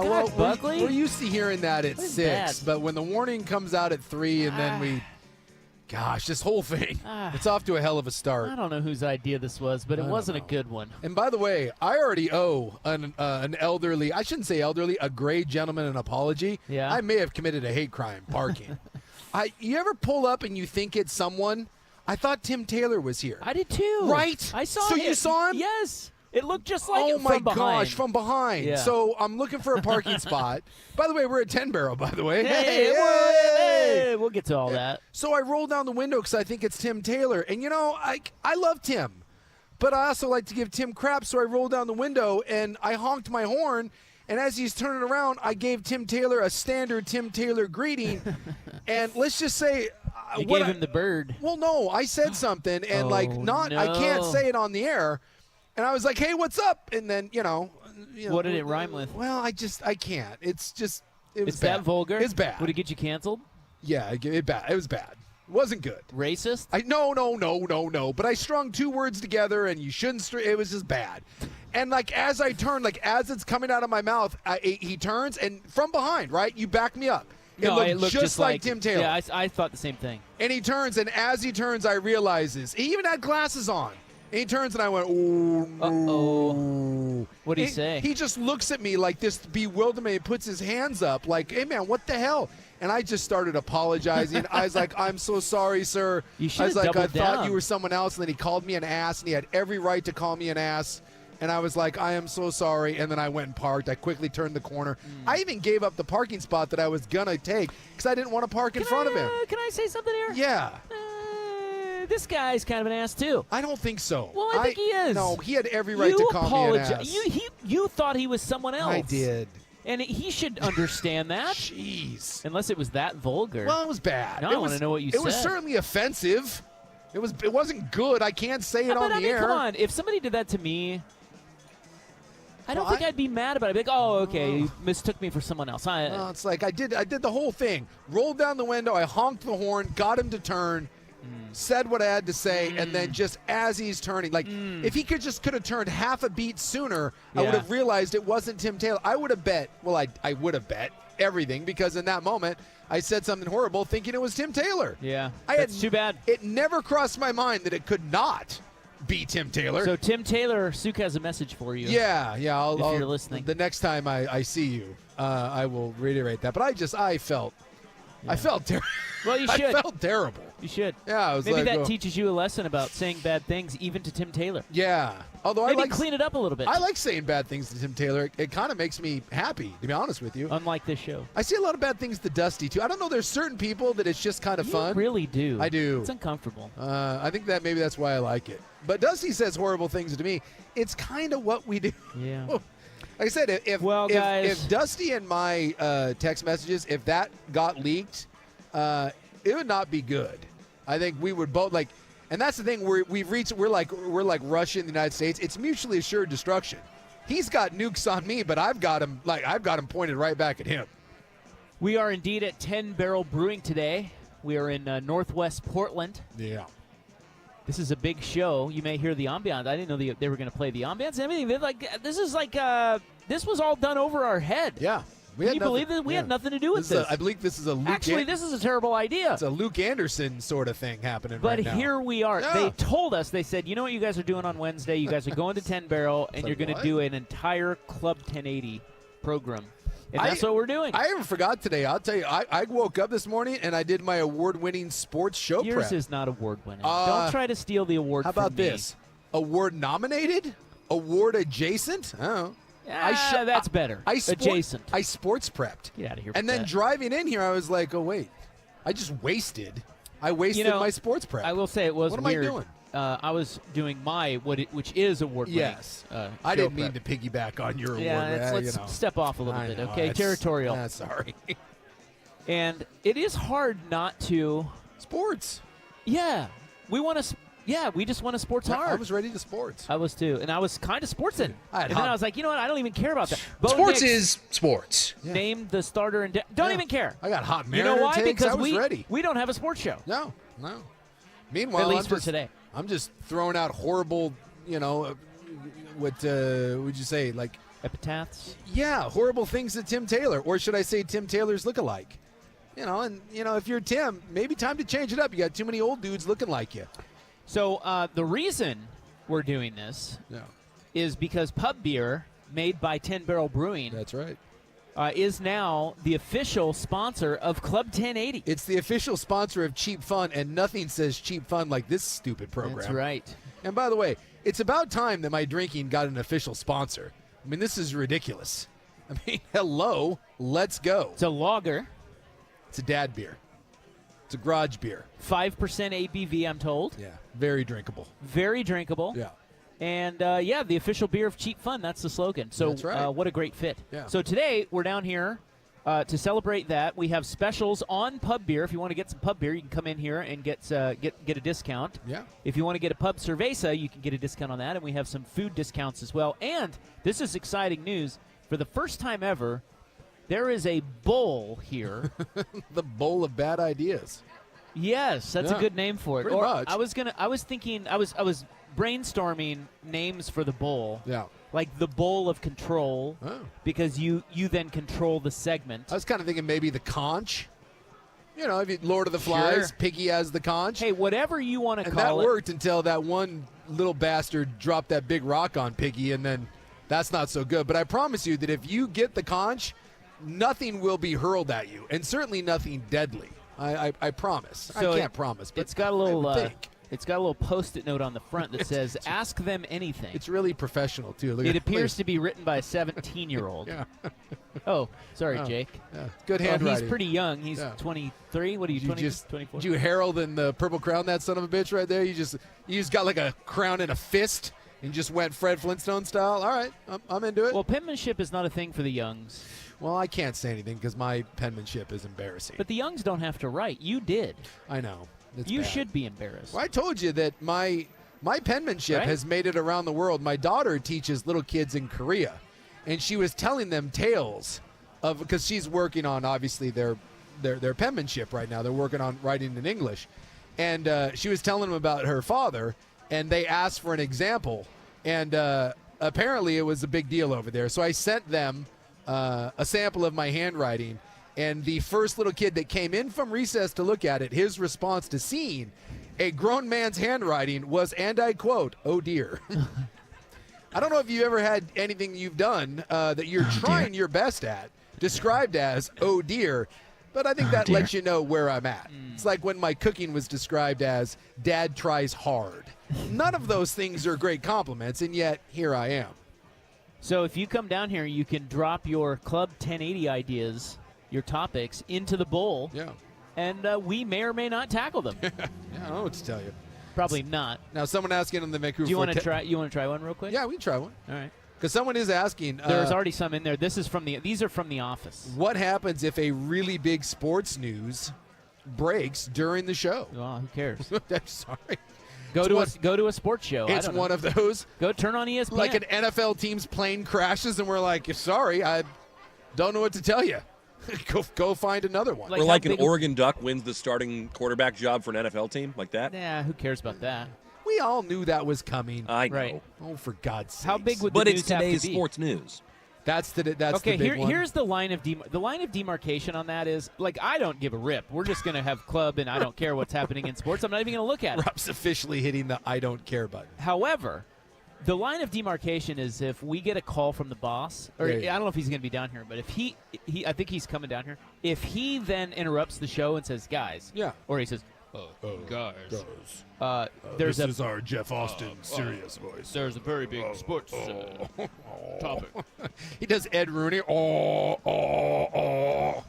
Yeah, well, Buckley. we're used to hearing that at That is 6, bad. but when the warning comes out at 3 and then gosh, this whole thing, it's off to a hell of a start. I don't know whose idea this was, but it wasn't a good one. And by the way, I already owe an elderly, I shouldn't say elderly, a gray gentleman an apology. Yeah. I may have committed a hate crime parking. You ever pull up and you think it's someone? I thought Tim Taylor was here. I did too. Right? I saw So him. you saw him? Yes. It looked just like oh him my from behind. gosh, from behind. Yeah. So I'm looking for a parking spot. By the way, we're at 10 Barrel, by the way. Hey, we'll get to all that. So I roll down the window because I think it's Tim Taylor. And, you know, I love Tim. But I also like to give Tim crap, so I roll down the window and I honked my horn. And as he's turning around, I gave Tim Taylor a standard Tim Taylor greeting. And let's just say... You gave him the bird. Well, no, I said something, and I can't say it on the air. And I was like, hey, what's up? And then, you know. What did it rhyme with? Well, I can't. It's just, it was It's bad. that vulgar? It's bad. Would it get you canceled? Yeah, it was bad. It wasn't good. Racist? No. But I strung 2 words together, and you shouldn't. It was just bad. And as I turn, as it's coming out of my mouth, he turns, and from behind, right? You back me up. It looked just like Tim Taylor. Yeah, I thought the same thing. And he turns, and as he turns, I realizes he even had glasses on. And he turns, and I went, "Oh no!" Uh-oh. What'd he say? He just looks at me like this bewilderment. He puts his hands up, like, "Hey man, what the hell?" And I just started apologizing. I was like, "I'm so sorry, sir." You should I was have like, "I doubled thought down. you were someone else." And then he called me an ass, and he had every right to call me an ass. And I was like, I am so sorry. And then I went and parked. I quickly turned the corner. I even gave up the parking spot that I was going to take because I didn't want to park in front of him. Can I say something here? Yeah. This guy's kind of an ass, too. I don't think so. Well, I think he is. No, he had every right to call me an ass. You thought he was someone else. I did. And he should understand that. Jeez. Unless it was that vulgar. Well, it was bad. Now I want to know what you said. It was certainly offensive. It wasn't good. I can't say it on the air. Come on. If somebody did that to me, I don't think I'd be mad about it. I'd be like, oh, okay, you mistook me for someone else. It's like I did the whole thing. Rolled down the window, I honked the horn, got him to turn, said what I had to say, and then just as he's turning, if he could have turned half a beat sooner, I would have realized it wasn't Tim Taylor. I would have bet, I would have bet everything because in that moment I said something horrible thinking it was Tim Taylor. Yeah, that's too bad. It never crossed my mind that it could not be Tim Taylor. So Tim Taylor, Suk has a message for you. Yeah. If you're listening. The next time I see you, I will reiterate that. But I felt terrible. Well, you should. I felt terrible. You should. Yeah, I was Maybe like, that teaches you a lesson about saying bad things, even to Tim Taylor. Yeah. Although Maybe clean it up a little bit. I like saying bad things to Tim Taylor. It kind of makes me happy, to be honest with you. Unlike this show. I see a lot of bad things to Dusty, too. I don't know. There's certain people that it's just kind of fun. You really do. I do. It's uncomfortable. I think that maybe that's why I like it. But Dusty says horrible things to me. It's kind of what we do. Yeah. Like I said, if Dusty and my text messages, if that got leaked, it would not be good. I think we would both and that's the thing. We're like Russia and the United States. It's mutually assured destruction. He's got nukes on me, but I've got him pointed right back at him. We are indeed at 10 Barrel Brewing today. We are in Northwest Portland. Yeah. This is a big show. You may hear the ambiance. I didn't know they were going to play the ambiance and everything. This was all done over our head. Yeah. Can you believe that? We had nothing to do with this. I believe this is a Luke. Actually, this is a terrible idea. It's a Luke Anderson sort of thing happening right now. But here we are. Yeah. They told us, they said, you know what you guys are doing on Wednesday? You guys are going to 10 Barrel, and you're going to do an entire Club 1080 program. And that's what we're doing. I even forgot today. I'll tell you, I woke up this morning and I did my award-winning sports show prep. Yours is not award-winning. Don't try to steal the award from me. How about this? Award-nominated? Award-adjacent? Oh. That's better. Adjacent. I sports prepped. Get out of here. And then driving in here, I was like, oh, wait. I just wasted. I wasted my sports prep. I will say it was weird. What am I doing? I was doing which is award-winning. Yes. I didn't mean to piggyback on your award. Let's step off a little bit, okay? Territorial. Sorry. And it is hard not to. Sports. Yeah. We just want to sports hard. I was ready to sports. I was too. And I was kind of sportsing. And then I was like, you know what? I don't even care about that. Sports is sports. Name the starter and don't even care. I got hot Mariner You know why? Takes. Because I was ready. We don't have a sports show. No. Meanwhile, at least for today. I'm just throwing out horrible, what would you say, like Epitaphs. Yeah, horrible things to Tim Taylor, or should I say Tim Taylor's lookalike? If you're Tim, maybe time to change it up. You got too many old dudes looking like you. So the reason we're doing this is because pub beer made by 10 Barrel Brewing. That's right. Is now the official sponsor of Club 1080. It's the official sponsor of Cheap Fun, and nothing says cheap fun like this stupid program. That's right. And by the way, it's about time that my drinking got an official sponsor. I mean, this is ridiculous. I mean, hello, let's go. It's a lager. It's a dad beer. It's a garage beer. 5% ABV, I'm told. Yeah, very drinkable. Very drinkable. Yeah. And, the official beer of cheap fun. That's the slogan. So That's right. What a great fit. Yeah. So today we're down here to celebrate that. We have specials on pub beer. If you want to get some pub beer, you can come in here and get a discount. Yeah. If you want to get a pub cerveza, you can get a discount on that. And we have some food discounts as well. And this is exciting news. For the first time ever, there is a bowl here. The bowl of bad ideas. Yes, that's a good name for it. Pretty much. I was brainstorming names for the bowl. Yeah. Like the bowl of control, because you then control the segment. I was kind of thinking maybe the conch. If you Lord of the Flies, Sure. Piggy has the conch. Hey, whatever you want to and call that it. worked until that one little bastard dropped that big rock on Piggy, and then that's not so good. But I promise you that if you get the conch, nothing will be hurled at you, and certainly nothing deadly. I promise. So I can't promise, but it's got a little. I would think. It's got a little Post-it note on the front that says, "Ask them anything." It's really professional too. Look It at appears to be written by a 17-year-old. Yeah. Oh, sorry, Jake. Yeah. Good Well, handwriting. he's pretty young. He's Yeah. 23. What are you, Did 20, you just 24? Did you herald in the Purple Crown that son of a bitch right there? You just got like a crown in a fist and just went Fred Flintstone style. All right, I'm into it. Well, penmanship is not a thing for the youngs. Well, I can't say anything because my penmanship is embarrassing. But the youngs don't have to write. You did. I know. It's You bad. should be embarrassed. Well, I told you that my penmanship Right? has made it around the world. My daughter teaches little kids in Korea, and she was telling them tales of, because she's working on obviously their penmanship right now. They're working on writing in English, and she was telling them about her father, and they asked for an example, and apparently it was a big deal over there. So I sent them a sample of my handwriting. And the first little kid that came in from recess to look at it, his response to seeing a grown man's handwriting was, and I quote, "Oh dear." I don't know if you ever had anything you've done that you're trying your best at described as "oh dear," but I think that lets you know where I'm at. It's like when my cooking was described as "Dad tries hard." None of those things are great compliments, and yet here I am. So if you come down here, you can drop your Club 1080 ideas, your topics, into the bowl. Yeah. And we may or may not tackle them. Yeah, I don't know what to tell you. Probably not. Now, someone asking on the Vancouver. Do you want to try? You want to try one real quick? Yeah, we can try one. All right. Because someone is asking. There's already some in there. These are from the office. What happens if a really big sports news breaks during the show? Oh, who cares? I'm sorry. Go to a sports show. It's one of those. Go turn on ESPN. Like an NFL team's plane crashes, and we're like, sorry, I don't know what to tell you. Go find another one. Like or like an big- Oregon Duck wins the starting quarterback job for an NFL team, like that. Nah, who cares about that? We all knew that was coming. I know. Right. Oh, for God's sake! How big would But the it's news have to today's be? sports news. That's the Okay, big one. here's the line of demarcation on that is, like, I don't give a rip. We're just going to have club, and I don't care what's happening in sports. I'm not even going to look at it. Rob's officially hitting the "I don't care" button. However, the line of demarcation is if we get a call from the boss, or Yeah, yeah. I don't know if he's going to be down here, but if he I think he's coming down here. If he then interrupts the show and says, "Guys," Yeah. or he says, "Guys," there's this is our Jeff Austin serious voice. there's a very big sports topic. He does Ed Rooney.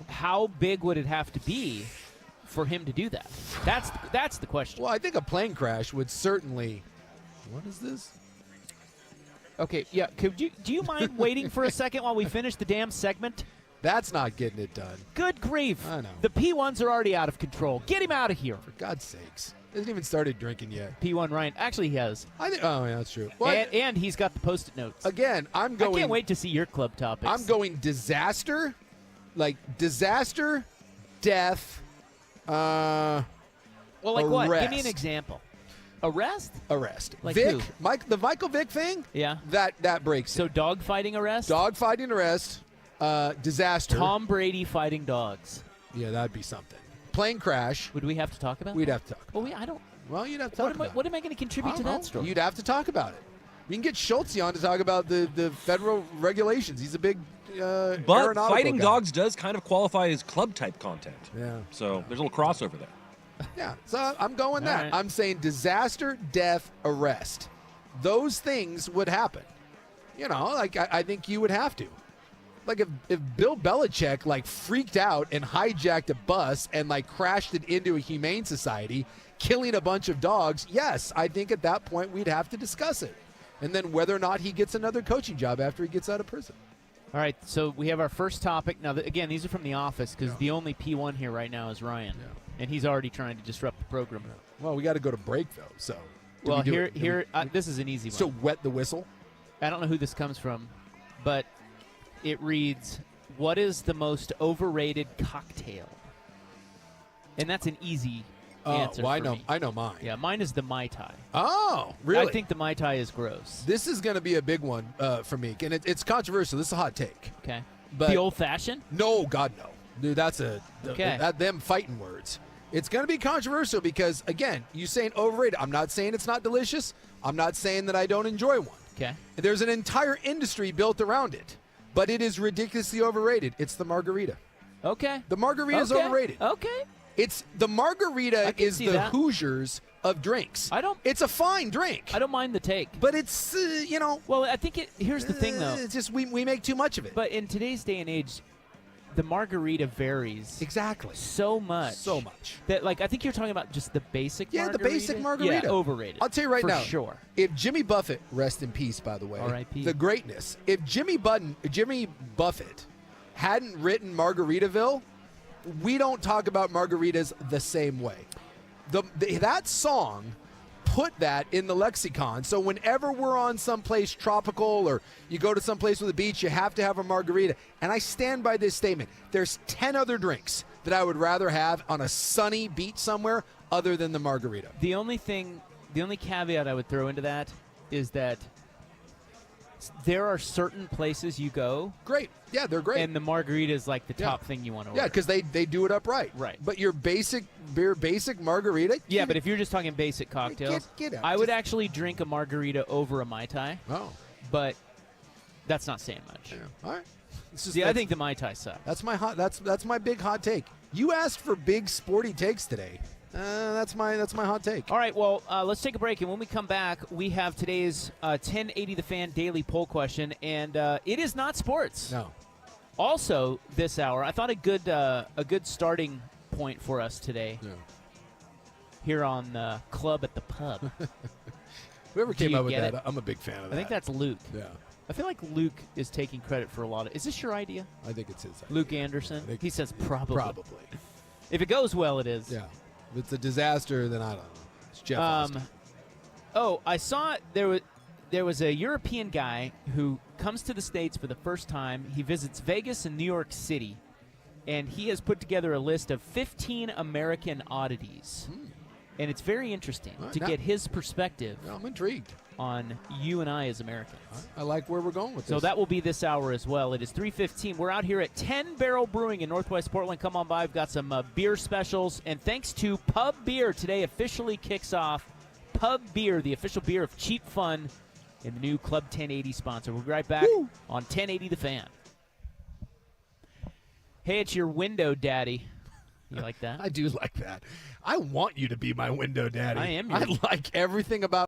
How big would it have to be for him to do that? That's the question. Well, I think a plane crash would certainly. What is this? Okay, yeah. Do you mind waiting for a second while we finish the damn segment? That's not getting it done. Good grief. I know. The P1s are already out of control. Get him out of here. For God's sakes. Hasn't even started drinking yet. P1 Ryan. Actually, he has. I think. Oh, yeah, that's true. Well, And he's got the Post-it notes. again, I'm going. I can't wait to see your club topics. I'm going disaster, death. Well, like what? Give me arrest. an example. Arrest? Arrest. Like Vic, who? the Michael Vick thing. Yeah. That breaks. So dog fighting arrest? Dog fighting arrest. Disaster. Tom Brady fighting dogs. Yeah, that'd be something. Plane crash. Would we have to talk about We'd that? have to talk. Well, I don't. Well, you'd have to talk about it. What am I going to I contribute don't to know. that story? You'd have to talk about it. We can get Schultz on to talk about the federal regulations. He's a big But aeronautical fighting guy. dogs does kind of qualify as club type content. Yeah. So there's a little crossover there. Yeah, so I'm going that. right. I'm saying disaster, death, arrest. Those things would happen. You know, like I think you would have to. Like if Bill Belichick like freaked out and hijacked a bus and like crashed it into a humane society, killing a bunch of dogs, yes, I think at that point we'd have to discuss it. And then whether or not he gets another coaching job after he gets out of prison. All right, so we have our first topic. Now, again, these are from The Office because Yeah. the only P1 here right now is Ryan. Yeah. And he's already trying to disrupt the program. Well, we got to go to break though, so. do Well, we do here, it? Do here, we- this is an easy so one. wet the whistle. I don't know who this comes from, but it reads, "What is the most overrated cocktail?" And that's an easy answer well, for me. I know mine. Yeah, mine is the Mai Tai. Oh, really? I think the Mai Tai is gross. This is going to be a big one for me, and it's controversial. This is a hot take. Okay. But the old-fashioned? No, God, no. Dude, that's Okay. them fighting words. It's going to be controversial because, again, you saying overrated. I'm not saying it's not delicious. I'm not saying that I don't enjoy one. Okay. There's an entire industry built around it, but it is ridiculously overrated. It's the margarita. Okay. The margarita is Okay. overrated. Okay. It's the margarita I can is see the that. Hoosiers of drinks. It's a fine drink. I don't mind the take. But it's Well, I think here's the thing though. It's just we make too much of it. But in today's day and age, the margarita varies Exactly. so much. So much. That like I think you're talking about just the basic Yeah, margarita. the basic margarita. Yeah, overrated. I'll tell you right for now. sure. If Jimmy Buffett, rest in peace, by the way, R.I.P.. the greatness. If Jimmy Buffett hadn't written Margaritaville, we don't talk about margaritas the same way. That song put that in the lexicon. So whenever we're on someplace tropical or you go to someplace with a beach, you have to have a margarita. And I stand by this statement. There's 10 other drinks that I would rather have on a sunny beach somewhere other than the margarita. The only caveat I would throw into that is that there are certain places you go. Great. Yeah, they're great. And the margarita is like the top thing you want to order. Yeah, because they do it up right. Right. But your basic margarita. Yeah, but if you're just talking basic cocktails, Get out. I would Just- actually drink a margarita over a Mai Tai, Oh. but that's not saying much. Yeah. All right. See, I think the Mai Tai sucks. that's my big hot take. You asked for big sporty takes today. That's my hot take. All right, well, let's take a break, and when we come back, we have today's 1080 The Fan daily poll question, and it is not sports. No. Also, this hour, I thought a good starting point for us today Yeah. here on Club at the Pub. Whoever Do came you up with get that, it? I'm a big fan of that. I think that's Luke. Yeah. I feel like Luke is taking credit for a lot of. Is this your idea, I think it's his idea. Luke Anderson? I think He says probably. Probably. If it goes well, it is. Yeah. If it's a disaster, then I don't know. It's Jeff Austin. Oh, I saw there was a European guy who comes to the States for the first time. He visits Vegas and New York City, and he has put together a list of 15 American oddities. And it's very interesting All right, to now- get his perspective Yeah, I'm intrigued. on you and I as Americans. I like where we're going with So this. that will be this hour as well. It is 3:15. We're out here at 10 Barrel Brewing in Northwest Portland. Come on by. We've got some beer specials. And thanks to Pub Beer, today officially kicks off Pub Beer, the official beer of Cheap Fun and the new Club 1080 sponsor. We'll be right back on 1080 The Fan. Hey, it's your window daddy. You like that? I do like that. I want you to be my window daddy. I am your- I like everything about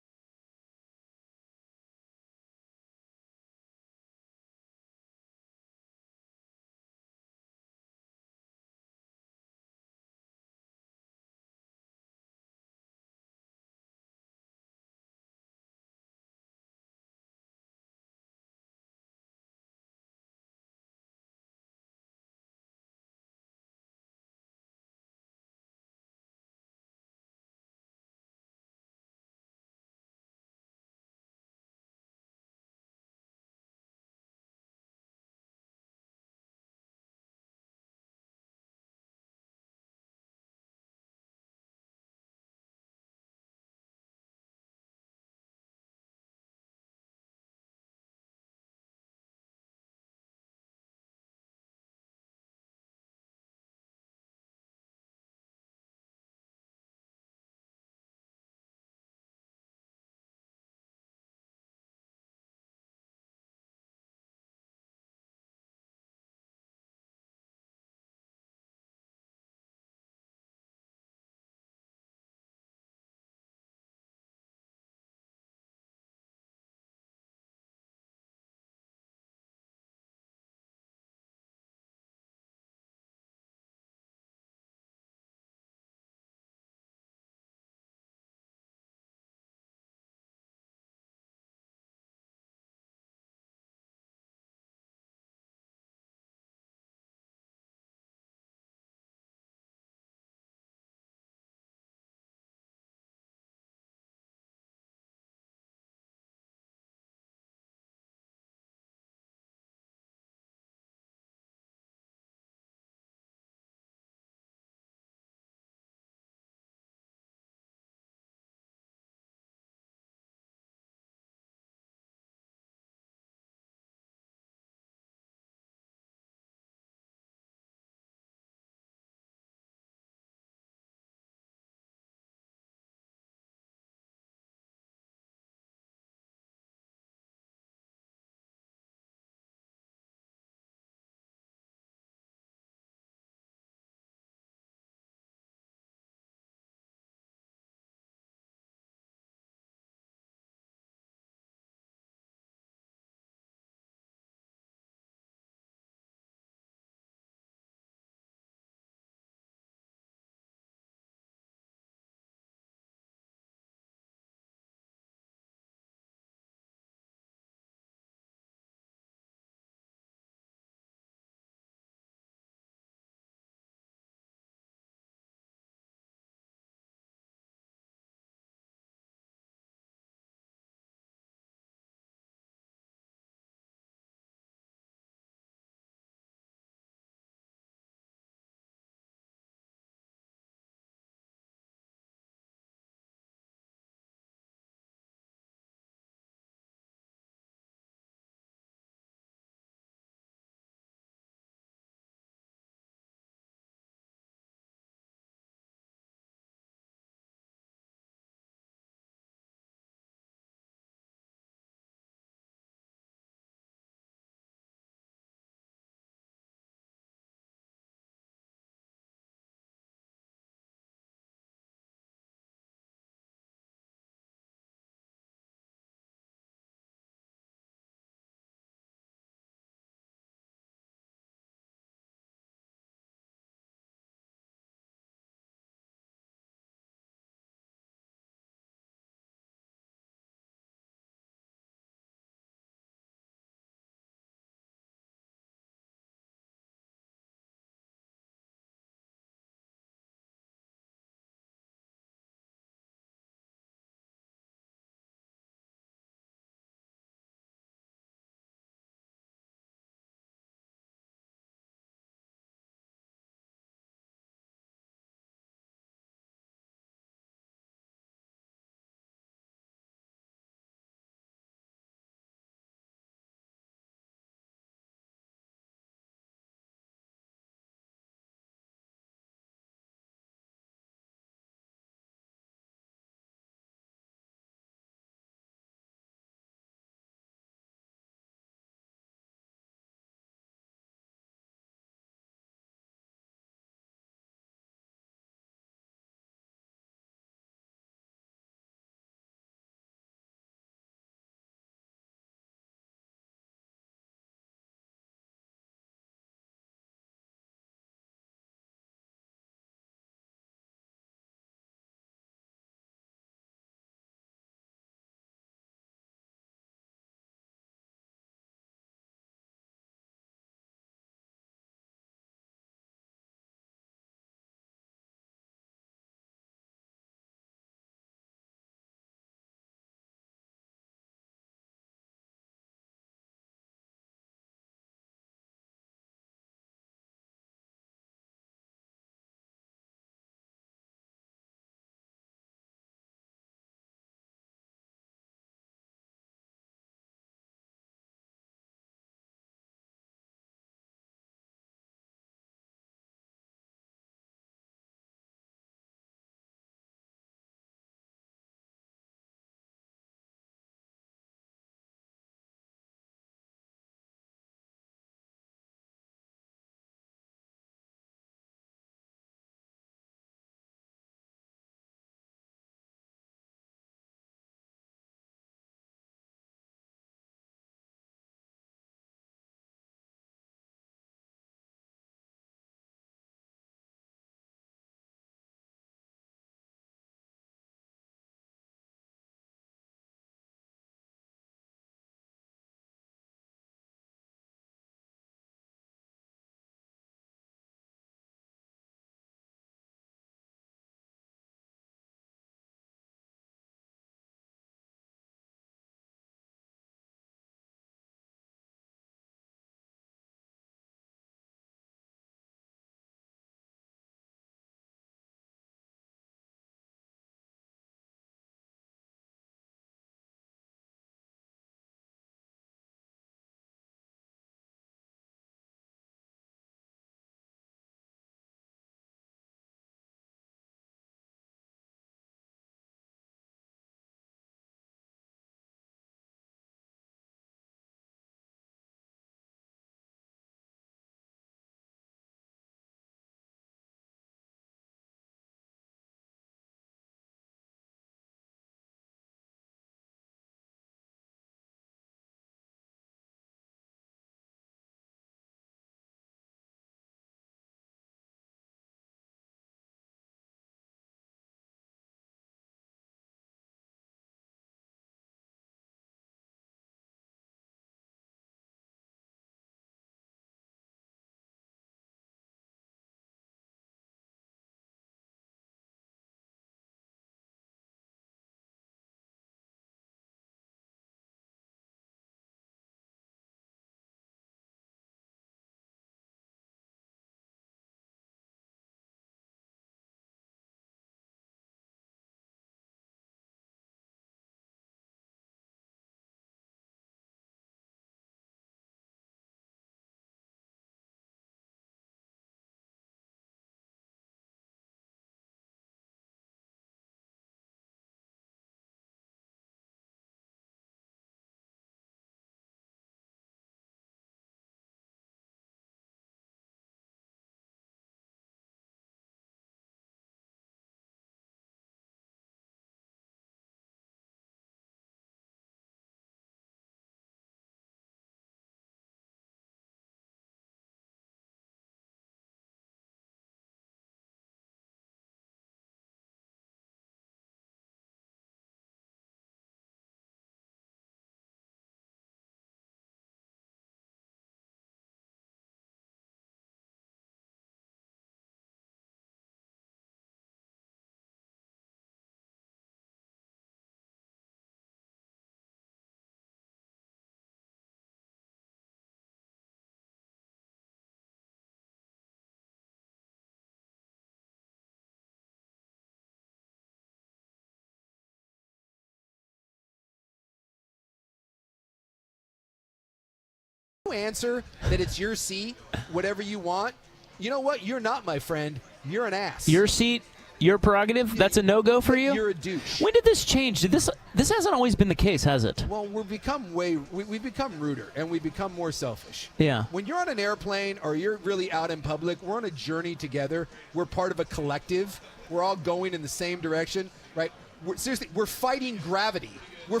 answer that it's your seat, whatever you want, you know what? You're not my friend. You're an ass. Your seat, your prerogative. That's a no-go for you. You're a douche. When did this change? This hasn't always been the case, has it? Well, we've become ruder and we become more selfish. Yeah. When you're on an airplane or you're really out in public, we're on a journey together. We're part of a collective. We're all going in the same direction, right? Seriously, we're fighting gravity. We're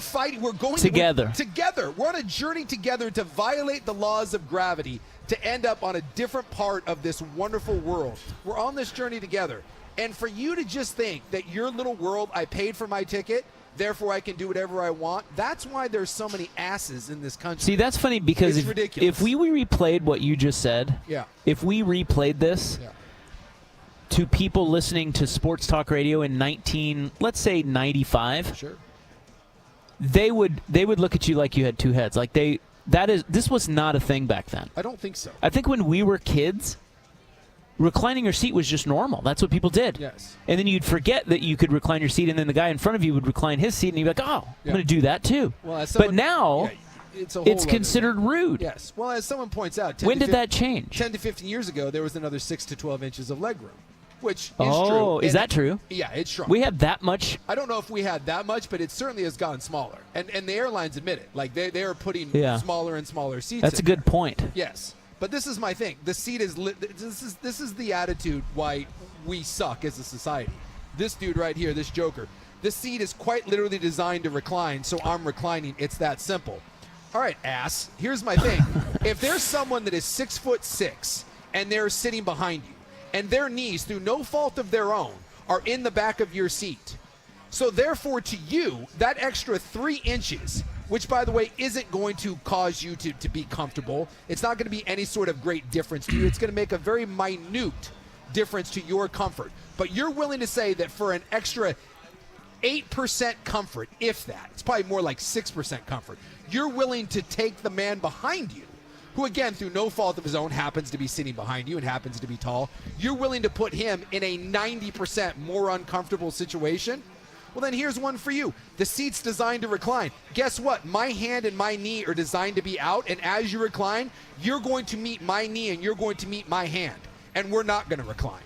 going together. Together. We're on a journey together to violate the laws of gravity to end up on a different part of this wonderful world. We're on this journey together. And for you to just think that your little world, I paid for my ticket, therefore I can do whatever I want, that's why there's so many asses in this country. See, that's funny because It's ridiculous. if we replayed what you just said, if we replayed this to people listening to sports talk radio in let's say 95, Sure. they would look at you like you had two heads. Like this was not a thing back then. I don't think so. I think when we were kids, reclining your seat was just normal. That's what people did. Yes. And then you'd forget that you could recline your seat, and then the guy in front of you would recline his seat, and you'd be like, oh, I'm going to do that too. Well, but now it's considered rude. Yes. Well, as someone points out, when did that change? 10 to 15 years ago, there was another 6 to 12 inches of leg room, which is true. Oh, is that true? Yeah, it's shrunk. We had that much? I don't know if we had that much, but it certainly has gotten smaller. And the airlines admit it. Like, they are putting smaller and smaller seats That's a in good there. point. Yes. But this is my thing. The seat is this is the attitude why we suck as a society. This dude right here, this joker, this seat is quite literally designed to recline, so I'm reclining. It's that simple. All right, ass. Here's my thing. If there's someone that is 6'6" and they're sitting behind you, and their knees, through no fault of their own, are in the back of your seat, so therefore to you, that extra 3 inches, which, by the way, isn't going to cause you to be comfortable. It's not going to be any sort of great difference to you. It's going to make a very minute difference to your comfort. But you're willing to say that for an extra 8% comfort, if that, it's probably more like 6% comfort, you're willing to take the man behind you, who, again, through no fault of his own, happens to be sitting behind you and happens to be tall. You're willing to put him in a 90% more uncomfortable situation? Well, then here's one for you. The seat's designed to recline. Guess what? My hand and my knee are designed to be out, and as you recline, you're going to meet my knee and you're going to meet my hand, and we're not going to recline.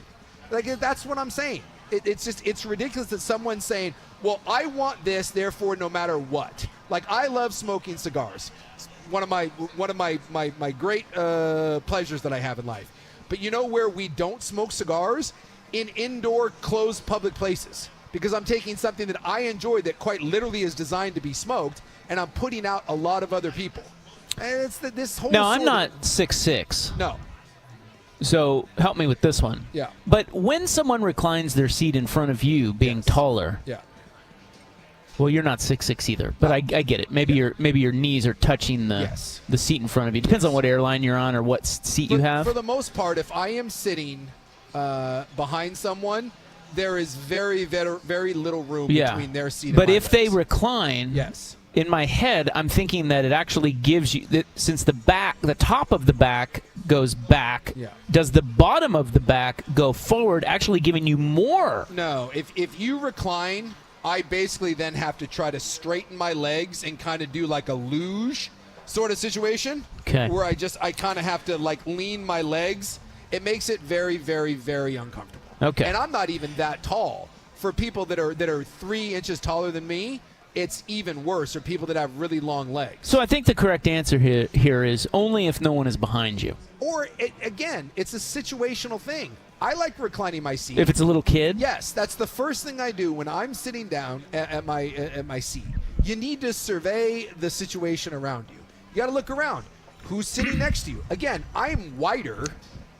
Like, that's what I'm saying. It's ridiculous that someone's saying, well, I want this, therefore, no matter what. Like, I love smoking cigars. It's one of my great pleasures that I have in life. But you know where we don't smoke cigars? In indoor, closed public places. Because I'm taking something that I enjoy that quite literally is designed to be smoked, and I'm putting out a lot of other people. And it's this whole. No, I'm not 6'6". No. So help me with this one. Yeah. But when someone reclines their seat in front of you, being taller. Yeah. Well, you're not 6'6" either, but I get it. Maybe your knees are touching the seat in front of you. Depends on what airline you're on or what seat you have. For the most part, if I am sitting behind someone, there is very, very, very little room between their seat and But my if legs. they recline, in my head, I'm thinking that it actually gives you, that since the top of the back goes back, does the bottom of the back go forward, actually giving you more? No, if you recline, I basically then have to try to straighten my legs and kind of do like a luge sort of situation. Okay. Where I kind of have to like lean my legs. It makes it very, very, very uncomfortable. Okay. And I'm not even that tall. For people that are 3 inches taller than me, it's even worse. Or people that have really long legs. So I think the correct answer here is only if no one is behind you. Or, again, it's a situational thing. I like reclining my seat. If it's a little kid? Yes, that's the first thing I do when I'm sitting down at my seat. You need to survey the situation around you. You got to look around. Who's sitting next to you? Again, I'm wider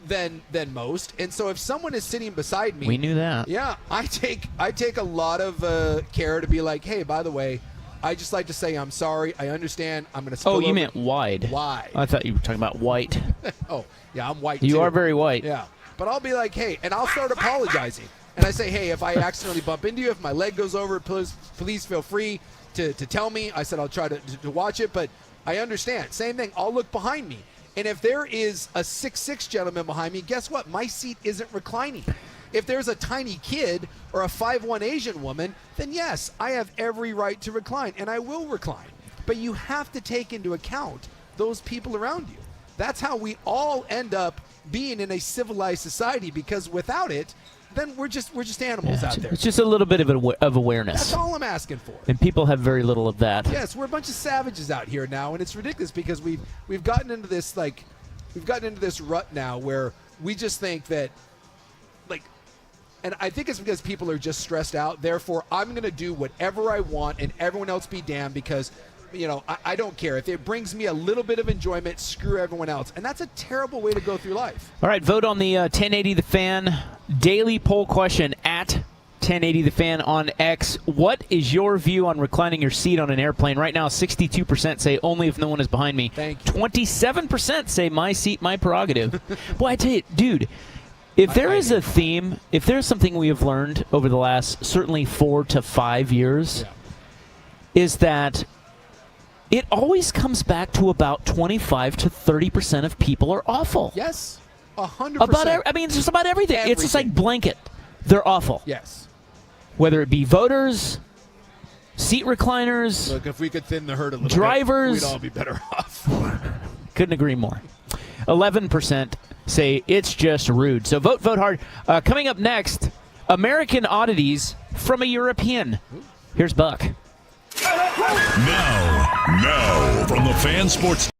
than most, and so if someone is sitting beside me, we knew that. Yeah, I take a lot of care to be like, hey, by the way, I just like to say I'm sorry. I understand. I'm going to. Oh, you meant wide. Wide. I thought you were talking about white. Oh, yeah, I'm white. You too. are very white. Yeah, but I'll be like, hey, and I'll start apologizing, and I say, hey, if I accidentally bump into you, if my leg goes over, please feel free to tell me. I said I'll try to watch it, but I understand. Same thing. I'll look behind me. And if there is a 6'6" gentleman behind me, guess what? My seat isn't reclining. If there's a tiny kid or a 5'1" Asian woman, then yes, I have every right to recline, and I will recline. But you have to take into account those people around you. That's how we all end up being in a civilized society, because without it, then we're just animals out there. It's just a little bit of awareness. That's all I'm asking for. And people have very little of that. Yes, we're a bunch of savages out here now, and it's ridiculous because we've gotten into this rut now where we just think that, like, and I think it's because people are just stressed out. Therefore, I'm going to do whatever I want, and everyone else be damned, because I don't care. If it brings me a little bit of enjoyment, screw everyone else. And that's a terrible way to go through life. All right, vote on the 1080 The Fan daily poll question at 1080 The Fan on X. What is your view on reclining your seat on an airplane? Right now, 62% say only if no one is behind me. Thank you. 27% say my seat, my prerogative. Boy, I tell you, dude, if there is a theme, if there's something we have learned over the last certainly 4 to 5 years, is that it always comes back to about 25 to 30% of people are awful. Yes, 100%. It's just about everything. It's just like blanket. They're awful. Yes. Whether it be voters, seat recliners, Look, if we could thin the herd a little drivers, bit, we'd all be better off. Couldn't agree more. 11% say it's just rude. So vote hard. Coming up next, American oddities from a European. Here's Buck. Now, from the Fan Sports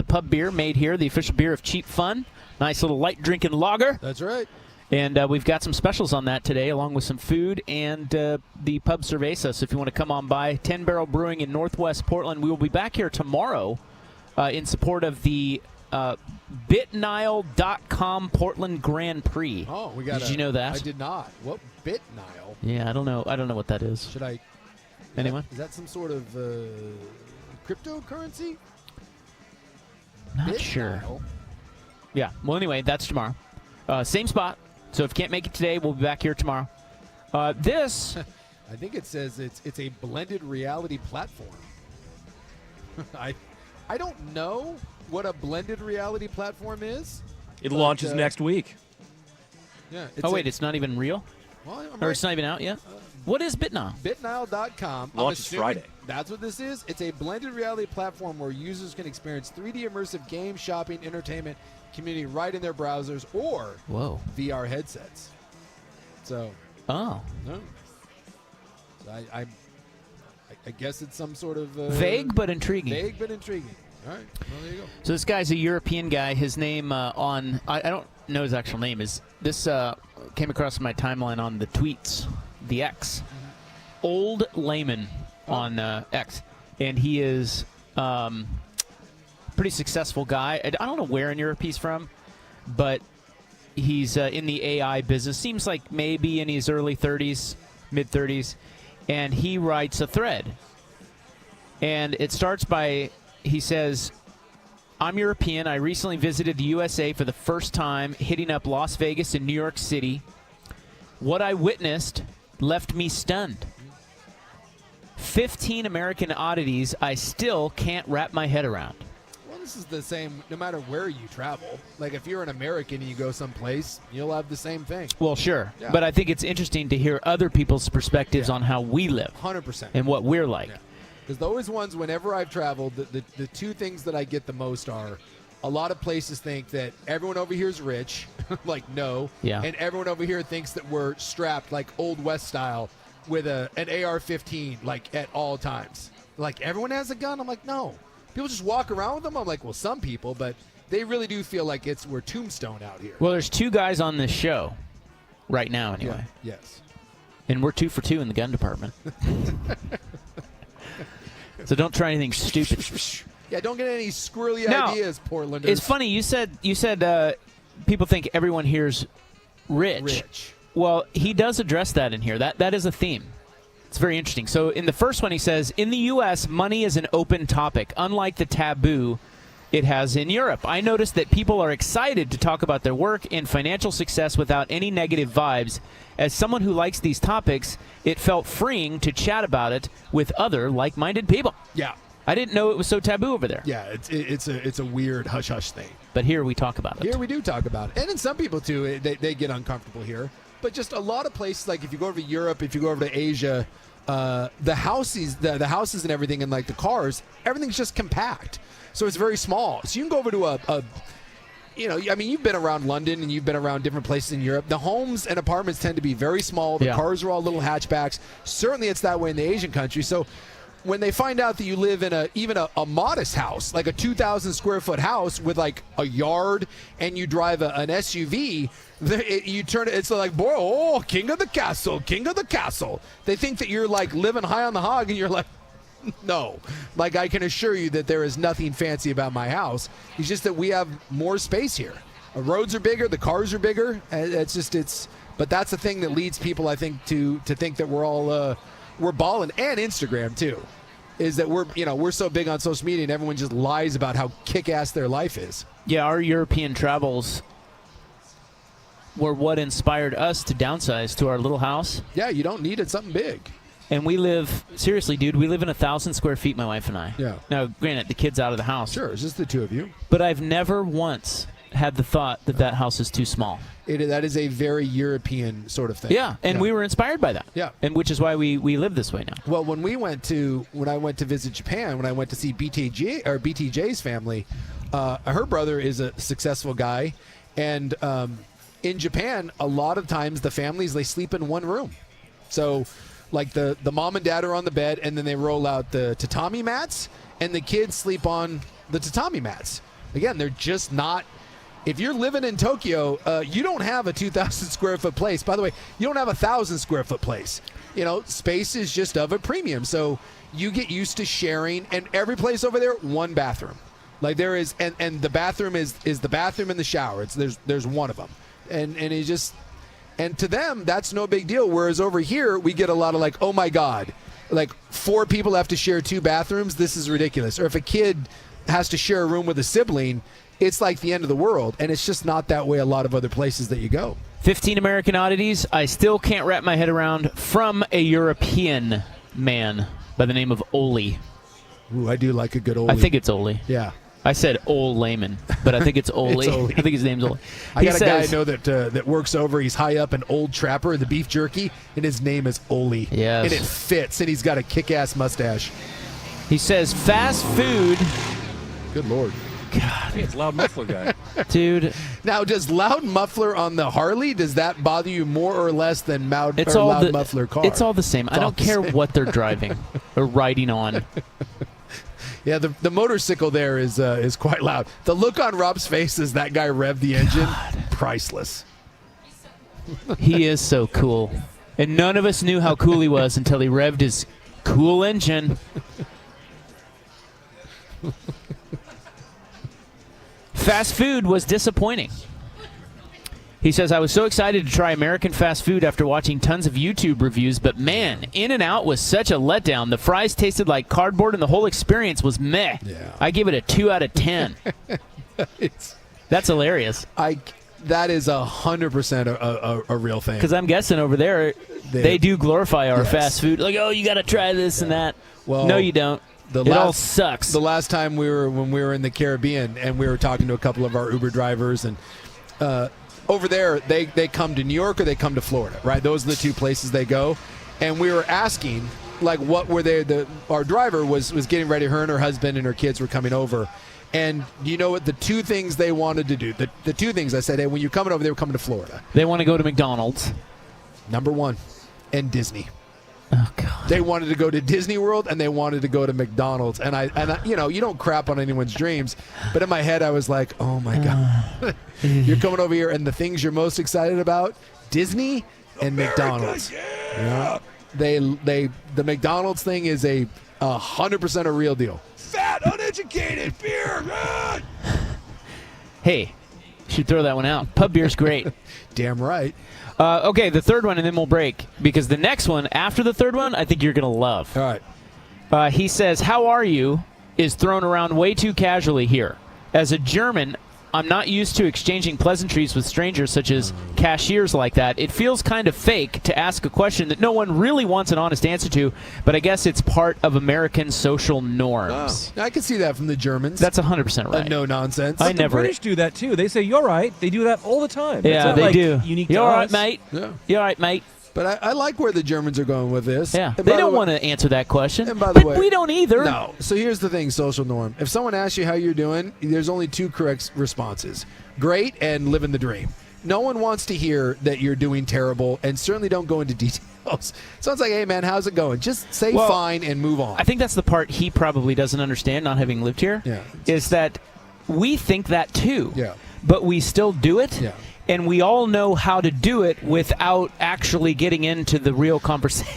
the pub beer made here, the official beer of Cheap Fun. Nice little light drinking lager. That's right. And we've got some specials on that today, along with some food and the pub cerveza. So if you want to come on by, 10 Barrel Brewing in Northwest Portland. We will be back here tomorrow in support of the BitNile.com Portland Grand Prix. Oh, we got. Did you know that? I did not. What BitNile? Yeah, I don't know. I don't know what that is. Should I? Anyone? Is that some sort of cryptocurrency? Not sure. Yeah. Well, anyway, that's tomorrow. Same spot. So if you can't make it today, we'll be back here tomorrow. This. I think it says it's a blended reality platform. I don't know what a blended reality platform is. It launches next week. Yeah. It's not even real? Well, Or it's not even out yet? What is BitNile? BitNile.com. Launches Friday. That's what this is. It's a blended reality platform where users can experience 3D immersive game, shopping, entertainment, community right in their browsers or VR headsets. So. Oh. No. So I guess it's some sort of vague but intriguing. Vague but intriguing. All right. Well, there you go. So this guy's a European guy. His name I don't know his actual name. This came across my timeline on the tweets, the X. Old Layman on X. And he is pretty successful guy. I don't know where in Europe he's from, but he's in the AI business. Seems like maybe in his early 30s, mid-30s. And he writes a thread. And it starts by, he says, I'm European. I recently visited the USA for the first time, hitting up Las Vegas and New York City. What I witnessed left me stunned. 15 American oddities I still can't wrap my head around. Well, this is the same no matter where you travel. Like if you're an American and you go someplace, you'll have the same thing. Well, sure. Yeah. But I think it's interesting to hear other people's perspectives on how we live. 100%. And what we're like. Yeah. Because those ones, whenever I've traveled, the two things that I get the most are a lot of places think that everyone over here is rich, like no. Yeah. And everyone over here thinks that we're strapped like Old West style with an AR-15 like at all times. Like everyone has a gun? I'm like, no. People just walk around with them? I'm like, well, some people, but they really do feel like we're Tombstone out here. Well, there's two guys on this show right now anyway. Yeah. Yes. And we're 2 for 2 in the gun department. So don't try anything stupid. Yeah, don't get any squirrely Now, ideas, Portlanders. It's funny you said people think everyone here's rich. Well, he does address that in here. That is a theme. It's very interesting. So in the first one he says, in the U.S., money is an open topic, unlike the taboo it has in Europe. I noticed that people are excited to talk about their work and financial success without any negative vibes. As someone who likes these topics, it felt freeing to chat about it with other like-minded people. Yeah. I didn't know it was so taboo over there. Yeah, it's a weird hush-hush thing. But here we talk about it. Here we do talk about it. And in some people, too, they get uncomfortable here. But just a lot of places, like if you go over to Europe, if you go over to Asia, the houses and everything and like the cars, everything's just compact. So it's very small. So you can go over to you've been around London and you've been around different places in Europe. The homes and apartments tend to be very small. The cars are all little hatchbacks. Certainly it's that way in the Asian countries. So when they find out that you live in even a modest house, like a 2,000 square foot house with like a yard and you drive an SUV, you turn it, it's like, boy, oh, king of the castle. They think that you're like living high on the hog and you're like, no. Like I can assure you that there is nothing fancy about my house. It's just that we have more space here. The roads are bigger, the cars are bigger. But that's the thing that leads people, I think, to think that we're all we're balling, and Instagram too, is that we're so big on social media and everyone just lies about how kick-ass their life is. Yeah, our European travels were what inspired us to downsize to our little house. Yeah, you don't need something big. And we live, seriously, dude, we live in 1,000 square feet, my wife and I. Yeah. Now, granted, the kid's out of the house. Sure, it's just the two of you. But I've never once had the thought that house is too small. That is a very European sort of thing. Yeah, and we were inspired by that. Yeah. And which is why we live this way now. Well, when I went to visit Japan, when I went to see BTJ's family, her brother is a successful guy. And in Japan, a lot of times the families, they sleep in one room. So like the mom and dad are on the bed, and then they roll out the tatami mats, and the kids sleep on the tatami mats. Again, they're just not. If you're living in Tokyo, you don't have a 2,000 square foot place. By the way, you don't have a 1,000 square foot place. Space is just of a premium. So you get used to sharing, and every place over there, one bathroom. Like there is, and the bathroom is the bathroom and the shower. There's one of them, and it just, and to them that's no big deal. Whereas over here we get a lot of like, oh my god, like 4 people have to share 2 bathrooms. This is ridiculous. Or if a kid has to share a room with a sibling, it's like the end of the world, and it's just not that way a lot of other places that you go. 15 American oddities I still can't wrap my head around from a European man by the name of Oli. Ooh, I do like a good Oli. I think it's Oli. Yeah. I said Ol Layman, but I think it's Oli. It's Oli. I think his name's Oli. I got a guy I know that works over. He's high up in Old Trapper, the beef jerky, and his name is Oli. Yes. And it fits, and he's got a kick-ass mustache. He says fast food. Good Lord. God. Hey, it's Loud Muffler guy. Dude. Now, does loud muffler on the Harley, does that bother you more or less than loud muffler car? It's all the same. I don't care what they're driving or riding on. Yeah, the motorcycle there is quite loud. The look on Rob's face as that guy revved the engine, priceless. He is so cool. And none of us knew how cool he was until he revved his cool engine. Fast food was disappointing. He says, I was so excited to try American fast food after watching tons of YouTube reviews, but man, In-N-Out was such a letdown. The fries tasted like cardboard and the whole experience was meh. Yeah. I give it a 2 out of 10. That's hilarious. That is 100% a real thing. Because I'm guessing over there, they do glorify our fast food. Like, oh, you got to try this and that. Well, no, you don't. It all sucks. The last time when we were in the Caribbean and we were talking to a couple of our Uber drivers, and over there they come to New York or they come to Florida, right? Those are the 2 places they go. And we were asking, like, what were they? Our driver was getting ready. Her and her husband and her kids were coming over. And you know what? The 2 things they wanted to do. The 2 things I said, hey, when you're coming over, they were coming to Florida. They want to go to McDonald's. Number 1, and Disney. Oh God. They wanted to go to Disney World and they wanted to go to McDonald's. And I you don't crap on anyone's dreams, but in my head I was like, oh my God, you're coming over here and the things you're most excited about, Disney and McDonald's. Yeah. The McDonald's thing is 100% a real deal. Fat, uneducated beer. Hey, should throw that one out. Pub beer's great. Damn right. Okay, the third one, and then we'll break. Because the next one, after the third one, I think you're going to love. All right. He says, how are you, is thrown around way too casually here. As a German, I'm not used to exchanging pleasantries with strangers such as cashiers like that. It feels kind of fake to ask a question that no one really wants an honest answer to, but I guess it's part of American social norms. I can see that from the Germans. That's 100% right. No nonsense. The British do that too. They say, you're right. They do that all the time. Yeah, it's not they like do. Unique You're to all right, us. mate. Yeah. You're all right, mate. But I like where the Germans are going with this. Yeah, And they by the don't way- want to answer that question. And by the but way, we don't either. No. So here's the thing, social norm. If someone asks you how you're doing, there's only 2 correct responses. Great and living the dream. No one wants to hear that you're doing terrible, and certainly don't go into details. So it's like, hey, man, how's it going? Just say fine and move on. I think that's the part he probably doesn't understand, not having lived here, is that we think that too. Yeah. But we still do it. Yeah. And we all know how to do it without actually getting into the real conversation.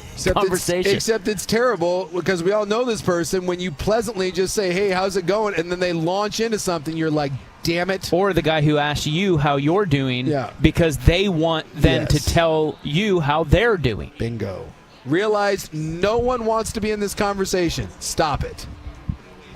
Except it's terrible because we all know this person. When you pleasantly just say, hey, how's it going? And then they launch into something, you're like, damn it. Or the guy who asks you how you're doing because they want them to tell you how they're doing. Bingo. Realize no one wants to be in this conversation. Stop it.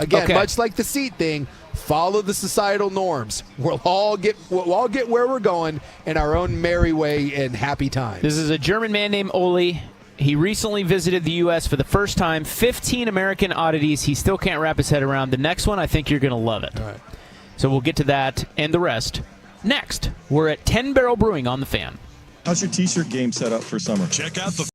Again, much like the seat thing, follow the societal norms. We'll all get where we're going in our own merry way and happy times. This is a German man named Oli. He recently visited the U.S. for the first time. 15 American oddities he still can't wrap his head around. The next one, I think you're going to love it. All right. So we'll get to that and the rest next. We're at 10 Barrel Brewing on the Fan. How's your t-shirt game set up for summer? Check out the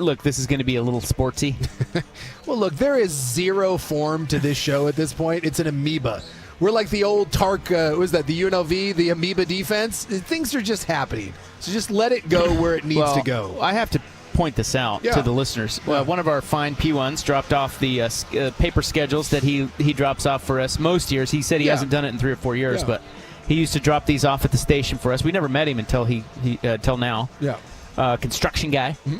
look, this is going to be a little sportsy. Well, look, there is zero form to this show at this point. It's an amoeba. We're like the old Tark, what was that, the UNLV, the amoeba defense? Things are just happening. So just let it go where it needs to go. I have to point this out to the listeners. One of our fine P1s dropped off the paper schedules that he drops off for us most years. He said he hasn't done it in 3 or 4 years, but he used to drop these off at the station for us. We never met him until till now. Yeah. Construction guy. Mm-hmm.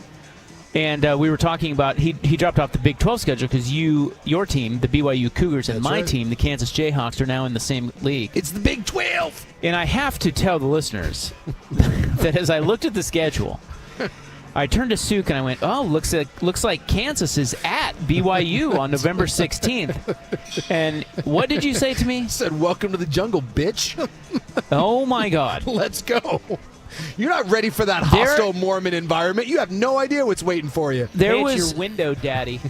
And we were talking about he dropped off the Big 12 schedule because your team, the BYU Cougars, and my team, the Kansas Jayhawks, are now in the same league. It's the Big 12. And I have to tell the listeners that as I looked at the schedule, I turned to Suk and I went, "Oh, looks like Kansas is at BYU on November 16th." And what did you say to me? I said, "Welcome to the jungle, bitch." Oh my God! Let's go. You're not ready for that hostile Mormon environment. You have no idea what's waiting for you. It's your window, Daddy.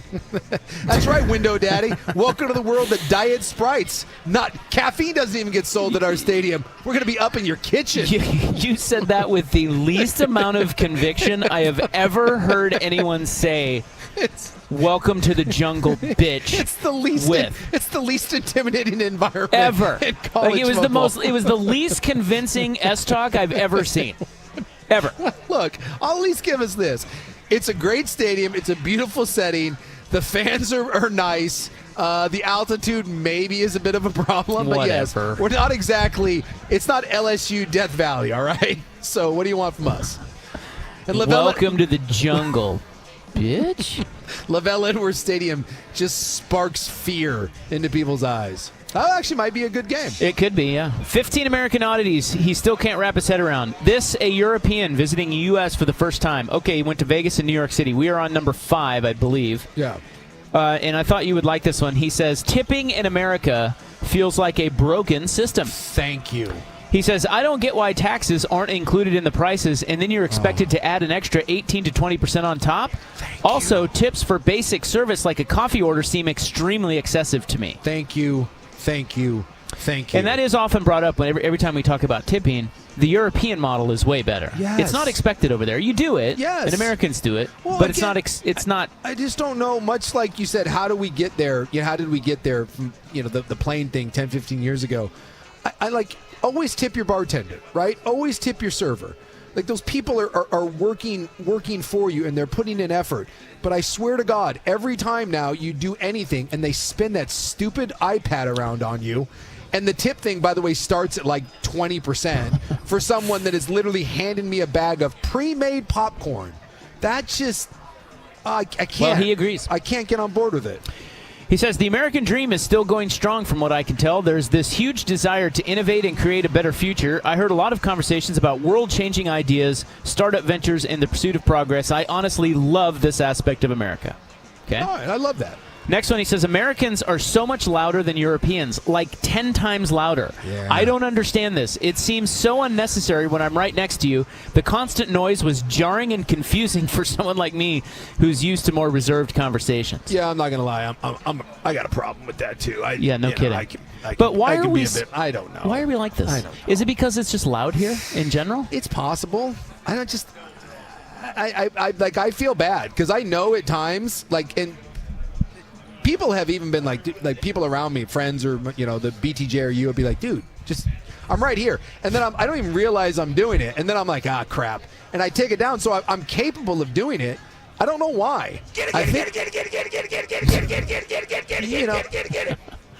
That's right, window daddy. Welcome to the world that Diet Sprites, not caffeine, doesn't even get sold at our stadium. We're going to be up in your kitchen. You said that with the least amount of conviction I have ever heard anyone say. Welcome to the jungle, bitch. It's the least. It's the least intimidating environment ever. in college it was football. It was the least convincing S-talk I've ever seen. Ever. Look, I'll at least give us this. It's a great stadium. It's a beautiful setting. The fans are nice. The altitude maybe is a bit of a problem, but yes, we're not exactly. It's not LSU Death Valley, all right. So what do you want from us? And welcome to the jungle, bitch. Lavelle Edwards Stadium just sparks fear into people's eyes. That actually might be a good game. It could be, yeah. 15 American oddities he still can't wrap his head around. This, a European visiting the U.S. for the first time. Okay, he went to Vegas and New York City. We are on number 5, I believe. Yeah. And I thought you would like this one. He says, tipping in America feels like a broken system. Thank you. He says, I don't get why taxes aren't included in the prices, and then you're expected to add an extra 18 to 20% on top. Also, tips for basic service like a coffee order seem extremely excessive to me. Thank you. Thank you. Thank you. And that is often brought up when every time we talk about tipping. The European model is way better. Yes. It's not expected over there. You do it, yes, and Americans do it, well, but again, it's not. I just don't know. Much like you said, how do we get there? How did we get there from the plane thing 10, 15 years ago? I like always tip your bartender, right? Always tip your server. Like those people are working for you and they're putting in effort. But I swear to God, every time now you do anything and they spin that stupid iPad around on you. And the tip thing, by the way, starts at like 20% for someone that is literally handing me a bag of pre-made popcorn. That just, I can't. Well, he agrees. I can't get on board with it. He says, the American dream is still going strong from what I can tell. There's this huge desire to innovate and create a better future. I heard a lot of conversations about world-changing ideas, startup ventures, and the pursuit of progress. I honestly love this aspect of America. Okay? All right, I love that. Next one, he says, Americans are so much louder than Europeans, like 10 times louder. Yeah. I don't understand this. It seems so unnecessary when I'm right next to you. The constant noise was jarring and confusing for someone like me who's used to more reserved conversations. Yeah, I'm not going to lie. I got a problem with that, too. No kidding. I can but why I can are we? Be a bit, I don't know. Why are we like this? I don't know. Is it because it's just loud here in general? It's possible. I don't just. I feel bad because I know at times and people have even been like people around me, friends or the BTJ or you would be like, dude, just I'm right here, and then I don't even realize I'm doing it, and then I'm like, crap, and I take it down. So I'm capable of doing it. I don't know why.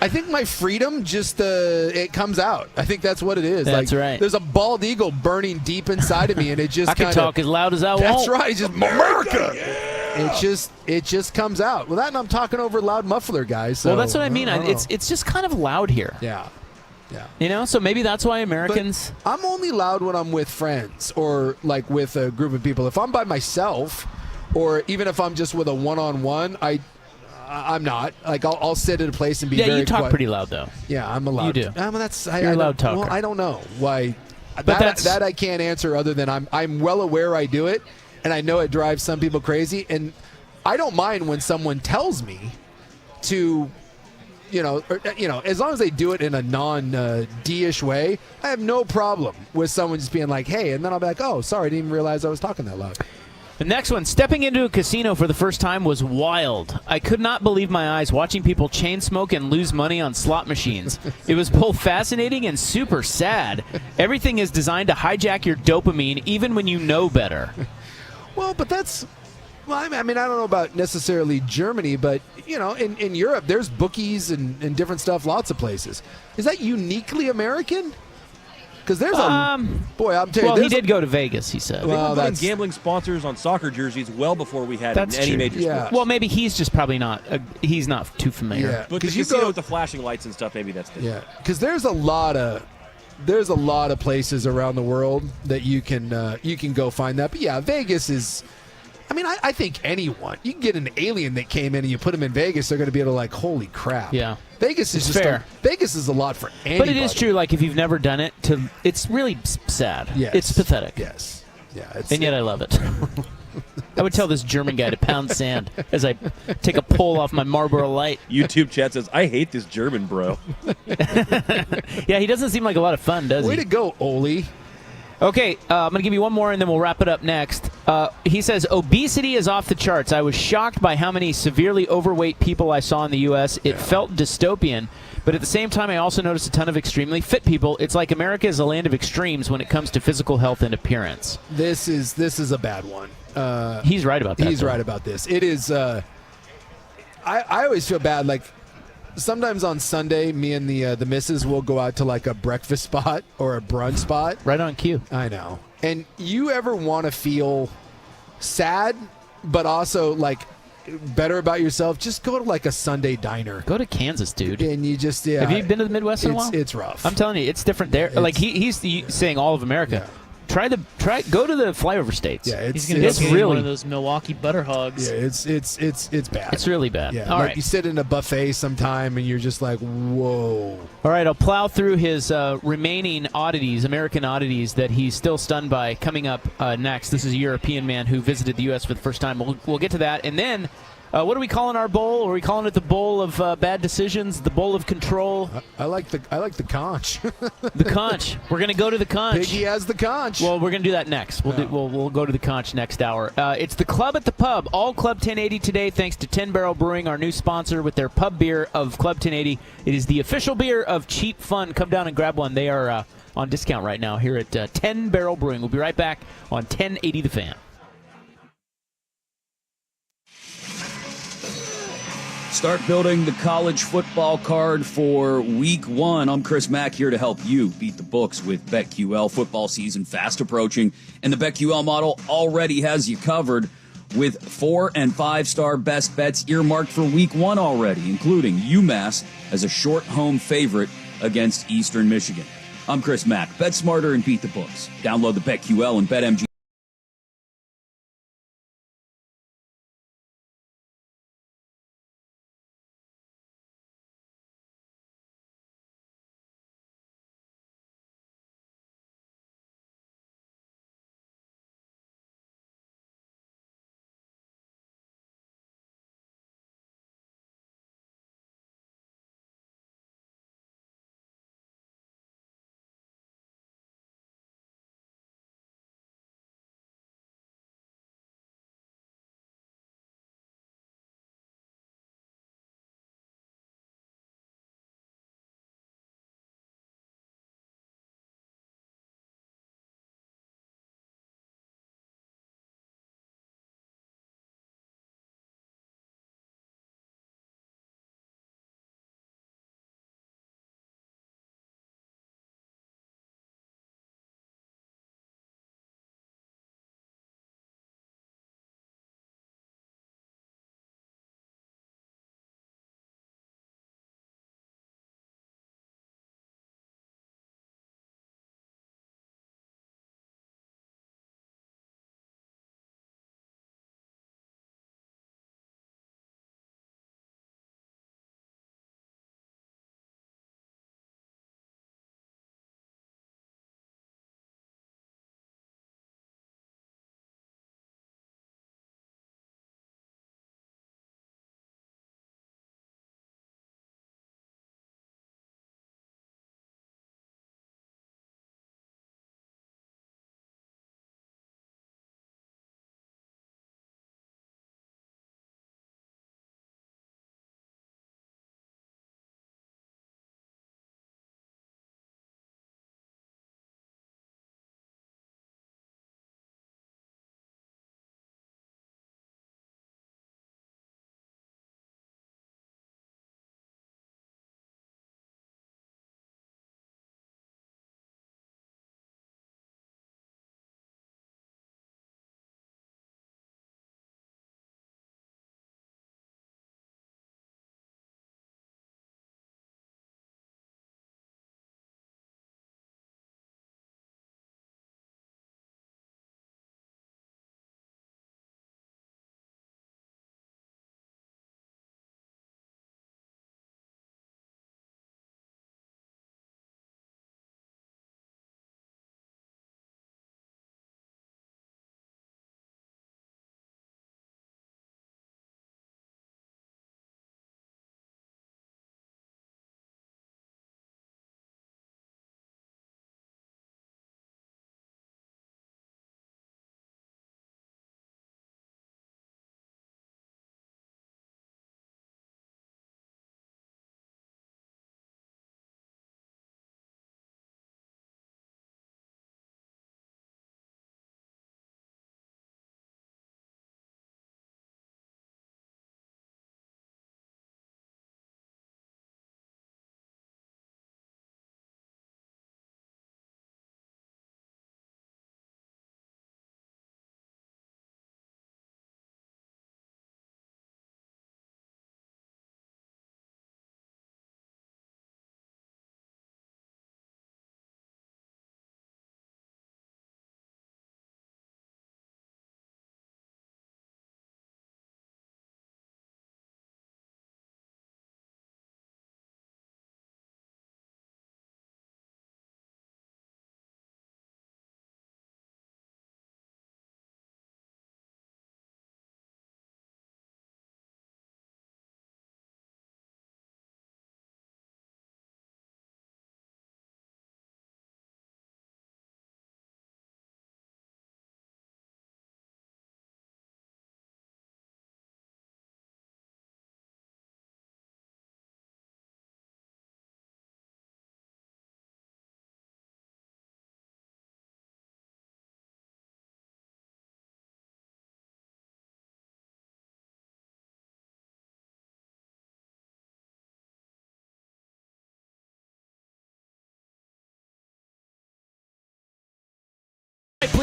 I think my freedom just it comes out. I think that's what it is. That's right. There's a bald eagle burning deep inside of me, and it just I can talk as loud as I want. That's right. It's just America. It just comes out. Well, that and I'm talking over loud muffler, guys. So, well, that's what I mean. It's just kind of loud here. Yeah. So maybe that's why Americans. But I'm only loud when I'm with friends or like with a group of people. If I'm by myself, or even if I'm just with a one-on-one, I'm not. Like I'll sit at a place and be very quiet. Yeah, you talk pretty loud though. Yeah, I'm a loud. You do. You're a loud talker. Well, I don't know why. But that I can't answer other than I'm well aware I do it, and I know it drives some people crazy, and I don't mind when someone tells me to, as long as they do it in a non-D-ish way, I have no problem with someone just being like, hey, and then I'll be like, oh, sorry, I didn't even realize I was talking that loud. The next one, stepping into a casino for the first time was wild. I could not believe my eyes watching people chain smoke and lose money on slot machines. It was both fascinating and super sad. Everything is designed to hijack your dopamine even when you know better. Well, but that's... Well, I mean, I don't know about necessarily Germany, but, in Europe, there's bookies and different stuff, lots of places. Is that uniquely American? Because there's boy, I'm telling you. Well, he did go to Vegas, he said. They were putting gambling sponsors on soccer jerseys well before we had That's any true. major Yeah. sports. Well, maybe he's just probably not. He's not too familiar. Yeah. But the you casino go- with the flashing lights and stuff, maybe that's different. Yeah, because there's a lot of places around the world that you can go find that. But yeah, Vegas is. I mean, I think anyone, you can get an alien that came in and you put them in Vegas, they're going to be able to like, holy crap. Yeah. Vegas is It's just fair. Vegas is a lot for anybody. But it is true, like, if you've never done it, it's really sad. Yes. It's pathetic. Yes. Yeah. And yet I love it. I would tell this German guy to pound sand as I take a pull off my Marlboro Light. YouTube chat says, I hate this German bro. Yeah, he doesn't seem like a lot of fun, does Way he? to go, Oli. Okay, I'm going to give you one more, and then we'll wrap it up next. He says, obesity is off the charts. I was shocked by how many severely overweight people I saw in the U.S. It felt dystopian, but at the same time, I also noticed a ton of extremely fit people. It's like America is a land of extremes when it comes to physical health and appearance. This is a bad one. He's right about that. He's though. right about this. It is. I always feel bad. Like sometimes on Sunday, me and the missus will go out to like a breakfast spot or a brunch spot. Right on cue. I know. And you ever want to feel sad, but also like better about yourself? Just go to like a Sunday diner. Go to Kansas, dude. And you just Have you been to the Midwest in a while? It's rough. I'm telling you, it's different there. Like he's saying all of America. Yeah. Go to the flyover states. Yeah, He's going to it's go get really one of those Milwaukee butter hogs. Yeah, it's bad. It's really bad. Yeah, All like right. you sit in a buffet sometime and you're just like, whoa. All right, I'll plow through his remaining oddities, American oddities, that he's still stunned by coming up next. This is a European man who visited the U.S. for the first time. We'll get to that. And then, what are we calling our bowl? Are we calling it the bowl of bad decisions? The bowl of control? I like the conch. The conch. We're going to go to the conch. Piggy has the conch. Well, we're going to do that next. We'll go to the conch next hour. It's the Club at the Pub. All Club 1080 today, thanks to 10 Barrel Brewing, our new sponsor with their pub beer of Club 1080. It is the official beer of Cheap Fun. Come down and grab one. They are on discount right now here at 10 Barrel Brewing. We'll be right back on 1080 The Fan. Start building the college football card for week 1. I'm Chris Mack here to help you beat the books with BetQL. Football season fast approaching, and the BetQL model already has you covered with 4- and 5-star best bets earmarked for week 1 already, including UMass as a short home favorite against Eastern Michigan. I'm Chris Mack. Bet smarter and beat the books. Download the BetQL and BetMGM.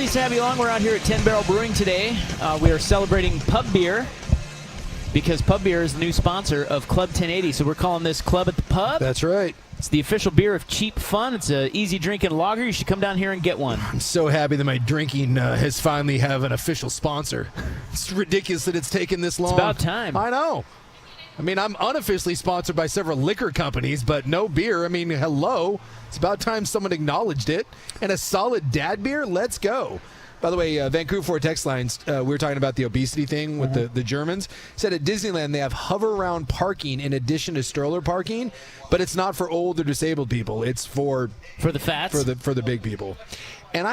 pleased to have you along. We're out here at 10 Barrel Brewing today. We are celebrating Pub Beer because Pub Beer is the new sponsor of Club 1080. So we're calling this Club at the Pub. That's right. It's the official beer of cheap fun. It's an easy drinking lager. You should come down here and get one. I'm so happy that my drinking has finally have an official sponsor. It's ridiculous that it's taken this long. It's about time. I know. I mean, I'm unofficially sponsored by several liquor companies, but no beer. I mean, hello. It's about time someone acknowledged it. And a solid dad beer? Let's go. By the way, Vancouver Ford text lines, we were talking about the obesity thing with the Germans. Said at Disneyland they have hover-around parking in addition to stroller parking, but it's not for old or disabled people. It's for the fats? For the big people. And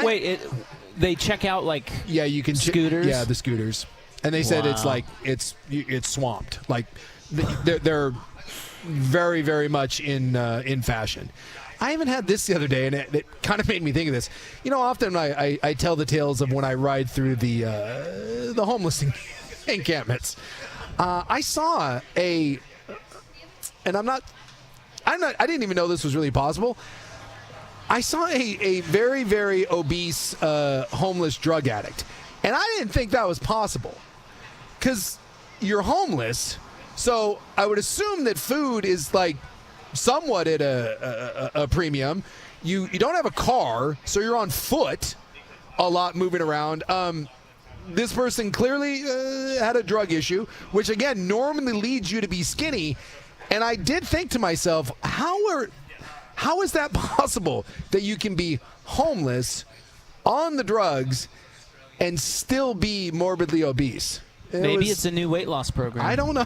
They check out like you can scooters? Yeah, the scooters. And they said it's like it's swamped. Like they're very, very much in fashion. I even had this the other day, and it kind of made me think of this. You know, often I tell the tales of when I ride through the homeless encampments. I saw and I didn't even know this was really possible. I saw a very, very obese homeless drug addict, and I didn't think that was possible because you're homeless, so I would assume that food is like somewhat at a premium. You don't have a car, so you're on foot a lot moving around. This person clearly had a drug issue, which again normally leads you to be skinny. And I did think to myself, how is that possible that you can be homeless, on the drugs, and still be morbidly obese? Maybe it's a new weight loss program. I don't know.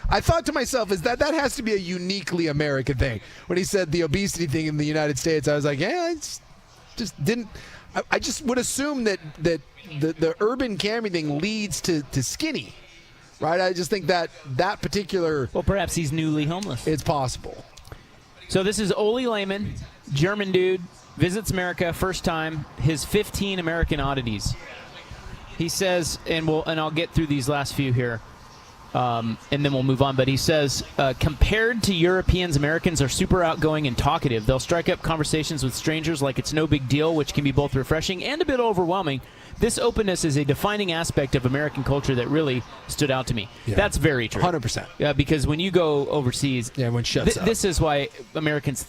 I thought to myself, is that has to be a uniquely American thing. When he said the obesity thing in the United States, I was like, I just didn't. I just would assume that the urban camping thing leads to skinny, right? I just think that particular. Well, perhaps he's newly homeless. It's possible. So this is Ole Lehman, German dude, visits America first time. His 15 American oddities. He says, and I'll get through these last few here. And then we'll move on. But he says, compared to Europeans, Americans are super outgoing and talkative. They'll strike up conversations with strangers like it's no big deal, which can be both refreshing and a bit overwhelming. This openness is a defining aspect of American culture that really stood out to me. Yeah. That's very true. 100%. Yeah, because when you go overseas, everyone shuts up. This is why Americans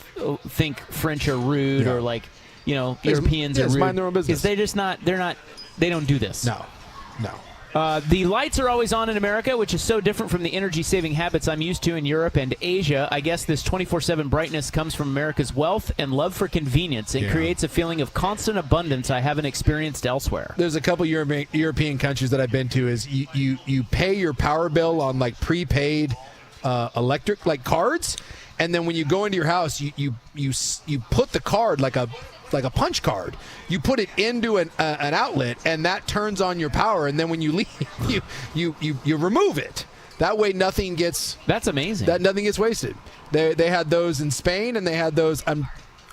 think French are rude or like, Europeans are rude. Mind their own business. Because they don't do this. No. The lights are always on in America, which is so different from the energy-saving habits I'm used to in Europe and Asia. I guess this 24/7 brightness comes from America's wealth and love for convenience and creates a feeling of constant abundance I haven't experienced elsewhere. There's a couple European countries that I've been to is you pay your power bill on like prepaid electric like cards, and then when you go into your house, you put the card like a punch card. You put it into an outlet, and that turns on your power. And then when you leave, you remove it. That way, nothing gets. That's amazing. Nothing gets wasted. They had those in Spain, and they had those. I don't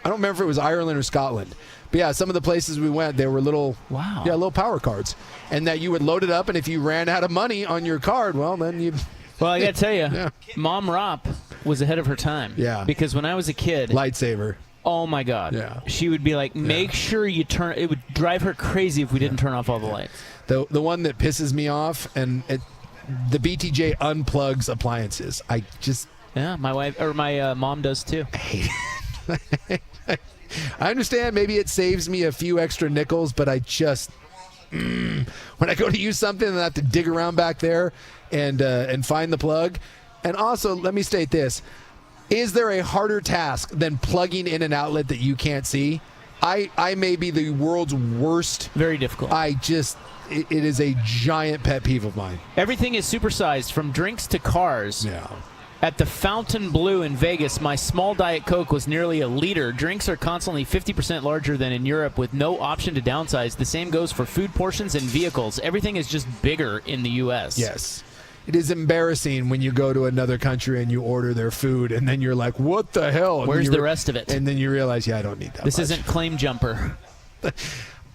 remember if it was Ireland or Scotland, but yeah, some of the places we went, there were little power cards, and that you would load it up, and if you ran out of money on your card, well, then you. Well, I got to tell you, Mom Rop was ahead of her time. Yeah. Because when I was a kid, lightsaver. Oh, my God. Yeah. She would be like, make sure you turn. It would drive her crazy if we didn't turn off all the lights. The one that pisses me off, and the BTJ unplugs appliances. I just. Yeah, my mom does too. I hate it. I understand maybe it saves me a few extra nickels, but I just. When I go to use something and I have to dig around back there and find the plug. And also, let me state this. Is there a harder task than plugging in an outlet that you can't see? I may be the world's worst. Very difficult. It is a giant pet peeve of mine. Everything is supersized from drinks to cars. Yeah. At the Fountain Blue in Vegas, my small Diet Coke was nearly a liter. Drinks are constantly 50% larger than in Europe with no option to downsize. The same goes for food portions and vehicles. Everything is just bigger in the U.S. Yes. It is embarrassing when you go to another country and you order their food, and then you're like, what the hell? Where's the rest of it? And then you realize, I don't need that This much. isn't Claim Jumper.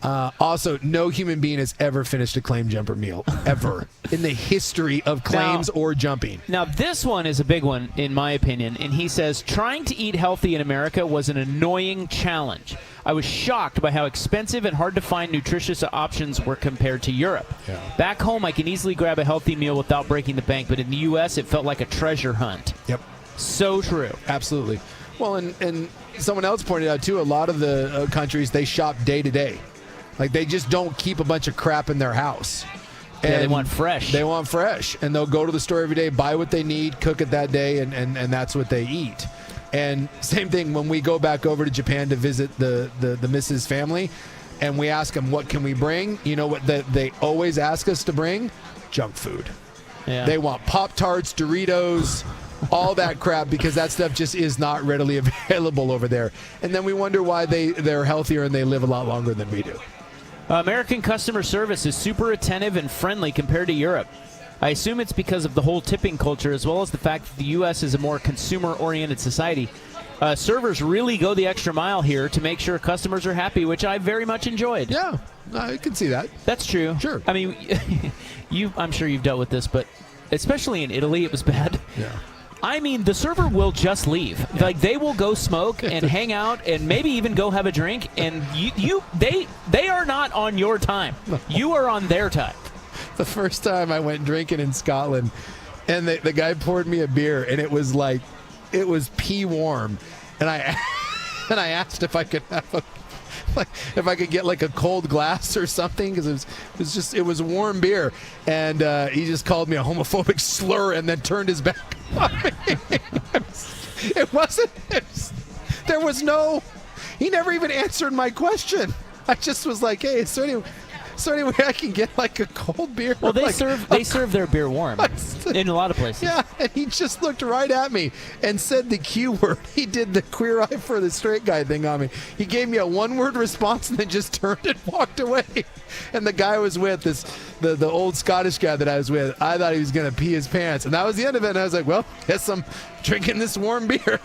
Also, no human being has ever finished a claim jumper meal, ever, in the history of claims or jumping. Now, this one is a big one, in my opinion. And he says, trying to eat healthy in America was an annoying challenge. I was shocked by how expensive and hard to find nutritious options were compared to Europe. Yeah. Back home, I can easily grab a healthy meal without breaking the bank, but in the U.S., it felt like a treasure hunt. Yep. So true. Absolutely. Well, and someone else pointed out, too, a lot of the countries, they shop day to day. Like, they just don't keep a bunch of crap in their house. Yeah, they want fresh. They want fresh. And they'll go to the store every day, buy what they need, cook it that day, and that's what they eat. And same thing when we go back over to Japan to visit the Mrs. family, and we ask them, what can we bring? You know what they always ask us to bring? Junk food. Yeah. They want Pop-Tarts, Doritos, all that crap, because that stuff just is not readily available over there. And then we wonder why they're healthier and they live a lot longer than we do. American customer service is super attentive and friendly compared to Europe. I assume it's because of the whole tipping culture, as well as the fact that the U.S. is a more consumer-oriented society. Servers really go the extra mile here to make sure customers are happy, which I very much enjoyed. Yeah, I can see that. That's true. Sure. I mean, I'm sure you've dealt with this, but especially in Italy, it was bad. Yeah. I mean, the server will just leave. Yeah. Like, they will go smoke and hang out and maybe even go have a drink, and they are not on your time. You are on their time. The first time I went drinking in Scotland, and the guy poured me a beer, and it was pea warm, and I asked if I could have if I could get like a cold glass or something, because it was warm beer, and he just called me a homophobic slur and then turned his back on me. He never even answered my question. I just was like, hey, is there any way I can get like a cold beer? Well, they serve their beer warm in a lot of places. Yeah, and he just looked right at me and said the Q word. He did the queer eye for the straight guy thing on me. He gave me a one-word response and then just turned and walked away. And the guy I was with, the old Scottish guy that I was with, I thought he was going to pee his pants. And that was the end of it. And I was like, well, guess I'm drinking this warm beer.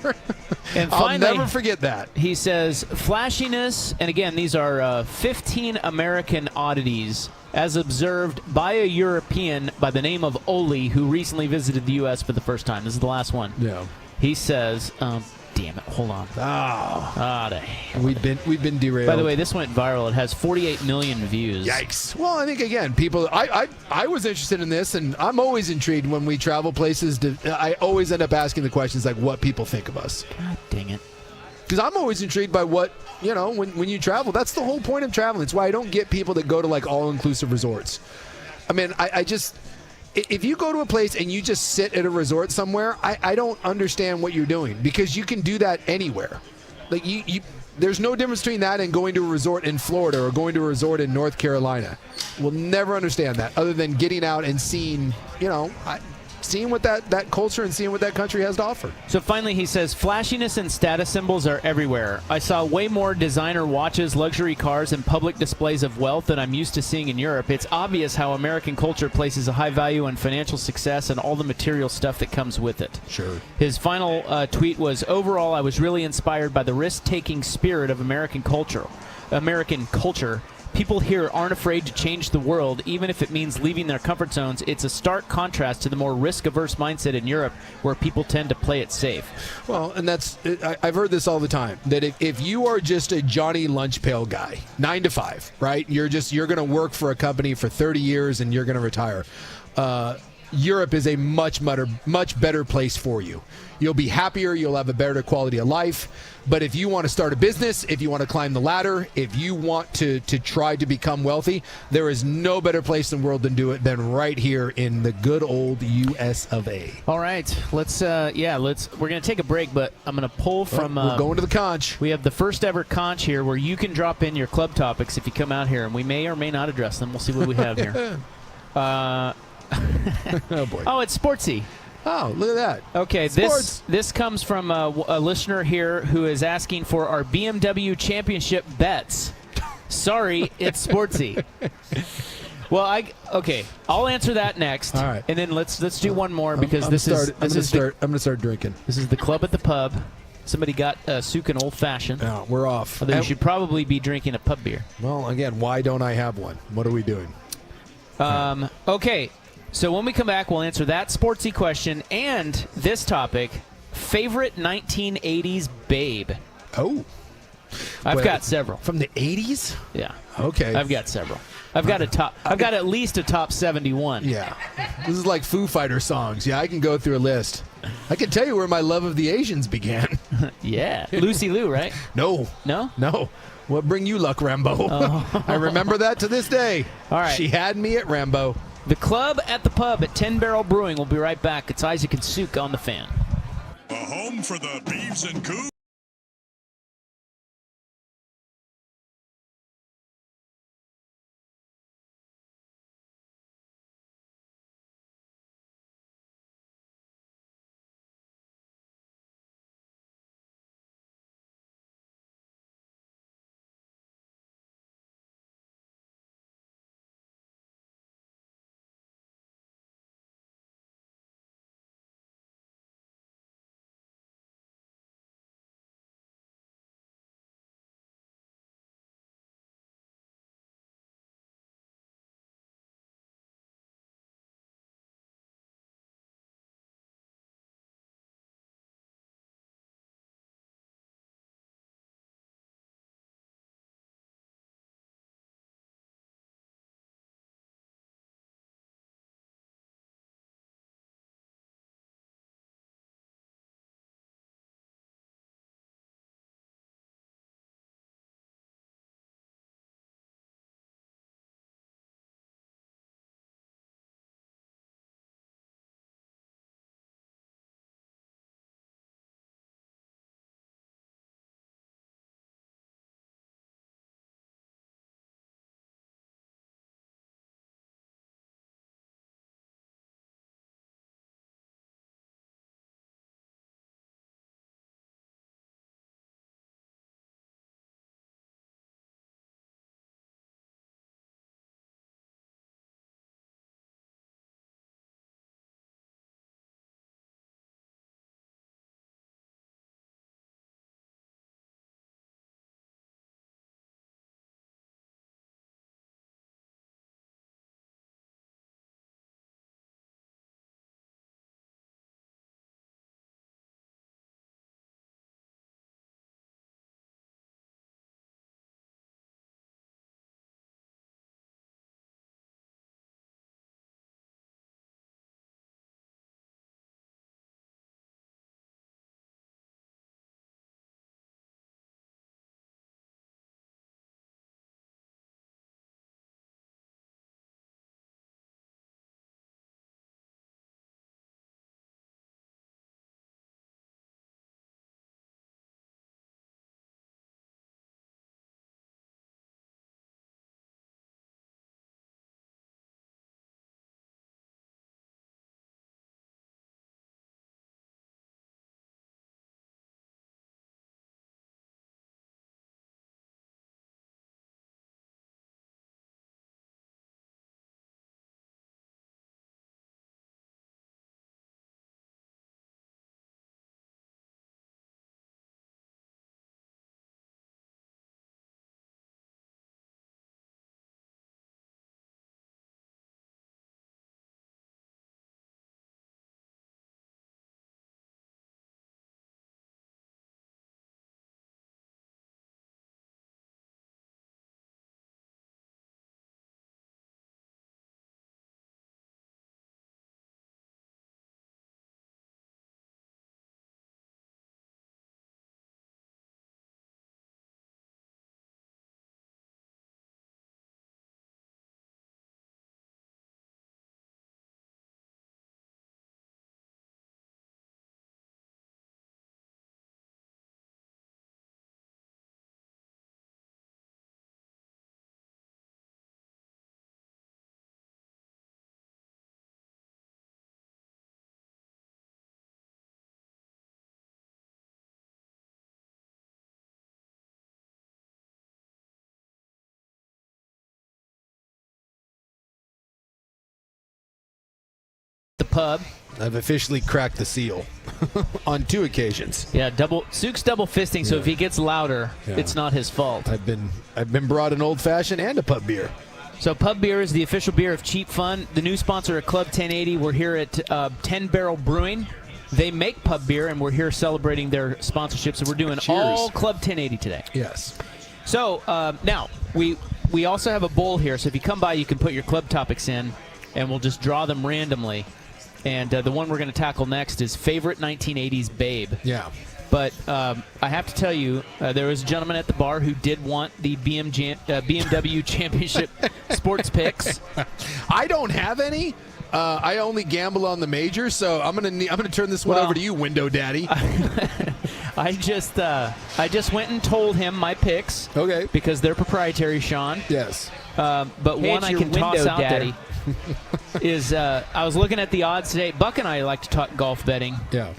And finally, I'll never forget that. He says, flashiness, and again, these are 15 American oddities as observed by a European by the name of Oli, who recently visited the U.S. for the first time. This is the last one. Yeah. He says, damn it, hold on. We've been derailed. By the way, this went viral. It has 48 million views. Yikes. Well, I think, again, people, I was interested in this, and I'm always intrigued when we travel places. I always end up asking the questions like what people think of us. God dang it. Because I'm always intrigued by what, when you travel, that's the whole point of traveling. It's why I don't get people that go to like all-inclusive resorts. I mean, I just, if you go to a place and you just sit at a resort somewhere, I don't understand what you're doing, because you can do that anywhere. Like there's no difference between that and going to a resort in Florida or going to a resort in North Carolina. We'll never understand that, other than getting out and seeing, seeing what that culture and seeing what that country has to offer. So finally, he says, flashiness and status symbols are everywhere. I saw way more designer watches, luxury cars, and public displays of wealth than I'm used to seeing in Europe. It's obvious how American culture places a high value on financial success and all the material stuff that comes with it. Sure. His final tweet was, overall, I was really inspired by the risk-taking spirit of American culture. People here aren't afraid to change the world, even if it means leaving their comfort zones. It's a stark contrast to the more risk-averse mindset in Europe, where people tend to play it safe. Well, and I've heard this all the time, that if you are just a Johnny Lunch Pail guy, 9 to 5, right? You're going to work for a company for 30 years and you're going to retire. Europe is a much better place for you. You'll be happier. You'll have a better quality of life. But if you want to start a business, if you want to climb the ladder, if you want to try to become wealthy, there is no better place in the world than right here in the good old U.S. of A. All right, we're going to take a break, but I'm going to pull from. We're going to the conch. We have the first ever conch here, where you can drop in your club topics if you come out here, and we may or may not address them. We'll see what we have here. Oh boy. Oh, it's sportsy. Oh, look at that. Okay, Sports. this comes from a listener here who is asking for our BMW championship bets. Sorry, it's sportsy. Well, I'll answer that next. All right. And then let's do one more, because I'm going to start drinking. This is the club at the pub. Somebody got Suk an old-fashioned. No, we're off. Although you should probably be drinking a pub beer. Well, again, why don't I have one? What are we doing? Okay, so when we come back, we'll answer that sportsy question and this topic, favorite 1980s babe. Oh. I've got several. From the 80s? Yeah. Okay. I've got several. I've got at least a top 71. Yeah. This is like Foo Fighter songs. Yeah, I can go through a list. I can tell you where my love of the Asians began. Yeah. Lucy Liu, right? No. No? No. What bring you luck, Rambo? Oh. I remember that to this day. All right. She had me at Rambo. The Club at the Pub at 10 Barrel Brewing. We'll be right back. It's Isaac and Suk on the Fan. A home for the Beavs and Cougs. The Pub I've officially cracked the seal on 2 occasions. Yeah, Sook's double fisting, so if he gets louder, it's not his fault. I've been brought an old fashioned and a pub beer. So Pub Beer is the official beer of Cheap Fun, the new sponsor of Club 1080. We're here at 10 Barrel Brewing. They make pub beer, and we're here celebrating their sponsorship. So we're doing all Club 1080 today. Yes. So now we also have a bowl here. So if you come by, you can put your club topics in, and we'll just draw them randomly. And the one we're going to tackle next is favorite 1980s babe. Yeah. But I have to tell you, there was a gentleman at the bar who did want the BMW Championship sports picks. I don't have any. I only gamble on the majors, so I'm gonna turn this one over to you, Window Daddy. I just went and told him my picks. Okay. Because they're proprietary, Sean. Yes. But one I can toss out there is I was looking at the odds today. Buck and I like to talk golf betting. Yeah.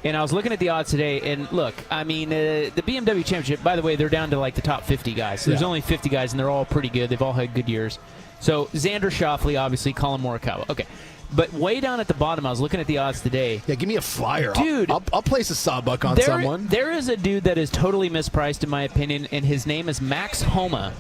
And I was looking at the odds today, and look, I mean, the BMW Championship, by the way, they're down to like the top 50 guys. So there's only 50 guys, and they're all pretty good. They've all had good years. So Xander Schauffele, obviously, Colin Morikawa. Okay. But way down at the bottom, I was looking at the odds today. Yeah, give me a flyer. Dude. I'll place a sawbuck on someone. There is a dude that is totally mispriced, in my opinion, and his name is Max Homa.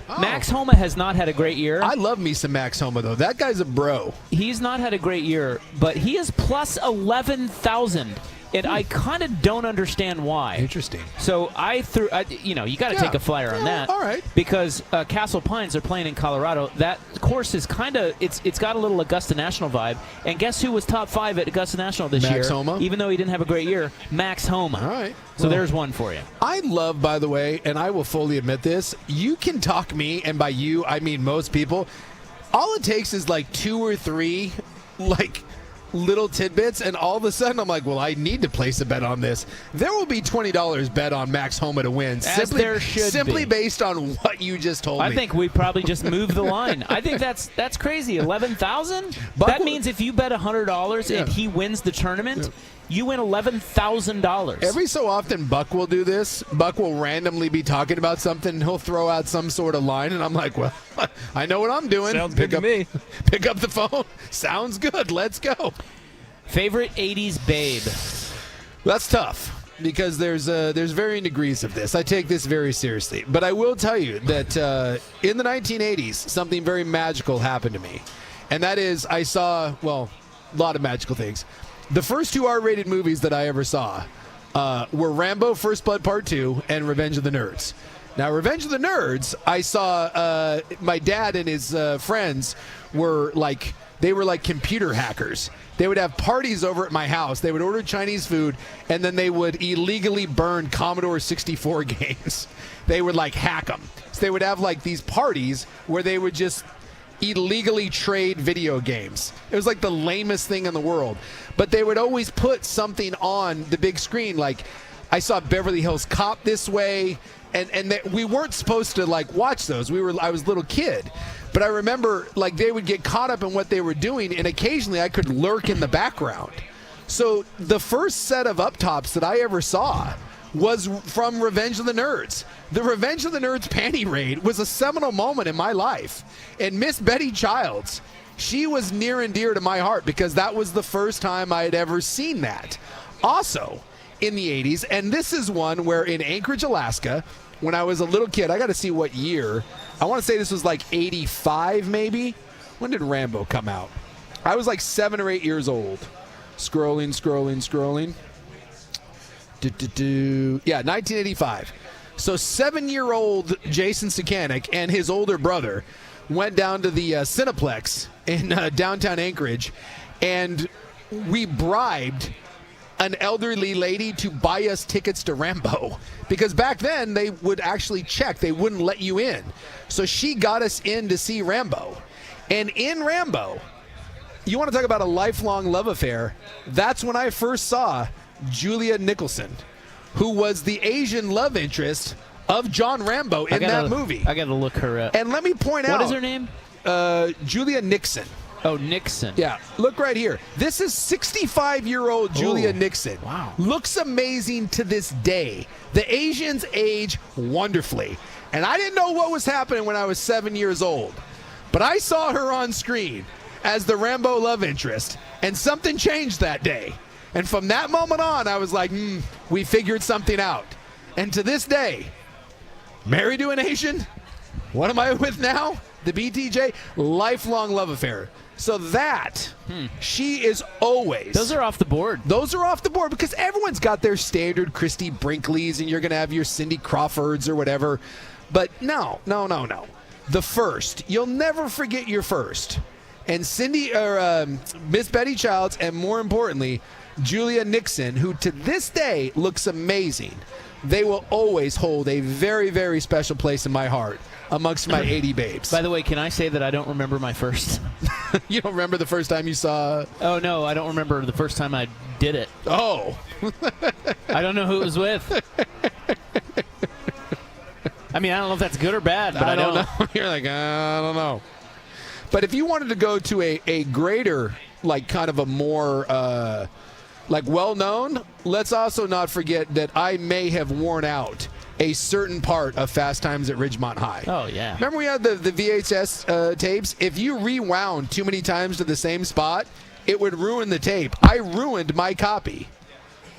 Oh. Max Homa has not had a great year. I love me some Max Homa, though. That guy's a bro. He's not had a great year, but he is plus 11,000. And I kind of don't understand why. Interesting. So you got to take a flyer on that. All right. Because Castle Pines are playing in Colorado. That course is kind of, it's got a little Augusta National vibe. And guess who was top 5 at Augusta National this year? Max Homa. Even though he didn't have a great year, Max Homa. All right. So there's one for you. I love, by the way, and I will fully admit this, you can talk me, and by you, I mean most people. All it takes is like 2 or 3, little tidbits, and all of a sudden I'm like, well, I need to place a bet on this. There will be $20 bet on Max Homa to win. Simply based on what you just told me. I think we probably just moved the line. I think that's crazy. 11,000? That means if you bet $100 and he wins the tournament, you win $11,000. Every so often, Buck will do this. Buck will randomly be talking about something, and he'll throw out some sort of line, and I'm like, well, I know what I'm doing. Sounds good to me. Pick up the phone. Sounds good. Let's go. Favorite 80s babe? That's tough because there's varying degrees of this. I take this very seriously. But I will tell you that in the 1980s, something very magical happened to me. And that is I saw, a lot of magical things. The first 2 R-rated movies that I ever saw were Rambo: First Blood Part 2 and Revenge of the Nerds. Now, Revenge of the Nerds, I saw my dad and his friends were like computer hackers. They would have parties over at my house. They would order Chinese food, and then they would illegally burn Commodore 64 games. They would hack them. So they would have these parties where they would just illegally trade video games. It was the lamest thing in the world. But they would always put something on the big screen. I saw Beverly Hills Cop this way, and we weren't supposed to watch those. I was a little kid. But I remember they would get caught up in what they were doing, and occasionally I could lurk in the background. So the first set of up tops that I ever saw was from Revenge of the Nerds. The Revenge of the Nerds panty raid was a seminal moment in my life. And Miss Betty Childs, she was near and dear to my heart because that was the first time I had ever seen that. Also, in the 80s, and this is one where in Anchorage, Alaska, when I was a little kid, I got to see what year. I want to say this was 85 maybe. When did Rambo come out? I was 7 or 8 years old. Scrolling. Yeah, 1985. So 7-year-old Jason Sakanik and his older brother went down to the Cineplex in downtown Anchorage, and we bribed an elderly lady to buy us tickets to Rambo. Because back then, they would actually check. They wouldn't let you in. So she got us in to see Rambo. And in Rambo, you want to talk about a lifelong love affair, that's when I first saw Julia Nicholson, who was the Asian love interest of John Rambo in that movie. I got to look her up. And let me point out. What is her name? Julia Nixon. Oh, Nixon. Yeah, look right here. This is 65-year-old Julia Nixon. Wow. Looks amazing to this day. The Asians age wonderfully. And I didn't know what was happening when I was 7 years old. But I saw her on screen. as the Rambo love interest. And something changed that day. And from that moment on, I was like, we figured something out. And to this day, married to an Asian, what am I with now? The BTJ, lifelong love affair. So that, she is always. Those are off the board. Those are off the board because everyone's got their standard Christy Brinkley's and you're going to have your Cindy Crawfords or whatever. But no. The first. You'll never forget your first. And Miss Betty Childs, and more importantly, Julia Nixon, who to this day looks amazing. They will always hold a very, very special place in my heart amongst my 80 babes. By the way, can I say that I don't remember my first? You don't remember the first time you saw? Oh, no, I don't remember the first time I did it. Oh. I don't know who it was with. I mean, I don't know if that's good or bad, but I don't know. You're like, I don't know. But if you wanted to go to a greater, like kind of a more like well-known, let's also not forget that I may have worn out a certain part of Fast Times at Ridgemont High. Oh, yeah. Remember we had the VHS tapes? If you rewound too many times to the same spot, it would ruin the tape. I ruined my copy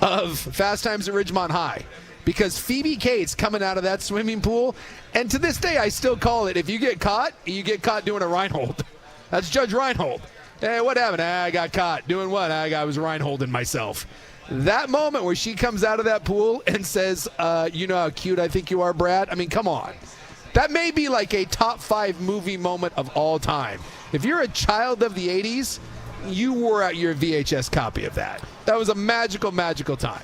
of Fast Times at Ridgemont High because Phoebe Cates coming out of that swimming pool, and to this day I still call it, if you get caught, doing a Reinhold. That's Judge Reinhold. Hey, what happened? I got caught. Doing what? I was Reinholding myself. That moment where she comes out of that pool and says, you know how cute I think you are, Brad? I mean, come on. That may be like a top 5 movie moment of all time. If you're a child of the 80s, you wore out your VHS copy of that. That was a magical, magical time.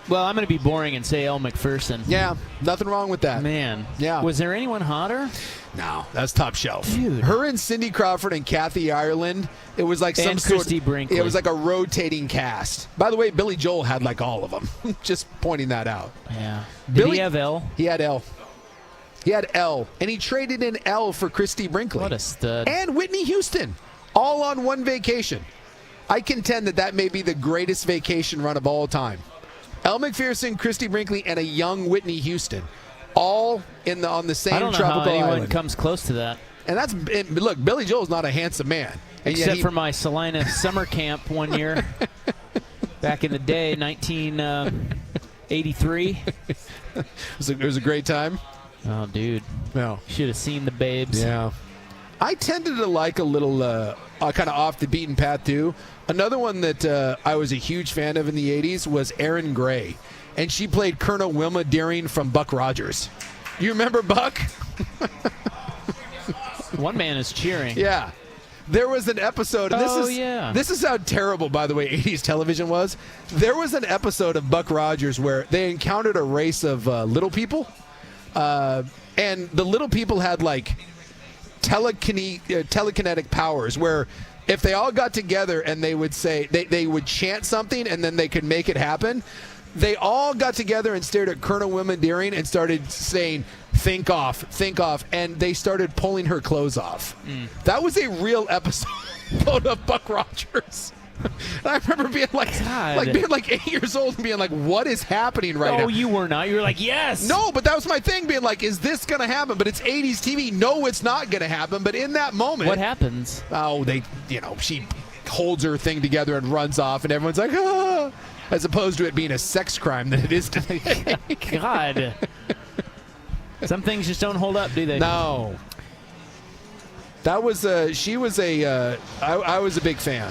Well, I'm going to be boring and say Elle Macpherson. Yeah, nothing wrong with that. Man. Yeah. Was there anyone hotter? No, that's top shelf. Dude. Her and Cindy Crawford and Kathy Ireland, it was like some and sort Christy Brinkley. It was like a rotating cast. By the way, Billy Joel had like all of them. Just pointing that out. Yeah. Did he have Elle? He had Elle. He had Elle. And he traded in Elle for Christy Brinkley. What a stud. And Whitney Houston. All on one vacation. I contend that may be the greatest vacation run of all time. Elle Macpherson, Christy Brinkley, and a young Whitney Houston. All on the same tropical island. I don't know how anyone comes close to that. And look, Billy Joel's not a handsome man. Except for my Salina summer camp one year. Back in the day, 1983. It was a great time. Oh, dude. No. Should have seen the babes. Yeah. I tended to like a little kind of off the beaten path, too. Another one that I was a huge fan of in the 80s was Erin Gray. And she played Colonel Wilma Deering from Buck Rogers. You remember Buck? One man is cheering. Yeah. There was an episode, and this is how terrible, by the way, 80s television was. There was an episode of Buck Rogers where they encountered a race of little people. And the little people had like telekinetic powers where if they all got together and they would say, they would chant something and then they could make it happen. They all got together and stared at Colonel Wilma Deering and started saying, think off, and they started pulling her clothes off. That was a real episode of Buck Rogers. I remember being being 8 years old and being like, what is happening right now? Oh, you were not. You were like, yes. No, but that was my thing, being like, is this going to happen? But it's 80s TV. No, it's not going to happen. But in that moment. What happens? Oh, she holds her thing together and runs off, and everyone's like, ah. As opposed to it being a sex crime that it is today. God. Some things just don't hold up, do they? No. That was I was a big fan.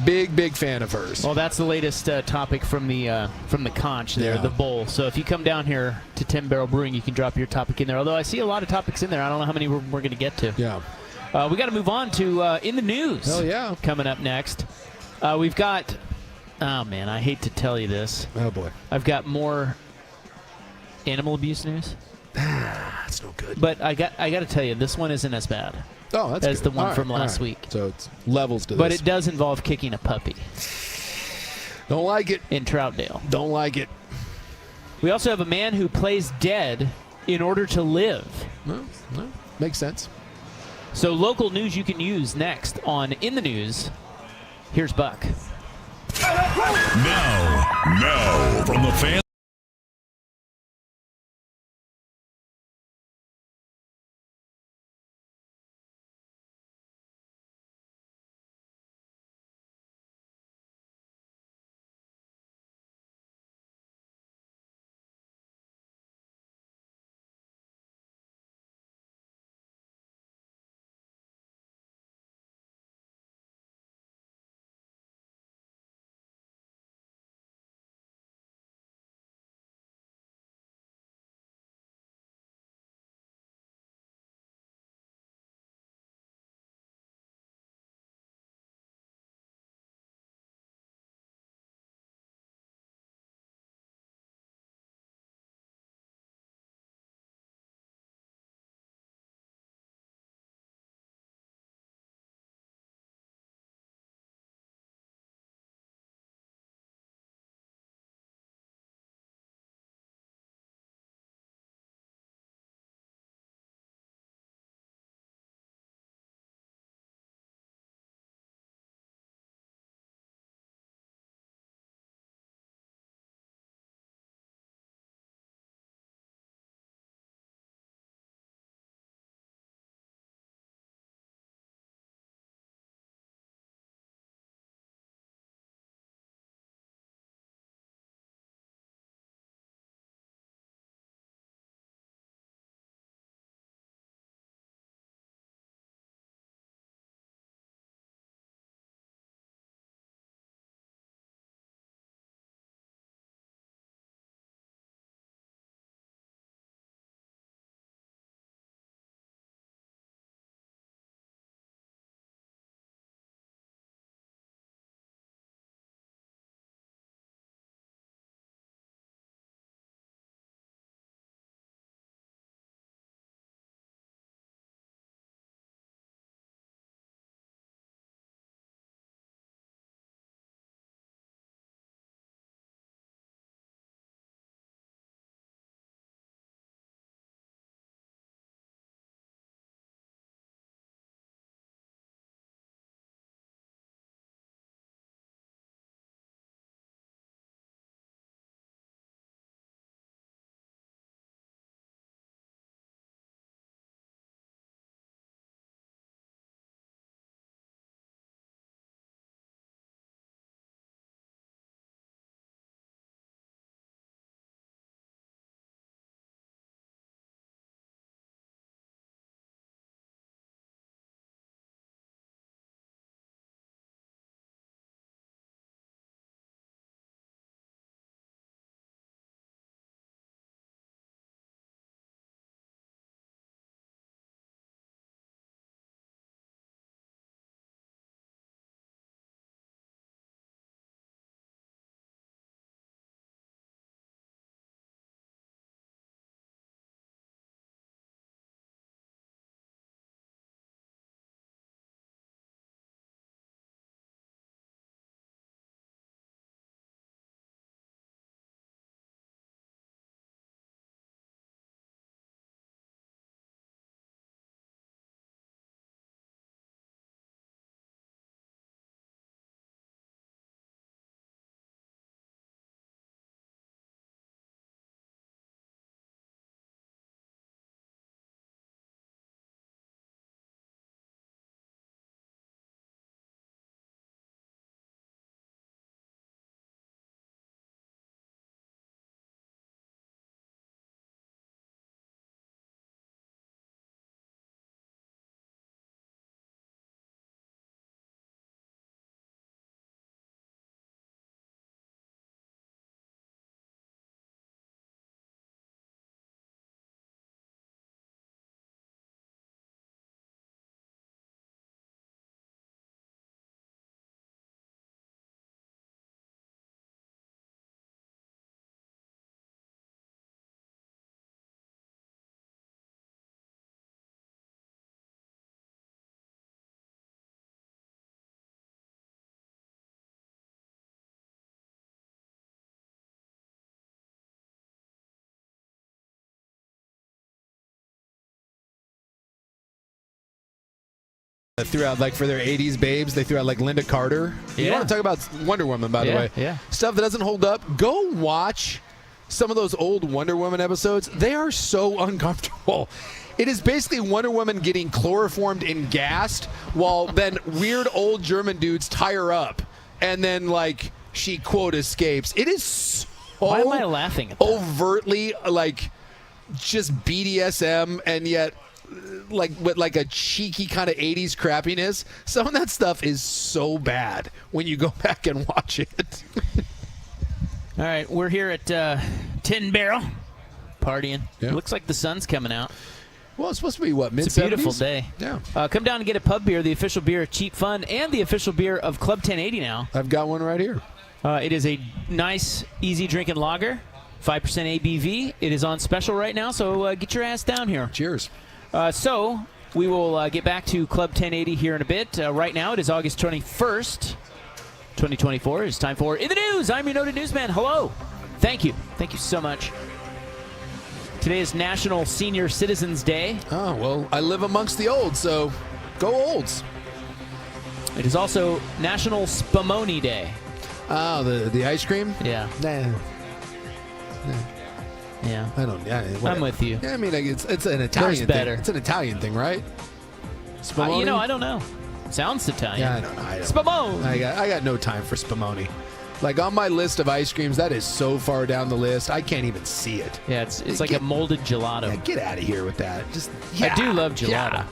Big fan of hers. Well, that's the latest topic from the conch there, the bowl. So if you come down here to 10 Barrel Brewing, you can drop your topic in there. Although I see a lot of topics in there. I don't know how many we're going to get to. Yeah. We got to move on to In the News. Oh, yeah. Coming up next. We've got... Oh, man, I hate to tell you this. Oh, boy. I've got more animal abuse news. That's no good. But I got to tell you, this one isn't as bad that's as good. the one from last week. So it's levels to this. But it does involve kicking a puppy. Don't like it. In Troutdale. Don't like it. We also have a man who plays dead in order to live. No, makes sense. So local news you can use next on In the News. Here's Buck. Now, from the fan. threw out, like, for their 80s babes, they threw out, like, Linda Carter. You Yeah. want to talk about Wonder Woman, by the way. Yeah. Stuff that doesn't hold up. Go watch some of those old Wonder Woman episodes. They are so uncomfortable. It is basically Wonder Woman getting chloroformed and gassed while then weird old German dudes tie her up. And then, like, she, quote, escapes. It is so Why am I laughing at that? overtly, like, just BDSM, and yet like with like a cheeky kind of 80s crappiness. Some of that stuff is so bad when you go back and watch it. All right, we're here at 10 Barrel partying. Yeah. Looks like the sun's coming out. Well, it's supposed to be, what, mid-70s? It's a beautiful day. Yeah. Come down and get a pub beer, the official beer of Cheap Fun, and the official beer of Club 1080 now. I've got one right here. It is a nice, easy drinking lager, 5% ABV. It is on special right now, so get your ass down here. Cheers. So we will get back to Club 1080 here in a bit. Right now, it is August 21st, 2024. It's time for In the News. I'm your noted newsman. Hello. Thank you. Thank you so much. Today is National Senior Citizens Day. Oh, well, I live amongst the old, so go olds. It is also National Spumoni Day. Oh, the ice cream? Yeah. Nah. Yeah. I don't. Yeah, I'm with you. Yeah, I mean, like, it's an Italian thing. better. It's an Italian thing, right? You know, I don't know. Sounds Italian. Yeah, I don't know. Spumoni. I got no time for Spumoni. Like, on my list of ice creams, that is so far down the list, I can't even see it. Yeah, it's like a molded gelato. Yeah, get out of here with that. Just I do love gelato.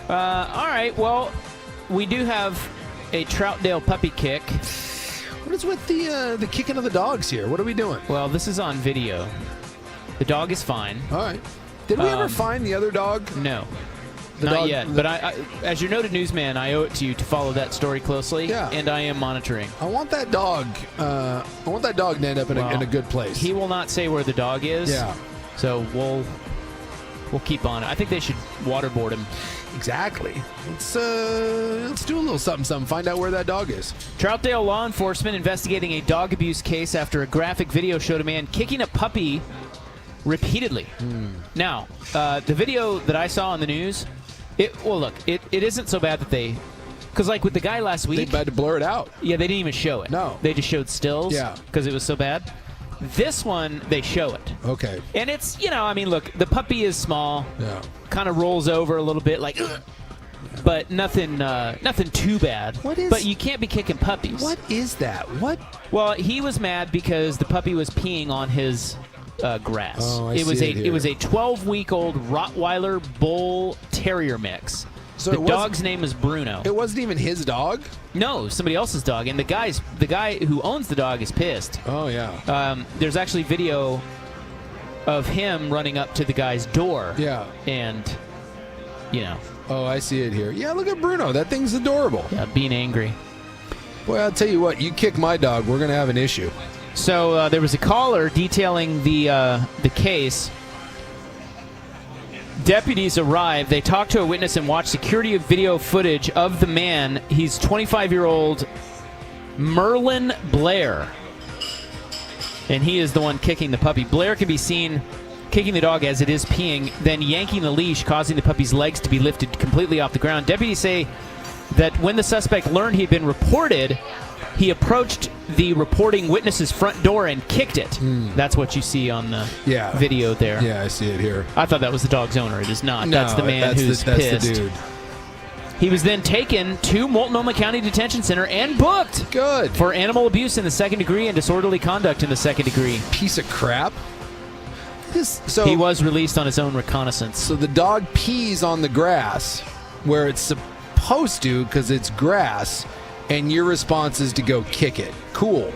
Yeah. All right, well, we do have a Troutdale puppy kick. What is with the kicking of the dogs here? What are we doing? Well, this is on video. The dog is fine. All right. Did we ever find the other dog? No. The Not dog- yet. But I, as your noted newsman, I owe it to you to follow that story closely. Yeah. And I am monitoring. I want that dog. I want that dog to end up in a good place. He will not say where the dog is. Yeah. So we'll keep on it. I think they should waterboard him. Exactly. Let's do a little something. Find out where that dog is. Troutdale law enforcement investigating a dog abuse case after a graphic video showed a man kicking a puppy repeatedly. Now, the video that I saw on the news, it isn't so bad that they, because like with the guy last week, They had to blur it out. yeah, they didn't even show it. No. They just showed stills. Yeah. Because it was so bad. This one, they show it. Okay. And it's, I mean, look, the puppy is small. Yeah. Kind of rolls over a little bit, like, ugh, but nothing too bad. What is- But you can't be kicking puppies. What is that? What? Well, he was mad because the puppy was peeing on his grass. Oh, I it was see a it it was here. a 12-week-old Rottweiler Bull Terrier mix. So the it wasn't- dog's name is Bruno. It wasn't even his dog? No, somebody else's dog. And the guy who owns the dog is pissed. Oh, yeah. There's actually video of him running up to the guy's door. Yeah. And, Oh, I see it here. Yeah, look at Bruno. That thing's adorable. being angry. Boy, I'll tell you what. You kick my dog, we're going to have an issue. So there was a caller detailing the case. Deputies arrived. They talked to a witness and watched security video footage of the man. He's 25-year-old Merlin Blair. And he is the one kicking the puppy. Blair can be seen kicking the dog as it is peeing, then yanking the leash, causing the puppy's legs to be lifted completely off the ground. Deputies say that when the suspect learned he had been reported, he approached the reporting witness's front door and kicked it. That's what you see on the video there. Yeah, I see it here. I thought that was the dog's owner. It is not. No, that's the man that's who's that's pissed. the dude. He was then taken to Multnomah County Detention Center and booked. Good. For animal abuse in the second degree and disorderly conduct in the second degree. Piece of crap. He was released on his own reconnaissance. So the dog pees on the grass where it's supposed to because it's grass, and your response is to go kick it. Cool.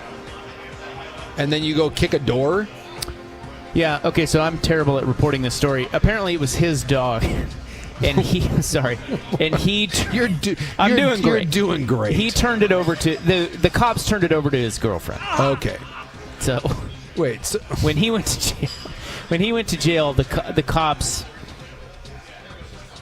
And then you go kick a door? Yeah, okay, so I'm terrible at reporting this story. Apparently it was his dog. And he, sorry, and he, I'm doing great. You're doing great. He turned it over to, the cops turned it over to his girlfriend. Okay. So, wait, so when he went to jail, the cops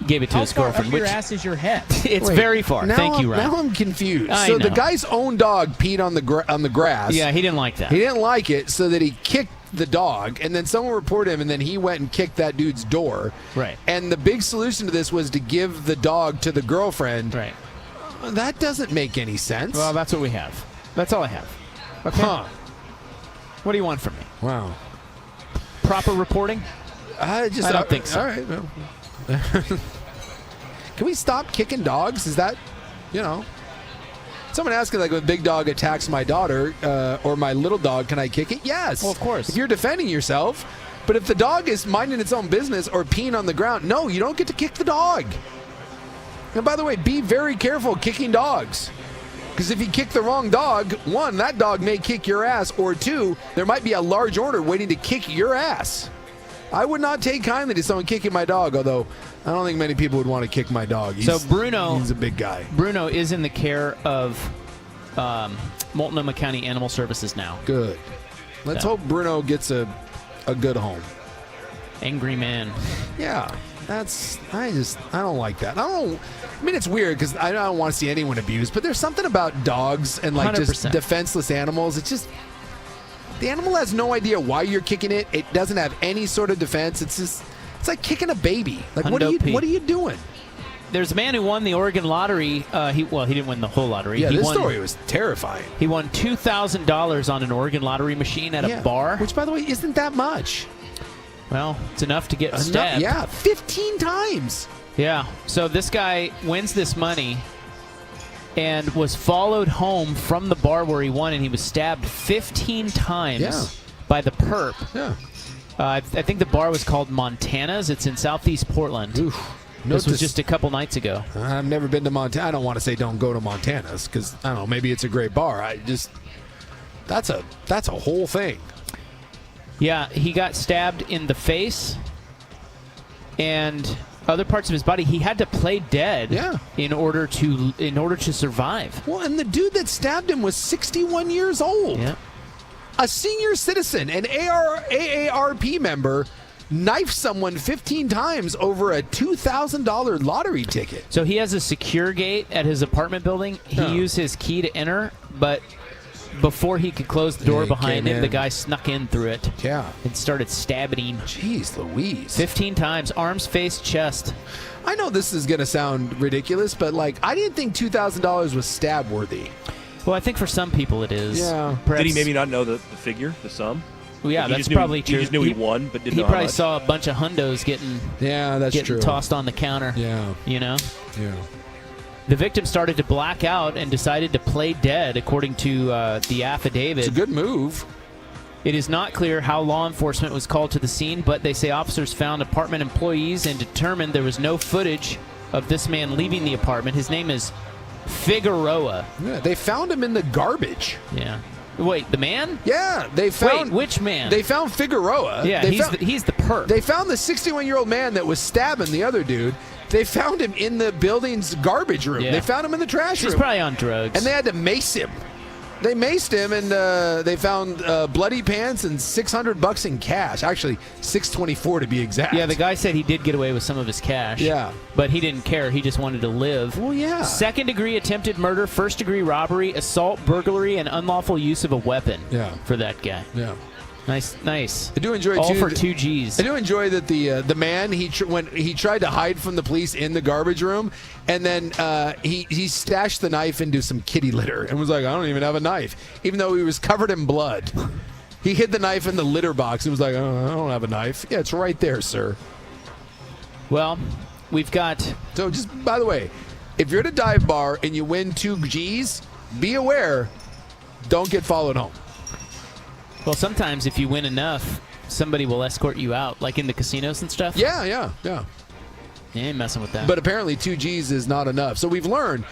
gave it to his girlfriend. How far up your ass is your head? It's very far. Thank you, Ryan. Now I'm confused. I So the know. guy's own dog peed on the grass. Yeah, he didn't like that. He didn't like it, so that he kicked the dog, and then someone reported him, and then he went and kicked that dude's door. Right. And the big solution to this was to give the dog to the girlfriend. Right. That doesn't make any sense. Well, that's what we have. That's all I have. Okay. Huh. What do you want from me? Wow. Proper reporting? I don't think so. All right. Well. Can we stop kicking dogs? Is that, someone asking, like, if a big dog attacks my daughter or my little dog, can I kick it? Yes. Well, of course. If you're defending yourself. But if the dog is minding its own business or peeing on the ground, no, you don't get to kick the dog. And by the way, be very careful kicking dogs. Because if you kick the wrong dog, one, that dog may kick your ass, or two, there might be a large order waiting to kick your ass. I would not take kindly to someone kicking my dog, although I don't think many people would want to kick my dog. So Bruno, he's a big guy. Bruno is in the care of Multnomah County Animal Services now. Good. Let's hope Bruno gets a good home. Angry man. Yeah. I don't like that. I mean, it's weird because I don't want to see anyone abused, but there's something about dogs and like 100%. just defenseless animals. It's just, the animal has no idea why you're kicking it. It doesn't have any sort of defense. It's like kicking a baby. Like, what are you doing? There's a man who won the Oregon lottery. He didn't win the whole lottery. Yeah, this story was terrifying. He won $2,000 on an Oregon lottery machine at a bar. Which, by the way, isn't that much. Well, it's enough to get stabbed. Yeah, 15 times. Yeah. So this guy wins this money and was followed home from the bar where he won, and he was stabbed 15 times by the perp. Yeah. I think the bar was called Montana's. It's in southeast Portland. Oof. This was just a couple nights ago. I've never been to Montana. I don't want to say don't go to Montana's because, I don't know, maybe it's a great bar. That's a whole thing. Yeah, he got stabbed in the face and other parts of his body. He had to play dead in order to survive. Well, and the dude that stabbed him was 61 years old. Yeah. A senior citizen, an AARP member, knifed someone 15 times over a $2,000 lottery ticket. So he has a secure gate at his apartment building. He used his key to enter, but before he could close the door behind him, the guy snuck in through it. Yeah. And started stabbing. Jeez Louise. 15 times. Arms, face, chest. I know this is going to sound ridiculous, but, like, I didn't think $2,000 was stab worthy. Well, I think for some people it is. Yeah. Did he maybe not know the figure, the sum? Well, yeah, Like that's probably true. He just knew he won, but didn't know He how probably much. saw a bunch of hundos getting true. tossed on the counter. Yeah. You know? Yeah. The victim started to black out and decided to play dead, according to the affidavit. It's a good move. It is not clear how law enforcement was called to the scene, but they say officers found apartment employees and determined there was no footage of this man leaving the apartment. His name is Figueroa. Yeah, they found him in the garbage. Yeah. Wait, the man? Yeah, they found. Wait, which man? They found Figueroa. Yeah, he's the perp. They found the 61-year-old man that was stabbing the other dude. They found him in the building's garbage room. Yeah. They found him in the trash room. He's probably on drugs. And they had to mace him. They maced him, and they found bloody pants and $600 in cash. Actually, $624 to be exact. Yeah, the guy said he did get away with some of his cash. Yeah. But he didn't care. He just wanted to live. Well, yeah. Second-degree attempted murder, first-degree robbery, assault, burglary, and unlawful use of a weapon. Yeah. For that guy. Yeah. Nice. I do enjoy all too, for 2 G's. I do enjoy that the man when he tried to hide from the police in the garbage room, and then he stashed the knife into some kitty litter and was like, I don't even have a knife, even though he was covered in blood. He hid the knife in the litter box and was like, oh, I don't have a knife. Yeah, it's right there, sir. Well, we've got. So just by the way, if you're at a dive bar and you win 2 G's, be aware, don't get followed home. Well, sometimes if you win enough, somebody will escort you out, like in the casinos and stuff. Yeah. You ain't messing with that. But apparently 2 G's is not enough. So we've learned.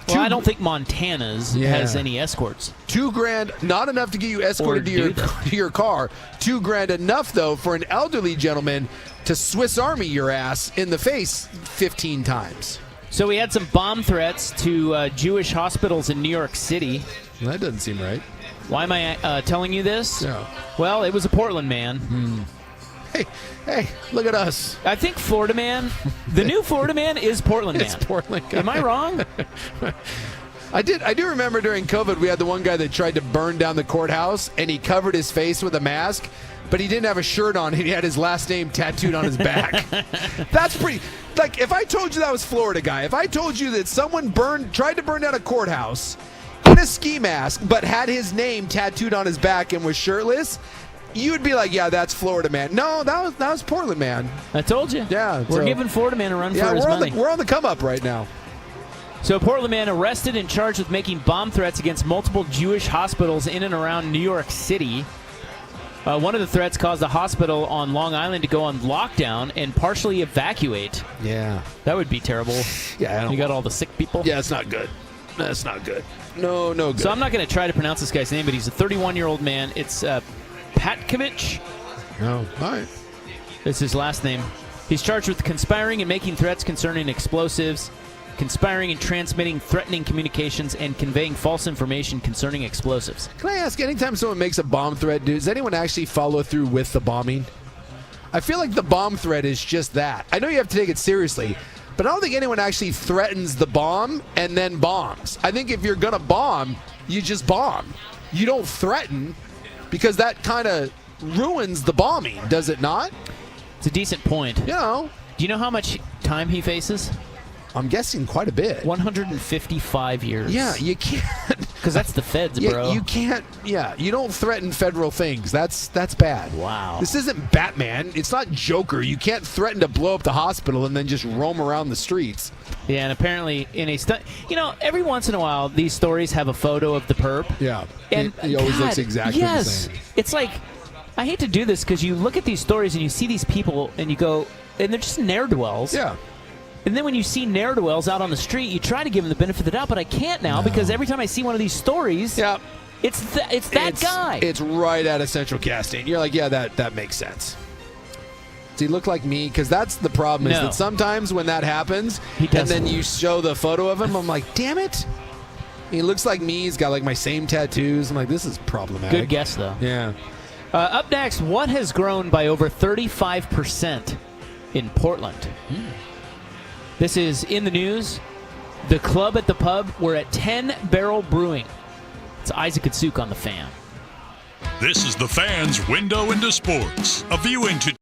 Well, I don't think Montana's has any escorts. $2,000, not enough to get you escorted to your car. $2,000 enough, though, for an elderly gentleman to Swiss Army your ass in the face 15 times. So we had some bomb threats to Jewish hospitals in New York City. Well, that doesn't seem right. Why am I telling you this? Yeah. Well, it was a Portland man. Hey, look at us. I think Florida man, the new Florida man is Portland man. It's Portland guy. Am I wrong? I do remember during COVID, we had the one guy that tried to burn down the courthouse, and he covered his face with a mask. but he didn't have a shirt on. He had his last name tattooed on his back. That's pretty. Like, if I told you that was Florida guy, if I told you that someone tried to burn down a courthouse in a ski mask, but had his name tattooed on his back and was shirtless, you would be like, yeah, that's Florida man. No, that was Portland man. I told you. Yeah, we're giving Florida man a run for his money. We're on the come up right now. So, Portland man arrested and charged with making bomb threats against multiple Jewish hospitals in and around New York City. One of the threats caused a hospital on Long Island to go on lockdown and partially evacuate. Yeah. That would be terrible. Yeah, you got all the sick people. Yeah, it's not good. That's not good. No good. So I'm not going to try to pronounce this guy's name, but he's a 31-year-old man. It's Patkovich. No. All right. That's his last name. He's charged with conspiring and making threats concerning explosives, conspiring and transmitting threatening communications, and conveying false information concerning explosives. Can I ask, anytime someone makes a bomb threat, does anyone actually follow through with the bombing? I feel like the bomb threat is just that. I know you have to take it seriously, but I don't think anyone actually threatens the bomb and then bombs. I think if you're going to bomb, you just bomb. You don't threaten, because that kind of ruins the bombing, does it not? It's a decent point. You know. Do you know how much time he faces? I'm guessing quite a bit. 155 years. Yeah, you can't. Because that's the feds, bro. You can't. Yeah, you don't threaten federal things. That's bad. Wow. This isn't Batman. It's not Joker. You can't threaten to blow up the hospital and then just roam around the streets. Yeah, and apparently in a every once in a while these stories have a photo of the perp. Yeah, and he always looks exactly the same. It's like, I hate to do this because you look at these stories and you see these people and you go, and they're just ne'er-do-wells. Yeah. And then when you see ne'er-do-wells out on the street, you try to give them the benefit of the doubt, but I can't now because every time I see one of these stories, it's that guy. It's right out of Central Casting. You're like, yeah, that makes sense. Does he look like me? Because that's the problem, is that sometimes when that happens, and then you show the photo of him, I'm like, damn it. He looks like me. He's got like my same tattoos. I'm like, this is problematic. Good guess, though. Yeah. Up next, what has grown by over 35% in Portland? This is in the news. The club at the pub, we're at 10 Barrel Brewing. It's Isaac Katsuk on The Fan. This is The Fan's window into sports. A view into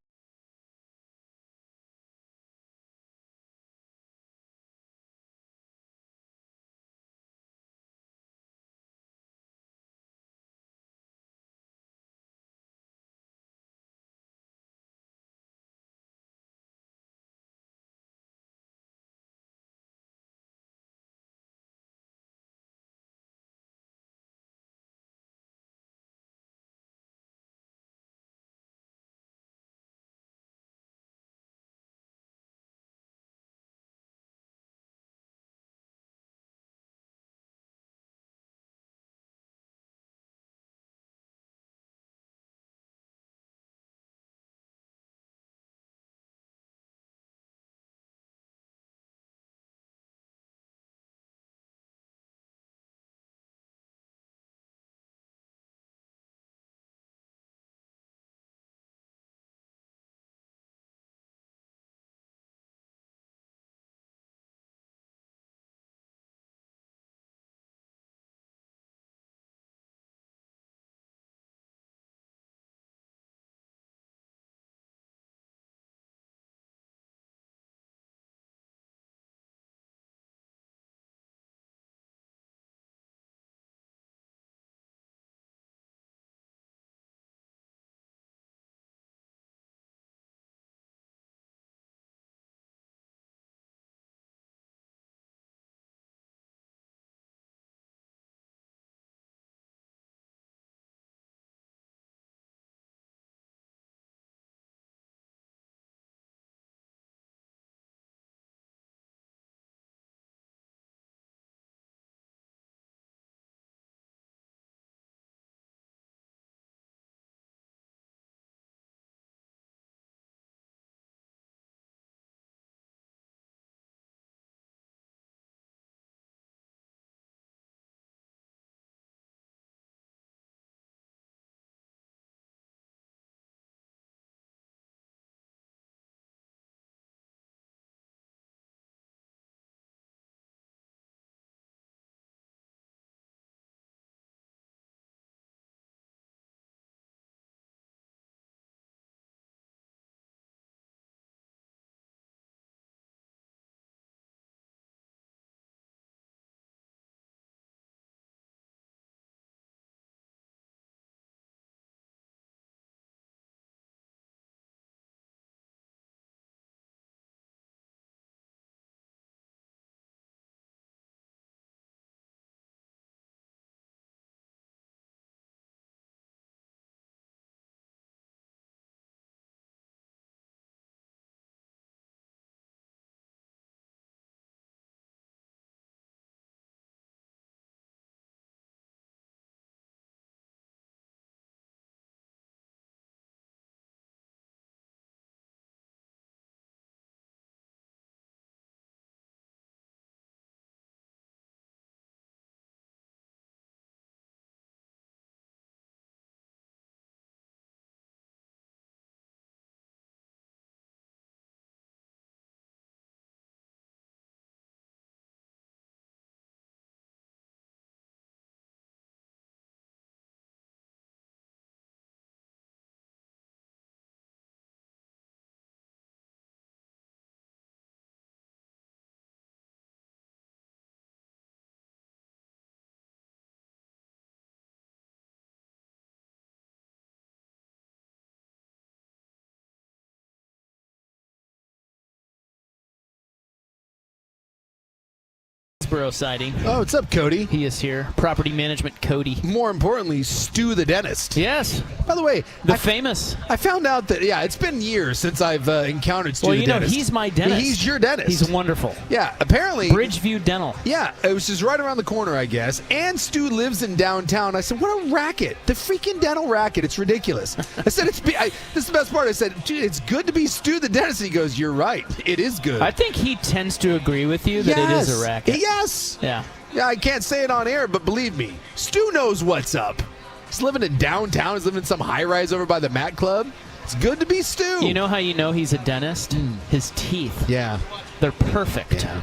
Foxborough sighting. Oh, what's up, Cody? He is here. Property management Cody. More importantly, Stu the dentist. Yes. By the way, The famous. I found out that, it's been years since I've encountered Stu Well, the you know, dentist. he's my dentist. He's your dentist. He's wonderful. Yeah, apparently. Bridgeview Dental. Yeah, it was just right around the corner, I guess. And Stu lives in downtown. I said, what a racket. The freaking dental racket. It's ridiculous. I said, this is the best part. I said, dude, it's good to be Stu the dentist. And he goes, you're right. It is good. I think he tends to agree with you that it is a racket. Yes. Yeah. Yeah, I can't say it on air, but believe me, Stu knows what's up. He's living in downtown. He's living in some high-rise over by the Mat Club. It's good to be Stu. You know how you know he's a dentist? His teeth. Yeah. They're perfect. Yeah.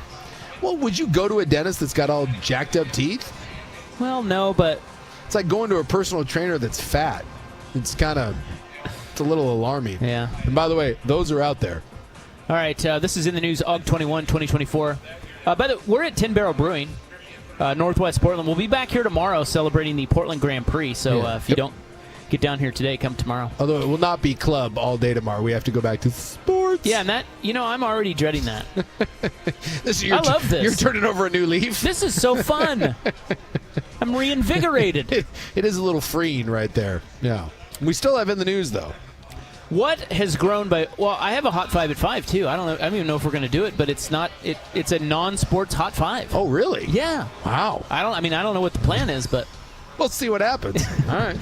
Well, would you go to a dentist that's got all jacked up teeth? Well, no, but It's like going to a personal trainer that's fat. It's a little alarming. yeah. And by the way, those are out there. All right, this is in the news, Aug 21, 2024. By the way, we're at 10 Barrel Brewing, Northwest Portland. We'll be back here tomorrow celebrating the Portland Grand Prix. So if you don't get down here today, come tomorrow. Although it will not be club all day tomorrow. We have to go back to sports. Yeah, and that, I'm already dreading that. I love this. You're turning over a new leaf. This is so fun. I'm reinvigorated. It is a little freeing right there. Yeah. We still have in the news, though. What has grown by? Well, I have a Hot 5 at 5 too. I don't even know if we're going to do it, but it's not. It's a non-sports Hot 5. Oh, really? Yeah. Wow. I don't know what the plan is, but We'll see what happens. All right.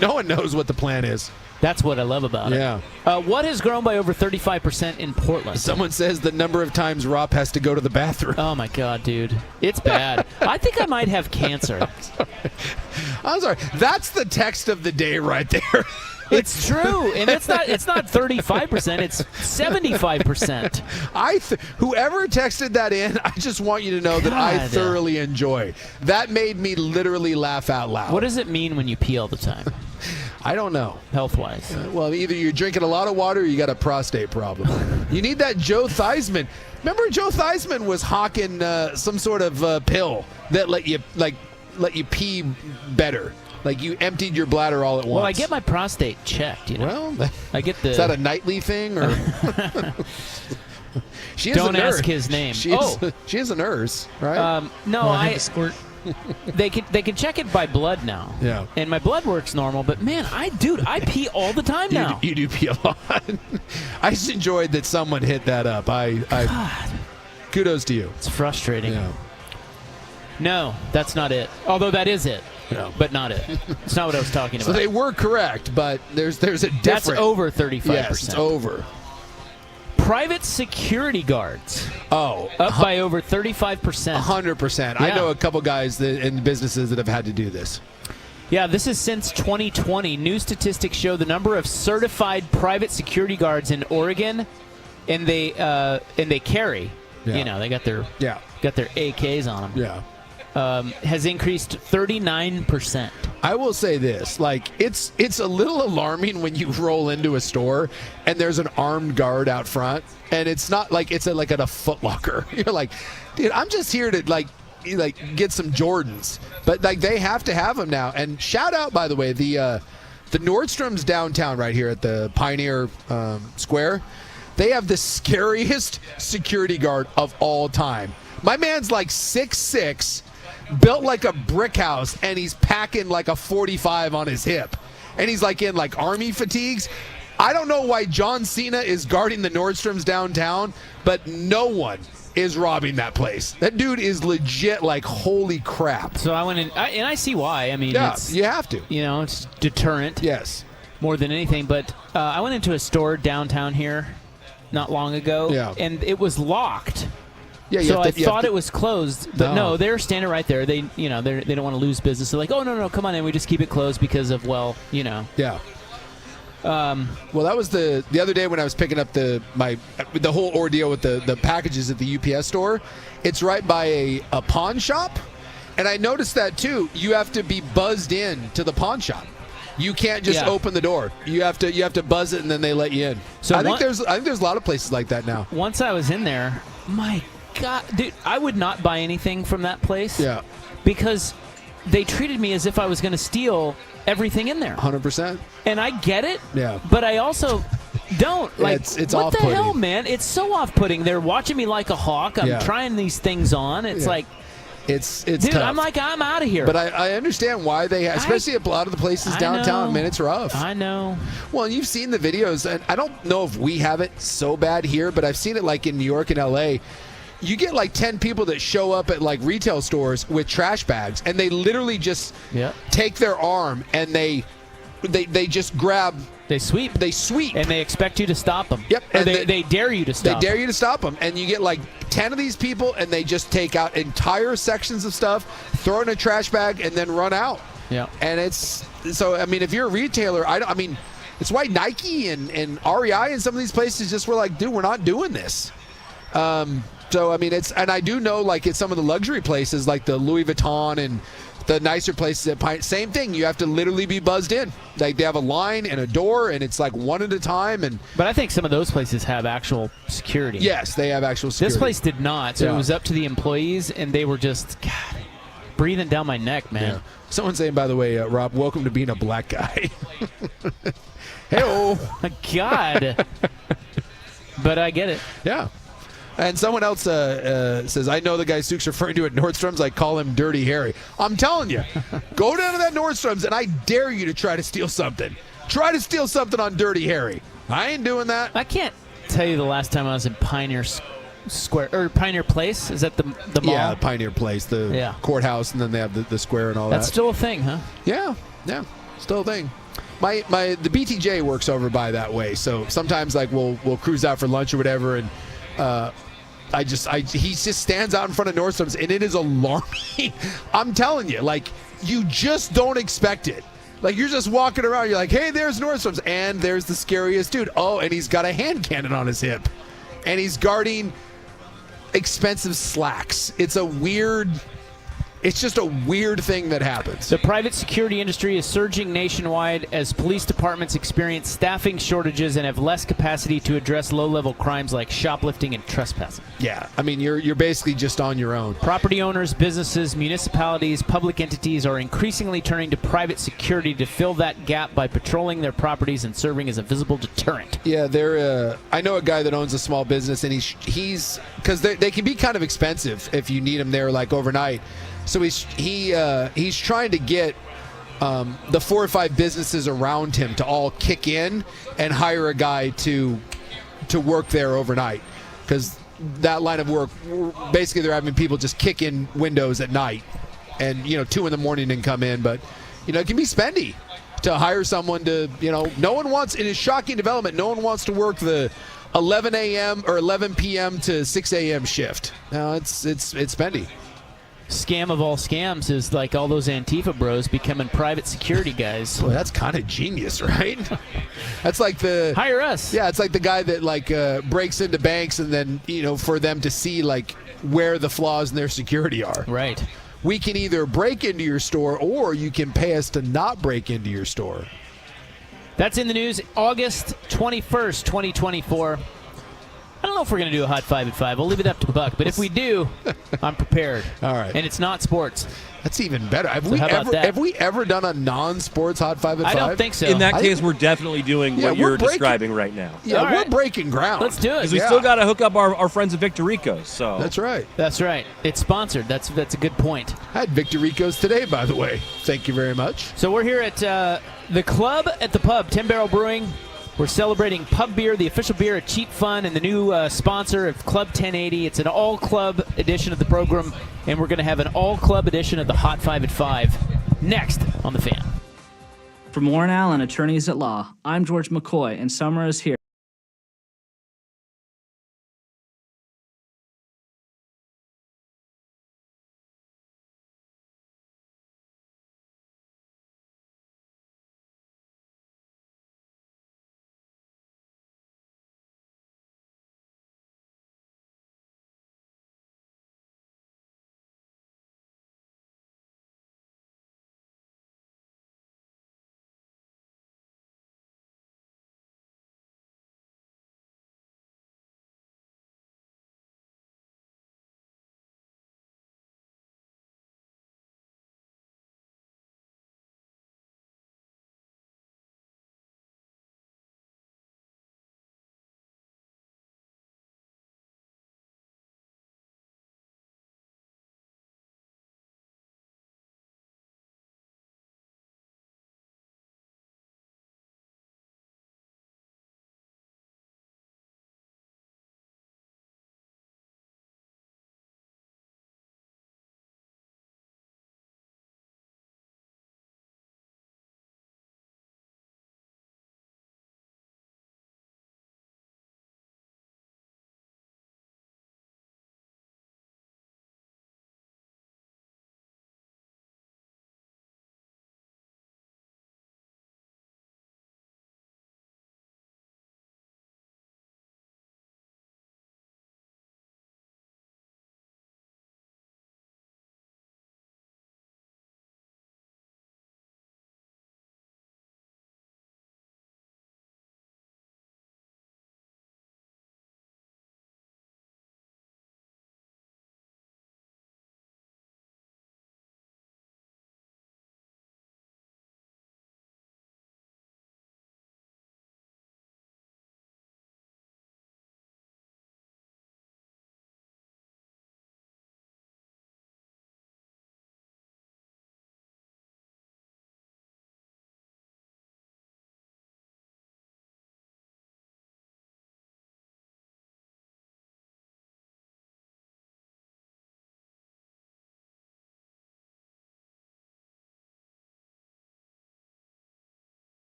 No one knows what the plan is. that's what I love about Yeah. it. What has grown by over 35% in Portland? Someone says the number of times Rob has to go to the bathroom. Oh my God, dude, it's bad. I think I might have cancer. I'm sorry. That's the text of the day right there. It's true, and it's not 35%. It's 75%. Whoever texted that in, I just want you to know that I God. thoroughly enjoy. That made me literally laugh out loud. What does it mean when you pee all the time, I don't know. health-wise? Well, either you're drinking a lot of water or you got a prostate problem. You need that Joe Theismann. Remember Joe Theismann was hawking some sort of pill that let you pee better. Like you emptied your bladder all at once. Well, I get my prostate checked. Well, I get the. is that a nightly thing or? She is Don't a nurse. ask his name. She is a nurse, right? No, I had to squirt. They can check it by blood now. Yeah. And my blood works normal, but man, I pee all the time now. You do pee a lot. I just enjoyed that someone hit that up. Kudos to you. It's frustrating. Yeah. No, that's not it. Although that is it. Yeah. But not it. It's not what I was talking So about. they were correct, but there's a difference. That's over 35%. Yes, it's over. Private security guards Oh, up by over 35%. 100%. I Yeah. know a couple guys in businesses that have had to do this. Yeah, this is since 2020. New statistics show the number of certified private security guards in Oregon, and they carry. Yeah. They got their Yeah. AKs on them. Yeah. Has increased 39%. I will say this, it's a little alarming when you roll into a store and there's an armed guard out front, and it's not like it's like at a Foot Locker. You're like, dude, I'm just here to get some Jordans, but they have to have them now. And shout out, by the way, the Nordstrom's downtown right here at the Pioneer Square. They have the scariest security guard of all time. My man's like 6'6", built like a brick house, and he's packing like a 45 on his hip. And he's in army fatigues. I don't know why John Cena is guarding the Nordstroms downtown, but no one is robbing that place. That dude is legit holy crap. So I went in, and I see why. I mean, Yeah, it's, you have to. it's deterrent Yes. more than anything. But I went into a store downtown here not long ago, Yeah. and it was locked. Yeah, So I thought it was closed, but No. no, they're standing right there. They don't want to lose business. They're like, oh no, come on in. We just keep it closed because of Yeah. Well, that was the other day when I was picking up the whole ordeal with the packages at the UPS store. It's right by a pawn shop, and I noticed that too. You have to be buzzed in to the pawn shop. You can't just open the door. You have to buzz it, and then they let you in. So I think there's a lot of places like that now. Once I was in there, my God, dude, I would not buy anything from that place. Yeah. Because they treated me as if I was going to steal everything in there. 100%. And I get it. Yeah. But I also don't. It's what the off-putting. hell, man? It's so off-putting. They're watching me like a hawk. I'm Yeah. trying these things on. It's Yeah. like, It's Dude, tough. I'm out of here. But I understand why they, especially a lot of the places downtown, man, it's rough. I know. Well, you've seen the videos, and I don't know if we have it so bad here, but I've seen it like in New York and L.A. You get like 10 people that show up at like retail stores with trash bags, and they literally just take their arm and they just grab. They sweep. And they expect you to stop them. Yep. Or they dare you to stop They dare you to stop them. And you get like 10 of these people, and they just take out entire sections of stuff, throw it in a trash bag, and then run out. Yeah. And it's so, I mean, if you're a retailer, I mean, it's why Nike and REI and some of these places just were like, dude, we're not doing this. So, I mean, and I do know, like, at some of the luxury places, like the Louis Vuitton and the nicer places at Pine, same thing. You have to literally be buzzed in. Like, they have a line and a door, and it's like one at a time. But I think some of those places have actual security. Yes, they have actual security. This place did not. So it was up to the employees, and they were just, God, breathing down my neck, man. Yeah. Someone's saying, by the way, Rob, welcome to being a black guy. Hey-oh. God. But I get it. Yeah. And someone else says, I know the guy Suk's referring to at Nordstrom's. I call him Dirty Harry. I'm telling you, go down to that Nordstrom's, and I dare you to try to steal something. Try to steal something on Dirty Harry. I ain't doing that. I can't tell you the last time I was in Pioneer Square, or Pioneer Place. Is that the mall? Yeah, Pioneer Place, the courthouse, and then they have the square and all that. That's still a thing, huh? Yeah, still a thing. The BTJ works over by that way, so sometimes like we'll cruise out for lunch or whatever, and he just stands out in front of Nordstrom's, and it is alarming. I'm telling you, like, you just don't expect it. Like, you're just walking around, you're like, hey, there's Nordstrom's, and there's the scariest dude. Oh, and he's got a hand cannon on his hip, and he's guarding expensive slacks. It's just a weird thing that happens. The private security industry is surging nationwide as police departments experience staffing shortages and have less capacity to address low-level crimes like shoplifting and trespassing. Yeah, I mean, you're basically just on your own. Property owners, businesses, municipalities, public entities are increasingly turning to private security to fill that gap by patrolling their properties and serving as a visible deterrent. Yeah, I know a guy that owns a small business, and he's because they can be kind of expensive if you need them there like overnight. So he's trying to get the 4 or 5 businesses around him to all kick in and hire a guy to work there overnight, because that line of work, basically they're having people just kick in windows at night, and 2 in the morning and come in. But it can be spendy to hire someone to no one wants. It is shocking development. No one wants to work the 11 a.m. or 11 p.m. to 6 a.m. shift. No, it's spendy. Scam of all scams is like all those Antifa bros becoming private security guys. Well, that's kind of genius, right? That's like hire us. Yeah, it's like the guy that breaks into banks, and then for them to see like where the flaws in their security are. Right. We can either break into your store, or you can pay us to not break into your store. That's in the news. August 21st, 2024. I don't know if we're going to do a Hot 5 at 5. We'll leave it up to Buck. But if we do, I'm prepared. All right. And it's not sports. That's even better. Have we ever done a non-sports Hot 5 at 5? I don't think so. In that case, we're definitely doing what you're describing right now. Yeah, we're breaking ground. Let's do it. Because we still got to hook up our friends at Victor Rico's. So. That's right. That's right. It's sponsored. That's a good point. I had Victor Rico's today, by the way. Thank you very much. So we're here at the club at the pub, 10 Barrel Brewing. We're celebrating Pub Beer, the official beer at Cheap Fun, and the new sponsor of Club 1080. It's an all-club edition of the program, and we're going to have an all-club edition of the Hot 5 at 5 next on The Fan. From Warren Allen, Attorneys at Law, I'm George McCoy, and summer is here.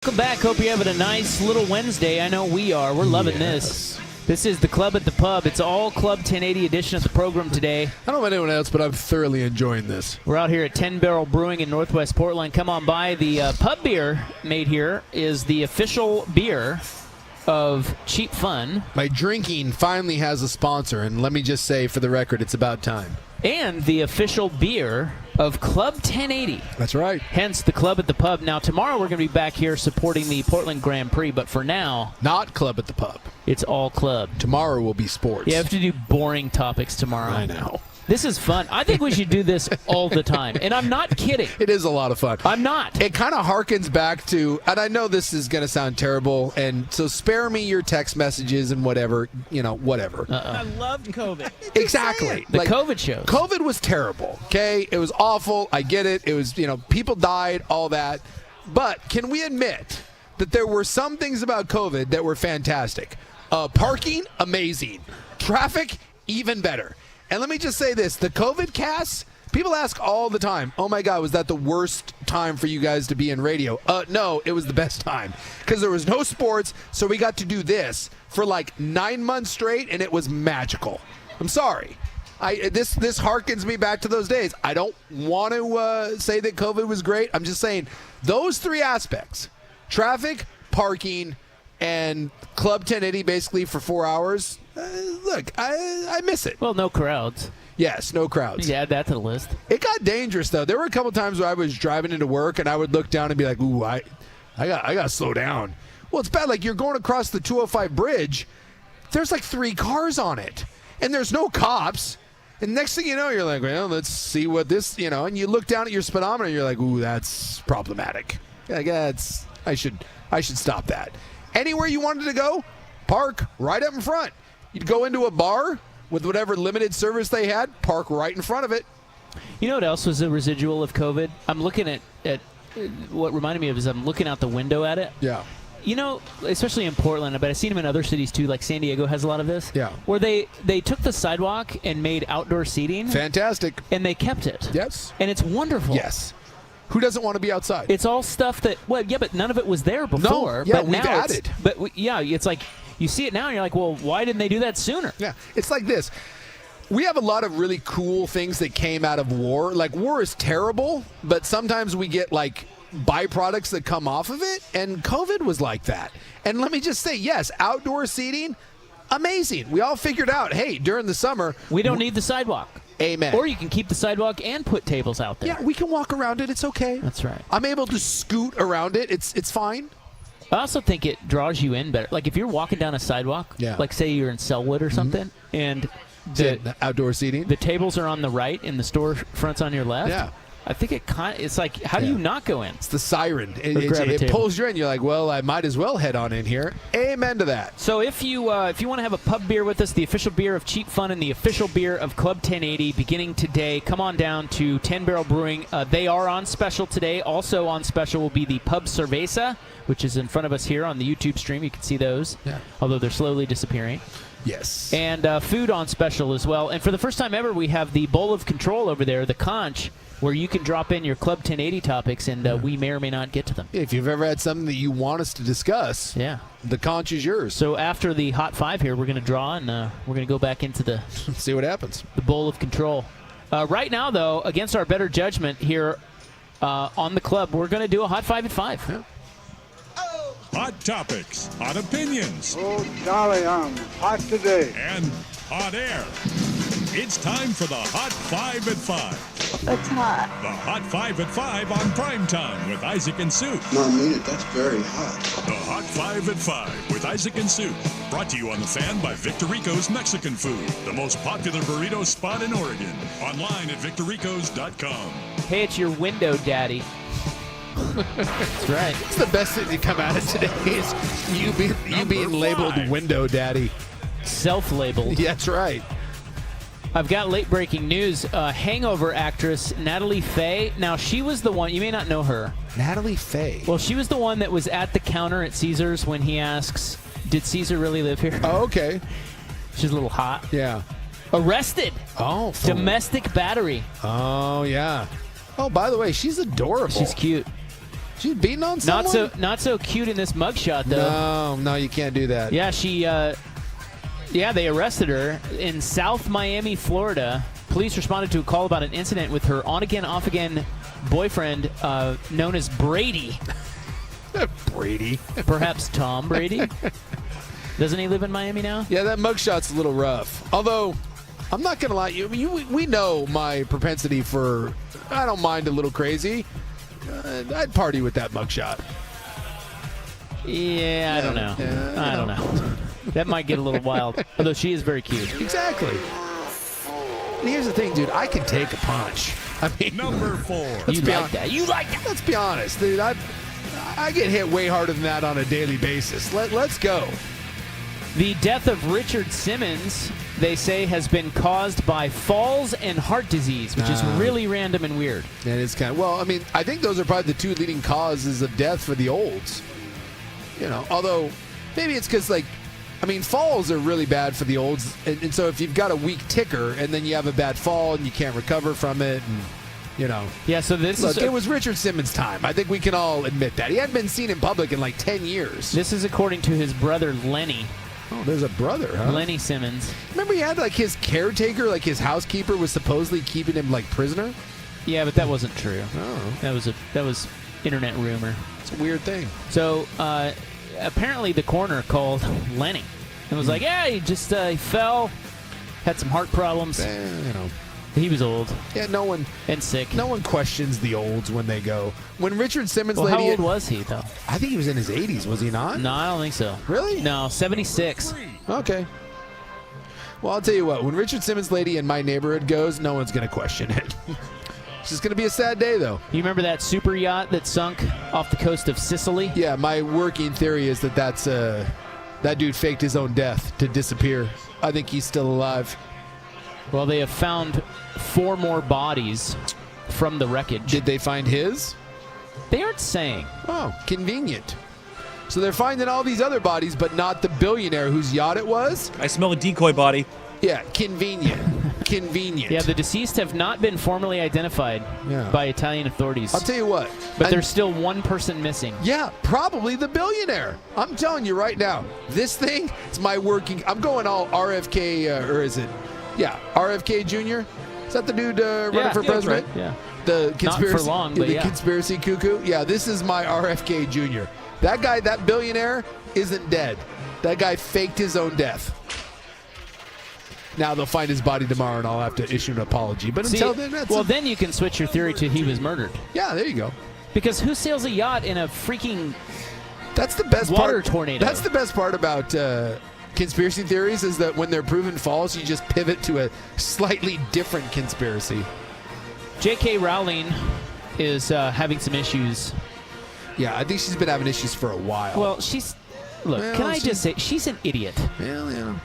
Welcome back. Hope you're having a nice little Wednesday. I know we are. We're loving this. This is the Club at the Pub. It's all Club 1080 edition of the program today. I don't know about anyone else, but I'm thoroughly enjoying this. We're out here at 10 Barrel Brewing in Northwest Portland. Come on by. The pub beer made here is the official beer of Cheap Fun. My drinking finally has a sponsor, and let me just say for the record, it's about time. And the official beer of Club 1080. That's right. Hence the Club at the Pub. Now, tomorrow we're going to be back here supporting the Portland Grand Prix, but for now, not Club at the Pub. It's all club. Tomorrow will be sports. You have to do boring topics tomorrow. I know. This is fun. I think we should do this all the time. And I'm not kidding. It is a lot of fun. I'm not. It kind of harkens back to, and I know this is going to sound terrible, and so spare me your text messages and whatever, whatever. I loved COVID. Exactly. The COVID shows. COVID was terrible, okay? It was awful. I get it. It was, people died, all that. But can we admit that there were some things about COVID that were fantastic? Parking, amazing. Traffic, even better. And let me just say this, the COVID casts, people ask all the time, oh my God, was that the worst time for you guys to be in radio? No, it was the best time because there was no sports, so we got to do this for like 9 months straight, and it was magical. I'm sorry. This harkens me back to those days. I don't want to say that COVID was great. I'm just saying those three aspects, traffic, parking, and Club 1080 basically for 4 hours, look, I miss it. Well, no crowds. Yes, no crowds. Yeah, add that to the list. It got dangerous, though. There were a couple times where I was driving into work, and I would look down and be like, ooh, I got to slow down. Well, it's bad. Like, you're going across the 205 bridge. There's like 3 cars on it, and there's no cops. And next thing you know, you're like, well, let's see what this, and you look down at your speedometer, and you're like, ooh, that's problematic. Like, I should stop that. Anywhere you wanted to go, park right up in front. You'd go into a bar with whatever limited service they had, park right in front of it. You know what else was a residual of COVID? I'm looking at what reminded me of is I'm looking out the window at it. Yeah. Especially in Portland, but I've seen them in other cities too, like San Diego has a lot of this. Yeah. Where they took the sidewalk and made outdoor seating. Fantastic. And they kept it. Yes. And it's wonderful. Yes. Who doesn't want to be outside? It's all stuff that, but none of it was there before. No, yeah, but we've now added. It's like you see it now and you're like, well, why didn't they do that sooner? Yeah, it's like this. We have a lot of really cool things that came out of war. Like, war is terrible, but sometimes we get, like, byproducts that come off of it, and COVID was like that. And let me just say, yes, outdoor seating, amazing. We all figured out, hey, during the summer, we don't need the sidewalk. Amen. Or you can keep the sidewalk and put tables out there. Yeah, we can walk around it. It's okay. That's right. I'm able to scoot around it. It's fine. I also think it draws you in better. Like if you're walking down a sidewalk, like say you're in Selwood or something, and the outdoor seating, the tables are on the right and the store front's on your left. Yeah. I think it's like, how do you not go in? It's the siren. It pulls you in. You're like, well, I might as well head on in here. Amen to that. So if you want to have a pub beer with us, the official beer of Cheap Fun and the official beer of Club 1080, beginning today, come on down to 10 Barrel Brewing. They are on special today. Also on special will be the Pub Cerveza, which is in front of us here on the YouTube stream. You can see those, although they're slowly disappearing. Yes. And food on special as well. And for the first time ever, we have the Bowl of Control over there, the conch, where you can drop in your Club 1080 topics, and we may or may not get to them. If you've ever had something that you want us to discuss, the conch is yours. So after the Hot 5 here, we're going to draw, and we're going to go back into the see what happens. The Bowl of Control. Right now, though, against our better judgment here on the club, we're going to do a Hot 5 at 5. Yeah. Hot topics, hot opinions. Oh, golly, I'm hot today. And hot air. It's time for the Hot 5 at 5. It's hot. The Hot 5 at 5 on Primetime with Isaac and Sue. No, I mean it. That's very hot. The Hot 5 at 5 with Isaac and Sue. Brought to you on The Fan by Victorico's Mexican Food, the most popular burrito spot in Oregon. Online at victoricos.com. Hey, it's your window daddy. That's right. It's the best thing to come out of today is you being labeled window daddy. Self-labeled. Yeah, that's right. I've got late-breaking news. Hangover actress Natalie Faye. Now, she was the one, you may not know her. Natalie Faye. Well, she was the one that was at the counter at Caesars when he asks, did Caesar really live here? Oh, okay. She's a little hot. Yeah. Arrested. Oh. Domestic battery. Oh, yeah. Oh, by the way, she's adorable. She's cute. She's beating on someone? Not so cute in this mugshot, though. No, you can't do that. Yeah, they arrested her in South Miami, Florida. Police responded to a call about an incident with her on-again, off-again boyfriend known as Brady. Brady. Perhaps Tom Brady. Doesn't he live in Miami now? Yeah, that mugshot's a little rough. Although, I'm not going to lie. We know my propensity for, I don't mind a little crazy. I'd party with that mugshot. Yeah, I don't know. I don't know. That might get a little wild. Although she is very cute. Exactly. And here's the thing, dude. I can take a punch. I mean, Number 4. You like that. You like that. Let's be honest, dude. I get hit way harder than that on a daily basis. Let's go. The death of Richard Simmons, they say, has been caused by falls and heart disease, which is really random and weird. It is kind of, well, I mean, I think those are probably the two leading causes of death for the olds. Although maybe it's because, falls are really bad for the olds. And so if you've got a weak ticker and then you have a bad fall and you can't recover from it, and, Yeah, so this Look, it was Richard Simmons' time. I think we can all admit that. He hadn't been seen in public in 10 years. This is according to his brother, Lenny. Oh, there's a brother, huh? Lenny Simmons. Remember he had his caretaker, his housekeeper was supposedly keeping him prisoner? Yeah, but that wasn't true. Oh. That was internet rumor. It's a weird thing. So apparently the coroner called Lenny and was like, yeah, he just he fell, had some heart problems. He was old. Yeah, and sick. No one questions the olds when they go. When Richard Simmons How old was he, though? I think he was in his 80s, was he not? No, I don't think so. Really? No, 76. Okay. Well, I'll tell you what. When Richard Simmons' lady in my neighborhood goes, no one's going to question it. It's just going to be a sad day, though. You remember that super yacht that sunk off the coast of Sicily? Yeah, my working theory is that's that dude faked his own death to disappear. I think he's still alive. Well, they have found 4 more bodies from the wreckage. Did they find his? They aren't saying. Oh, convenient. So they're finding all these other bodies, but not the billionaire whose yacht it was? I smell a decoy body. Yeah, convenient. Convenient. Yeah, the deceased have not been formally identified by Italian authorities. I'll tell you what. But there's still one person missing. Yeah, probably the billionaire. I'm telling you right now, this thing, it's my working. I'm going all RFK, or is it? Yeah, RFK Jr. Is that the dude running for president? Right. Yeah. The conspiracy, Not for long, but the conspiracy cuckoo. Yeah, this is my RFK Jr. That guy, that billionaire, isn't dead. That guy faked his own death. Now they'll find his body tomorrow, and I'll have to issue an apology. But until then, then you can switch your theory to he was murdered. Yeah, there you go. Because who sails a yacht in a freaking That's the best water part. tornado? That's the best part about conspiracy theories is that when they're proven false, you just pivot to a slightly different conspiracy. J.K. Rowling is having some issues. Yeah, I think she's been having issues for a while. Well, can I just say, she's an idiot. Well, yeah.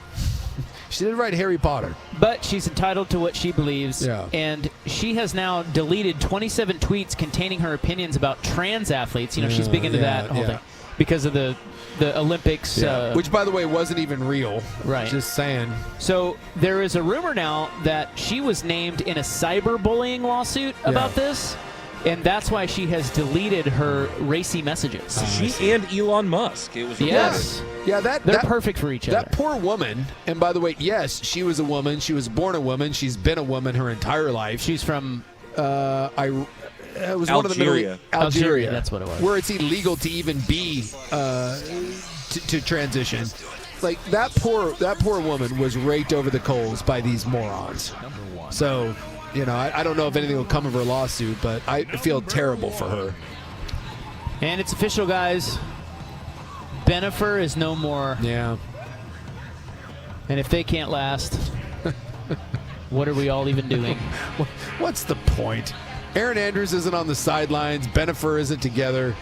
She did write Harry Potter. But she's entitled to what she believes. Yeah. And she has now deleted 27 tweets containing her opinions about trans athletes. She's big into that whole thing. Because of the Olympics. Which, by the way, wasn't even real. Right. Just saying. So there is a rumor now that she was named in a cyberbullying lawsuit about this. And that's why she has deleted her racy messages. She and Elon Musk. It was yes. Yeah, they're perfect for each other. That poor woman, and by the way, yes, she was a woman. She was born a woman. She's been a woman her entire life. She's from it was Algeria. one of the Middle Algeria. That's what it was. Where it's illegal to even be to transition. Like that poor woman was raked over the coals by these morons. Number 1. So, I don't know if anything will come of her lawsuit, but I feel terrible for her. And it's official, guys. Benifer is no more. Yeah. And if they can't last, what are we all even doing? What's the point? Aaron Andrews isn't on the sidelines. Benifer isn't together.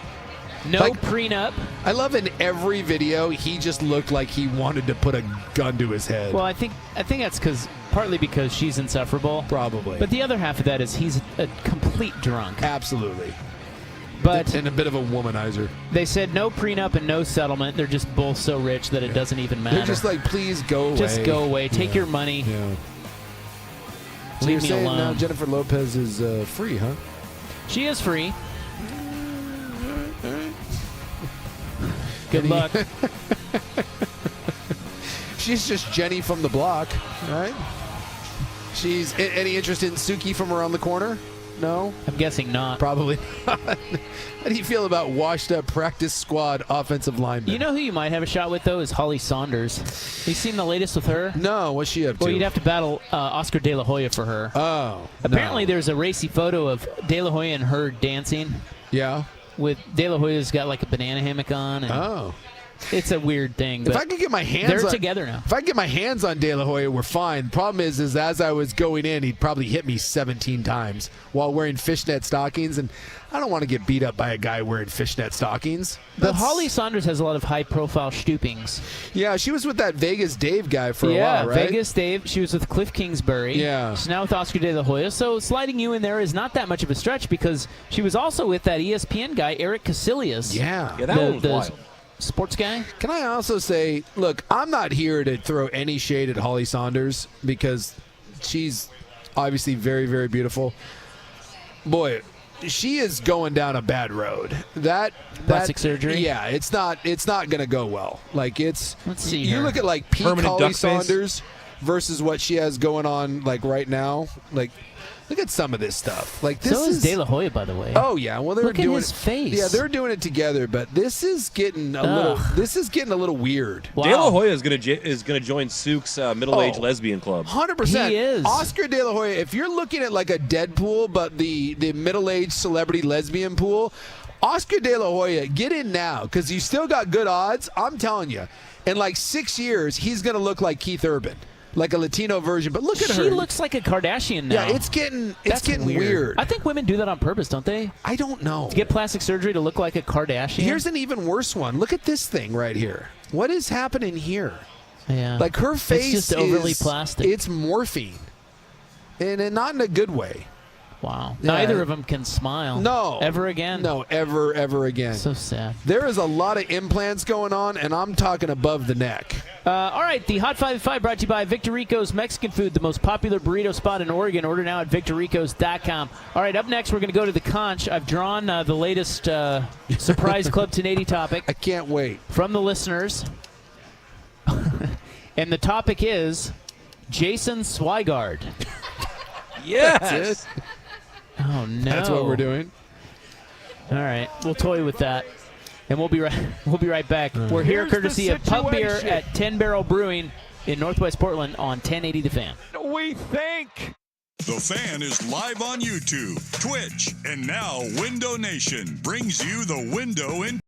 No prenup. I love in every video, he just looked like he wanted to put a gun to his head. Well, I think that's partly because she's insufferable. Probably. But the other half of that is he's a complete drunk. Absolutely. But and a bit of a womanizer. They said no prenup and no settlement. They're just both so rich that it doesn't even matter. They're just like, please go away. Just go away. Take your money. Yeah. So Leave you're me saying alone. now Jennifer Lopez is free, huh? She is free. Good luck. She's just Jenny from the block, right? She's any interest in Suki from around the corner? No? I'm guessing not. Probably not. How do you feel about washed-up practice squad offensive linemen? You know who you might have a shot with, though, is Holly Saunders. You seen the latest with her? No, what's she up to? Well, you'd have to battle Oscar De La Hoya for her. Oh, Apparently, no. there's a racy photo of De La Hoya and her dancing. Yeah. With De La Hoya's got like a banana hammock on. And Oh. It's a weird thing. If I could get my hands they're on, together now. If I could get my hands on De La Hoya, we're fine. The problem is as I was going in, he'd probably hit me 17 times while wearing fishnet stockings, and I don't want to get beat up by a guy wearing fishnet stockings. But Holly Saunders has a lot of high-profile stoopings. Yeah, she was with that Vegas Dave guy for a yeah, while, right? Vegas Dave. She was with Cliff Kingsbury. Yeah. She's now with Oscar De La Hoya. So sliding you in there is not that much of a stretch because she was also with that ESPN guy, Eric Casillas. Yeah. Yeah, that one was wild. Sports guy. Can I also say, look, I'm not here to throw any shade at Holly Saunders because she's obviously very, very beautiful. Boy, she is going down a bad road. Plastic surgery? Yeah, it's not going to go well. Like Let's see you her. look at like peak Permanent Holly duck face? Saunders versus what she has going on like right now. Like look at some of this stuff. Like this So is De La Hoya, by the way. Oh yeah, well they're Look doing at his face. Yeah, they're doing it together, but this is getting a little. This is getting a little weird. Wow. De La Hoya is gonna join Sook's middle-aged lesbian club. 100%. He is. Oscar De La Hoya. If you're looking at like a Deadpool, but the middle-aged celebrity lesbian pool, Oscar De La Hoya, get in now because you still got good odds. I'm telling you, in like 6 years, he's gonna look like Keith Urban. Like a Latino version, but look at her. She looks like a Kardashian now. Yeah, it's getting That's weird. I think women do that on purpose, don't they? I don't know. To get plastic surgery to look like a Kardashian. Here's an even worse one. Look at this thing right here. What is happening here? Yeah. Like her face it's just overly is plastic. It's morphine, and not in a good way. Wow. Yeah. Neither of them can smile. No. Ever again. No, ever again. So sad. There is a lot of implants going on, and I'm talking above the neck. All right, the Hot 5 at 5 brought to you by Victor Rico's Mexican Food, the most popular burrito spot in Oregon. Order now at victorricos.com. All right, up next, we're going to go to the conch. I've drawn the latest surprise Club 1080 topic. I can't wait. From the listeners. And the topic is Jason Swigard. Yes. That's it. Oh, no. That's what we're doing. All right, we'll toy with that, and we'll be right back. We're here Here's courtesy the of Pub Beer situation. at 10 Barrel Brewing in Northwest Portland on 1080 The Fan. We think. The Fan is live on YouTube, Twitch, and now Window Nation brings you the window in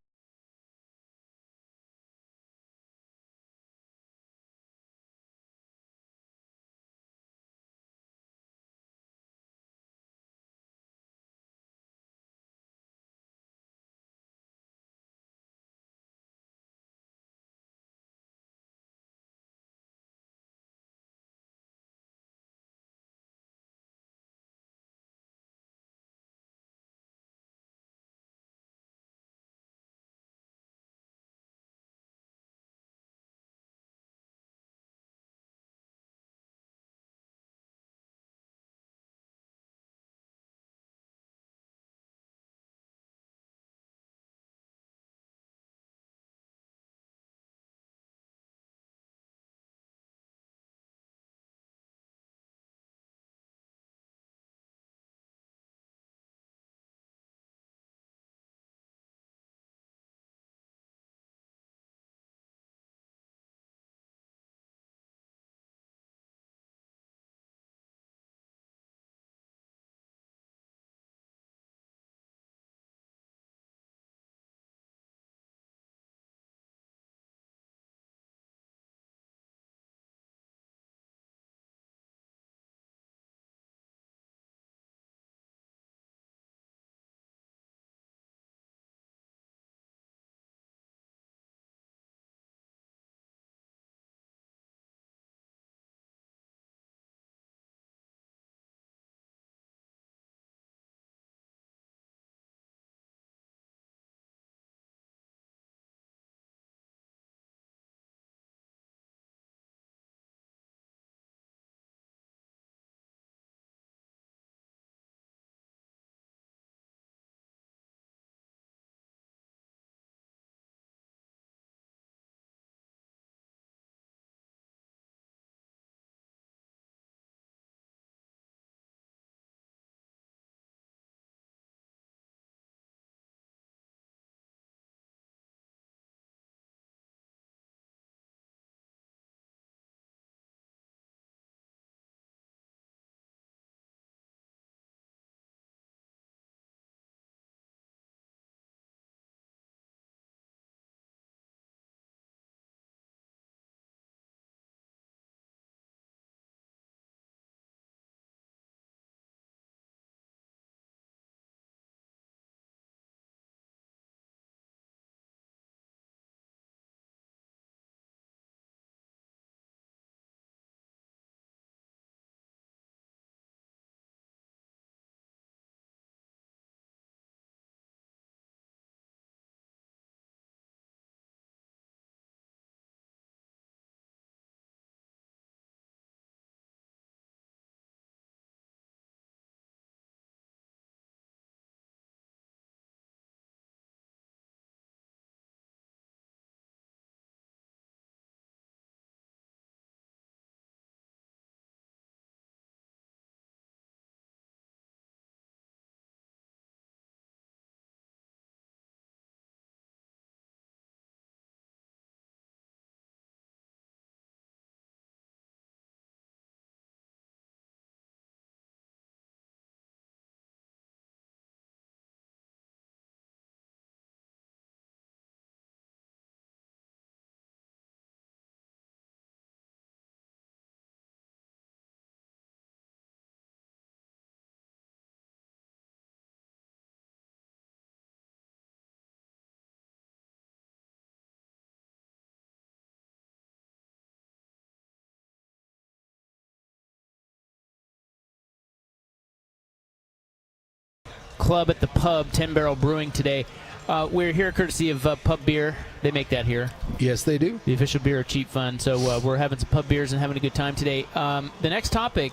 Club at the Pub, 10 Barrel Brewing today. We're here courtesy of Pub Beer. They make that here. Yes, they do. The official beer of Cheap Fun. So we're having some pub beers and having a good time today. The next topic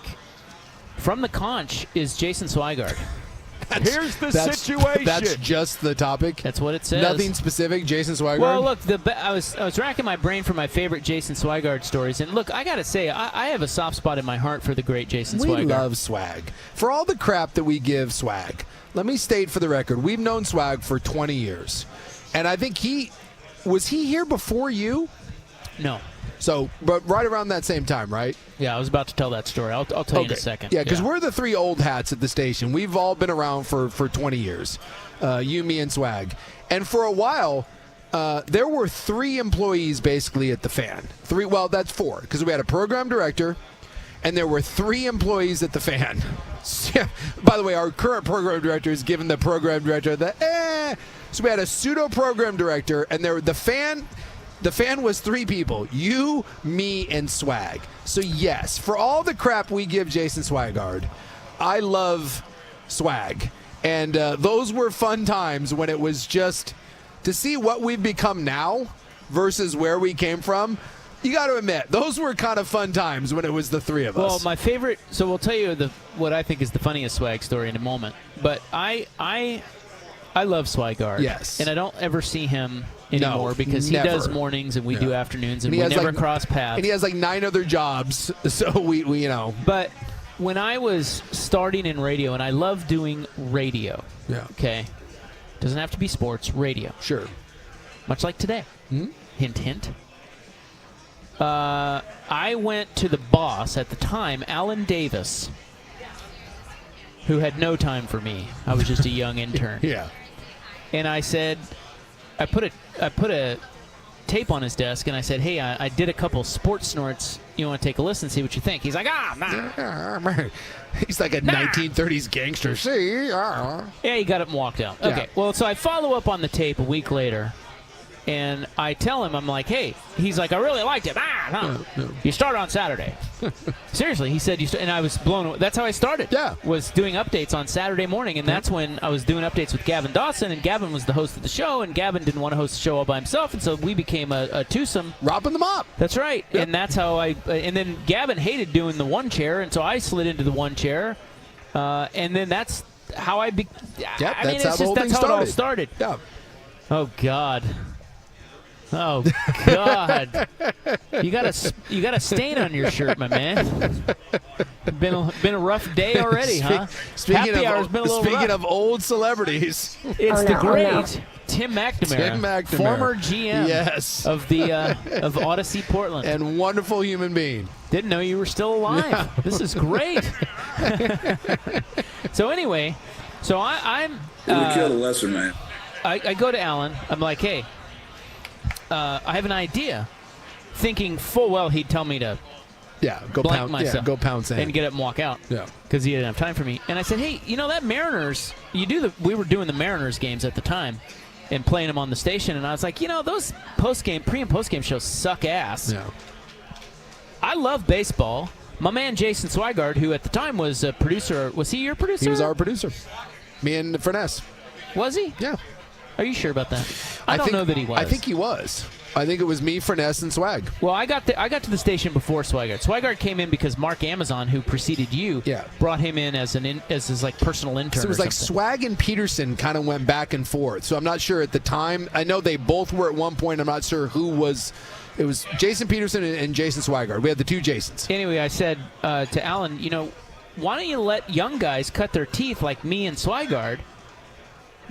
from the conch is Jason Swigard. Here's the situation. That's just the topic. That's what it says. Nothing specific. Jason Swigard. Well, look, I was racking my brain for my favorite Jason Swigard stories, and look, I gotta say, I have a soft spot in my heart for the great Jason Swigard. We love Swag. For all the crap that we give Swag, let me state for the record, we've known Swag for 20 years, and I think was he here before you? No. So, but right around that same time, right? Yeah, I was about to tell that story. I'll tell you in a second. Yeah, because we're the three old hats at the station. We've all been around for 20 years, you, me, and Swag. And for a while, there were 3 employees basically at the Fan. Well, that's 4, because we had a program director, and there were 3 employees at the Fan. By the way, our current program director is given the program director So we had a pseudo program director, and the Fan. The Fan was 3 people, you, me, and Swag. So yes, for all the crap we give Jason Swigard, I love Swag. And those were fun times when it was just to see what we've become now versus where we came from. You got to admit, those were kind of fun times when it was the 3 of us. Well, my favorite, so we'll tell you what I think is the funniest Swag story in a moment. But I love Swigard. Yes. And I don't ever see him anymore because he does mornings and we do afternoons, and we never cross paths. And he has like 9 other jobs, so we you know. But when I was starting in radio, and I love doing radio. Yeah. Okay. Doesn't have to be sports, radio. Sure. Much like today. Mm-hmm. Hint, hint. I went to the boss at the time, Alan Davis, who had no time for me. I was just a young intern. Yeah. And I said, I put a tape on his desk, and I said, hey, I did a couple sports snorts. You want to take a listen, see what you think? He's like, nah. He's like a 1930s gangster. See? Yeah, he got up and walked out. Yeah. Okay, well, so I follow up on the tape a week later, and I tell him, I'm like, hey, he's like, I really liked it. No. You start on Saturday. Seriously, he said, and I was blown away. That's how I started. Yeah. Was doing updates on Saturday morning, and that's when I was doing updates with Gavin Dawson, and Gavin was the host of the show, and Gavin didn't want to host the show all by himself, and so we became a twosome. Ropping them up. That's right. Yep. And that's how and then Gavin hated doing the one chair, and so I slid into the one chair, and then that's how I that's how it all started. Yeah. Oh, God. Oh, God. You got a stain on your shirt, my man. Been a rough day already, huh? Happy hour's been a little rough. Speaking of old celebrities. It's the great Tim McNamara, former GM of the of Odyssey Portland. And wonderful human being. Didn't know you were still alive. Yeah. This is great. So anyway, I'm... You killed a lesser man. I go to Alan. I'm like, hey... I have an idea, thinking full well he'd tell me to go blank pound myself go pound sand and get up and walk out. Yeah, because he didn't have time for me. And I said, hey, that Mariners, we were doing the Mariners games at the time and playing them on the station, and I was like, those pre and post game shows suck ass. Yeah. I love baseball. My man Jason Swigard, who at the time was a producer, was he your producer? He was our producer. Me and Furness. Was he? Yeah. Are you sure about that? I don't know that he was. I think he was. I think it was me, Furness, and Swag. Well, I got to the station before Swigard. Swigard came in because Mark Amazon, who preceded you, brought him in as his like personal intern. So it was like Swag and Peterson kind of went back and forth. So I'm not sure at the time. I know they both were at one point. I'm not sure who was. It was Jason Peterson and Jason Swigard. We had the 2 Jasons. Anyway, I said to Alan, why don't you let young guys cut their teeth like me and Swigard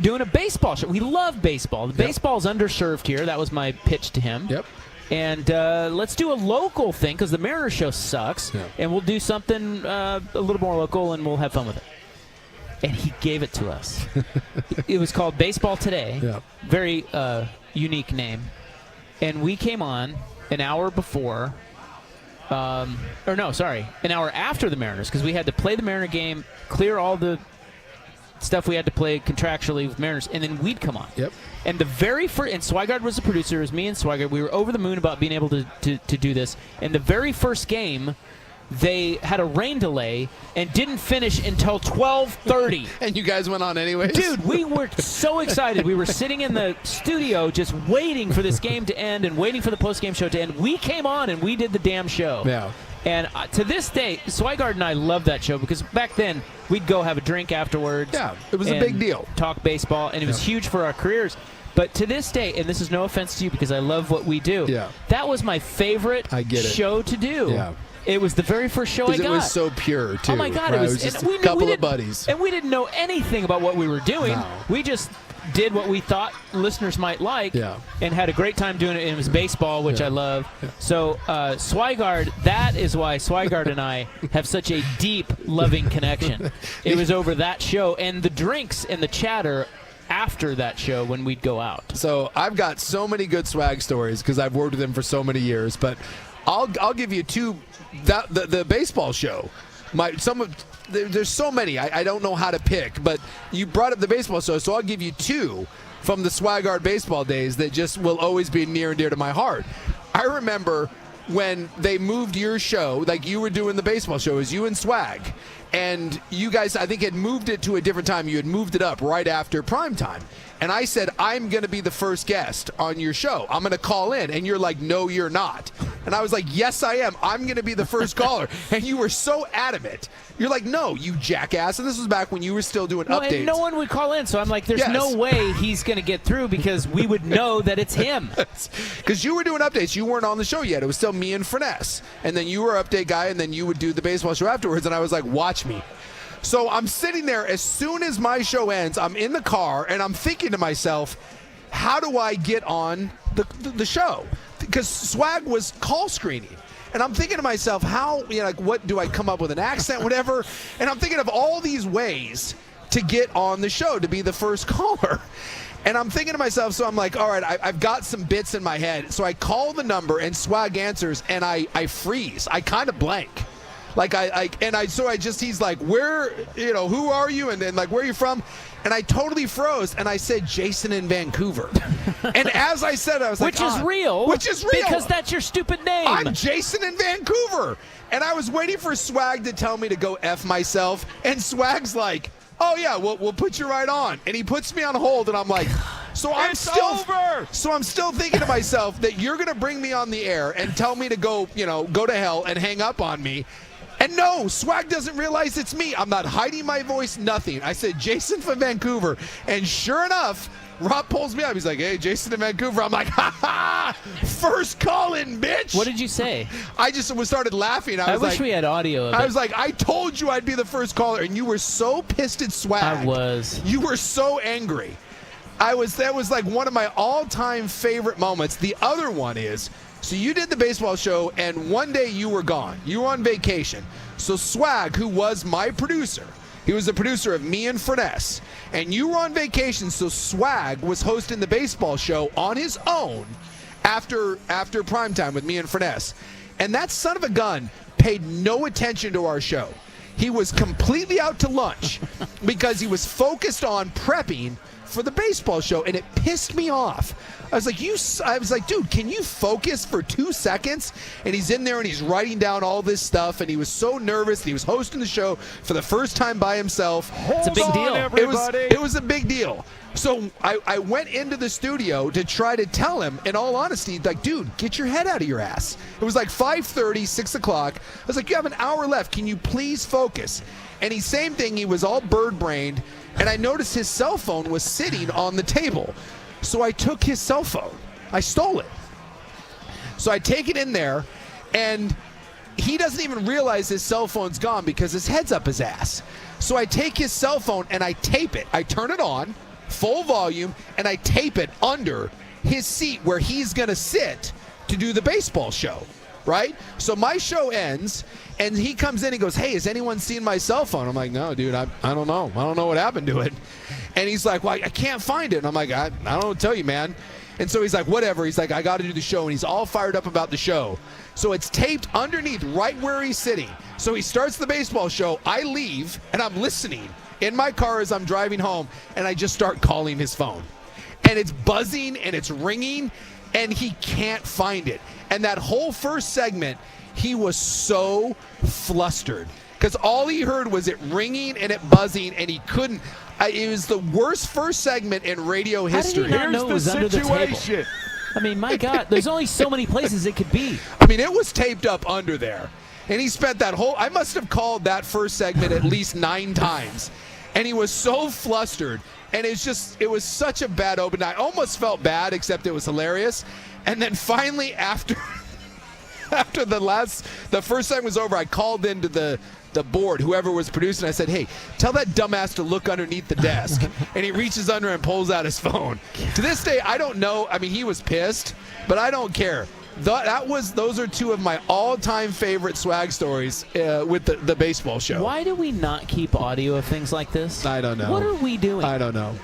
doing a baseball show? We love baseball. The baseball's underserved here. That was my pitch to him. Yep. And let's do a local thing because the Mariners show sucks. Yeah. And we'll do something a little more local, and we'll have fun with it. And he gave it to us. It was called Baseball Today. Yeah. Very unique name. And we came on an hour before, an hour after the Mariners, because we had to play the Mariner game, clear all the stuff we had to play contractually with Mariners, and then we'd come on. Yep. And the very first, and Swigard was the producer, it was me and Swigard. We were over the moon about being able to do this. And the very first game they had a rain delay and didn't finish until 12:30. And you guys went on anyways? Dude, we were so excited. We were sitting in the studio just waiting for this game to end and waiting for the post-game show to end. We came on and we did the damn show. Yeah. And to this day, Swigard and I love that show because back then we'd go have a drink afterwards. Yeah, it was a big deal. Talk baseball, and it was huge for our careers. But to this day, and this is no offense to you because I love what we do, that was my favorite show to do. Yeah. It was the very first show I got. It was so pure, too. Oh, my God. Right? It was just a couple of buddies. And we didn't know anything about what we were doing. No. We just did what we thought listeners might like and had a great time doing it. It was baseball, which I love. So Swigard, that is why Swigard and I have such a deep, loving connection. It was over that show and the drinks and the chatter after that show when we'd go out. So I've got so many good Swag stories because I've worked with him for so many years, but I'll give you two. The baseball show, there's so many. I don't know how to pick, but you brought up the baseball show, so I'll give you two from the Swigard baseball days that just will always be near and dear to my heart. I remember when they moved your show, like you were doing the baseball show, as you and Swag, and you guys, I think, had moved it to a different time. You had moved it up right after Primetime. And I said, I'm going to be the first guest on your show. I'm going to call in. And you're like, no, you're not. And I was like, yes, I am. I'm going to be the first caller. And you were so adamant. You're like, no, you jackass. And this was back when you were still doing updates. And no one would call in. So I'm like, there's no way he's going to get through because we would know that it's him. Because you were doing updates. You weren't on the show yet. It was still me and Finesse. And then you were update guy, and then you would do the baseball show afterwards. And I was like, watch me. So I'm sitting there. As soon as my show ends, I'm in the car, and I'm thinking to myself, how do I get on the show? Because Swag was call screening. And I'm thinking to myself, how, like, what do I come up with, an accent, whatever? And I'm thinking of all these ways to get on the show, to be the first caller. And I'm thinking to myself, so I'm like, all right, I've got some bits in my head. So I call the number, and Swag answers, and I freeze. I kind of blank. He's like, where, who are you? And then, like, where are you from? And I totally froze, and I said, Jason in Vancouver. And as I said, I was like, Which is real. Because that's your stupid name. I'm Jason in Vancouver. And I was waiting for Swag to tell me to go F myself. And Swag's like, oh, yeah, we'll put you right on. And he puts me on hold, and I'm like, I'm still thinking to myself that you're going to bring me on the air and tell me to go to hell and hang up on me. And no, Swag doesn't realize it's me. I'm not hiding my voice, nothing. I said, Jason from Vancouver. And sure enough, Rob pulls me up. He's like, hey, Jason in Vancouver. I'm like, ha-ha, first call in, bitch. What did you say? I just started laughing. I wish we had audio of it. I was like, I told you I'd be the first caller. And you were so pissed at Swag. I was. You were so angry. That was like one of my all-time favorite moments. The other one is, so you did the baseball show, and one day you were gone. You were on vacation. So Swag, who was my producer, he was the producer of me and Finesse, and you were on vacation, so Swag was hosting the baseball show on his own after Primetime with me and Finesse. And that son of a gun paid no attention to our show. He was completely out to lunch because he was focused on prepping for the baseball show, and it pissed me off. I was like, dude, can you focus for 2 seconds? And he's in there and he's writing down all this stuff, and he was so nervous. And he was hosting the show for the first time by himself. It's a big deal. It was a big deal. So I went into the studio to try to tell him, in all honesty, like, dude, get your head out of your ass. It was like 5:30, 6 o'clock. I was like, you have an hour left. Can you please focus? And same thing, he was all bird-brained, and I noticed his cell phone was sitting on the table. So I took his cell phone. I stole it. So I take it in there, and he doesn't even realize his cell phone's gone because his head's up his ass. So I take his cell phone, and I tape it. I turn it on, full volume, and I tape it under his seat where he's going to sit to do the baseball show, right? So my show ends, and he comes in and goes, hey, has anyone seen my cell phone? I'm like, no, dude, I don't know. I don't know what happened to it. And he's like, well, I can't find it. And I'm like, I don't tell you, man. And so he's like, whatever. He's like, I got to do the show. And he's all fired up about the show. So it's taped underneath right where he's sitting. So he starts the baseball show. I leave, and I'm listening in my car as I'm driving home, and I just start calling his phone. And it's buzzing, and it's ringing, and he can't find it. And that whole first segment, he was so flustered because all he heard was it ringing and it buzzing, and he couldn't. It was the worst first segment in radio history. How did he not know it was under the table? I mean, my God, there's only so many places it could be. I mean, it was taped up under there. And he spent that whole, I must have called that first segment at least 9 times. And he was so flustered. And it was such a bad open. I almost felt bad, except it was hilarious. And then finally, after the first segment was over, I called into the board, whoever was producing. I said, hey, tell that dumbass to look underneath the desk. And he reaches under and pulls out his phone. To this day, I don't know. I mean, he was pissed, but I don't care. Those are 2 of my all-time favorite swag stories with the baseball show. Why do we not keep audio of things like this? I don't know. What are we doing? I don't know.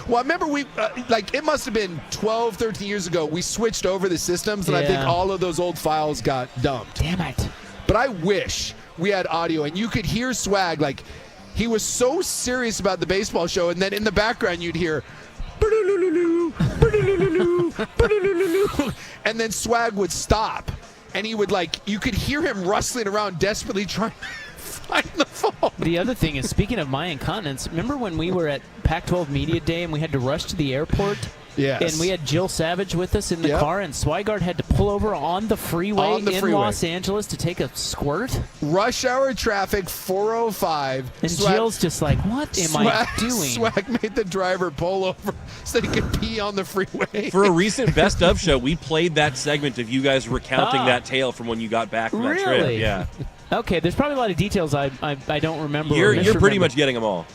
Well, I remember it must have been 12, 13 years ago, we switched over the systems, and I think all of those old files got dumped. Damn it. But I wish we had audio, and you could hear Swag, like, he was so serious about the baseball show, and then in the background you'd hear, and then Swag would stop, and he would, you could hear him rustling around desperately trying to find the phone. The other thing is, speaking of my incontinence, remember when we were at Pac-12 Media Day and we had to rush to the airport? Yes. And we had Jill Savage with us in the car, and Swigard had to pull over on the freeway in Los Angeles to take a squirt. Rush hour traffic, 405. And Jill's just like, what am I doing? Swag made the driver pull over so he could pee on the freeway. For a recent Best of show, we played that segment of you guys recounting that tale from when you got back from that trip. Yeah. Okay, there's probably a lot of details I don't remember. You're pretty much getting them all.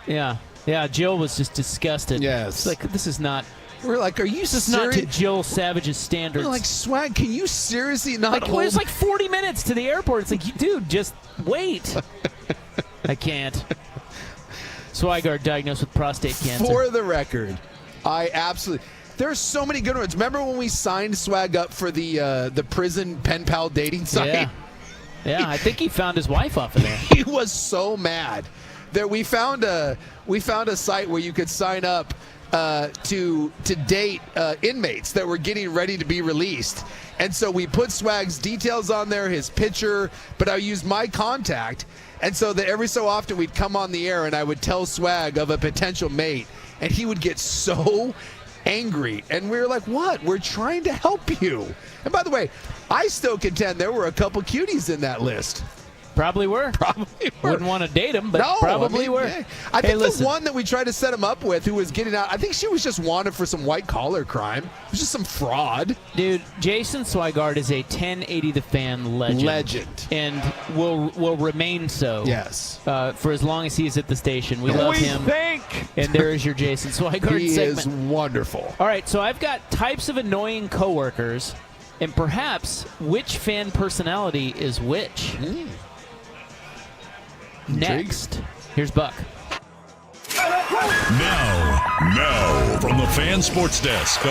Yeah. Yeah, Jill was just disgusted. Yes. It's like, this is not... We're like, are you serious? Not to Jill Savage's standards. We're like, Swag, can you seriously not hold... It was like 40 minutes to the airport. It's like, dude, just wait. I can't. Swigard diagnosed with prostate cancer. For the record, I absolutely... There's so many good ones. Remember when we signed Swag up for the prison pen pal dating site? Yeah. Yeah, I think he found his wife off of there. He was so mad that we found a site where you could sign up to date inmates that were getting ready to be released. And so we put Swag's details on there, his picture, but I used my contact. And so that every so often we'd come on the air and I would tell Swag of a potential mate, and he would get so angry. And we were like, what? We're trying to help you. And by the way, I still contend there were a couple cuties in that list. Probably were. Probably were. Wouldn't want to date him, but no, probably were. Yeah. I think the one that we tried to set him up with, who was getting out, I think she was just wanted for some white-collar crime. It was just some fraud. Dude, Jason Swigard is a 1080 The Fan legend. And will remain so. Yes. For as long as he's at the station. We love him. And there is your Jason Swigard segment. He is wonderful. All right, so I've got types of annoying coworkers, and perhaps which fan personality is which. Next, here's Buck. Now, from the Fan Sports Desk.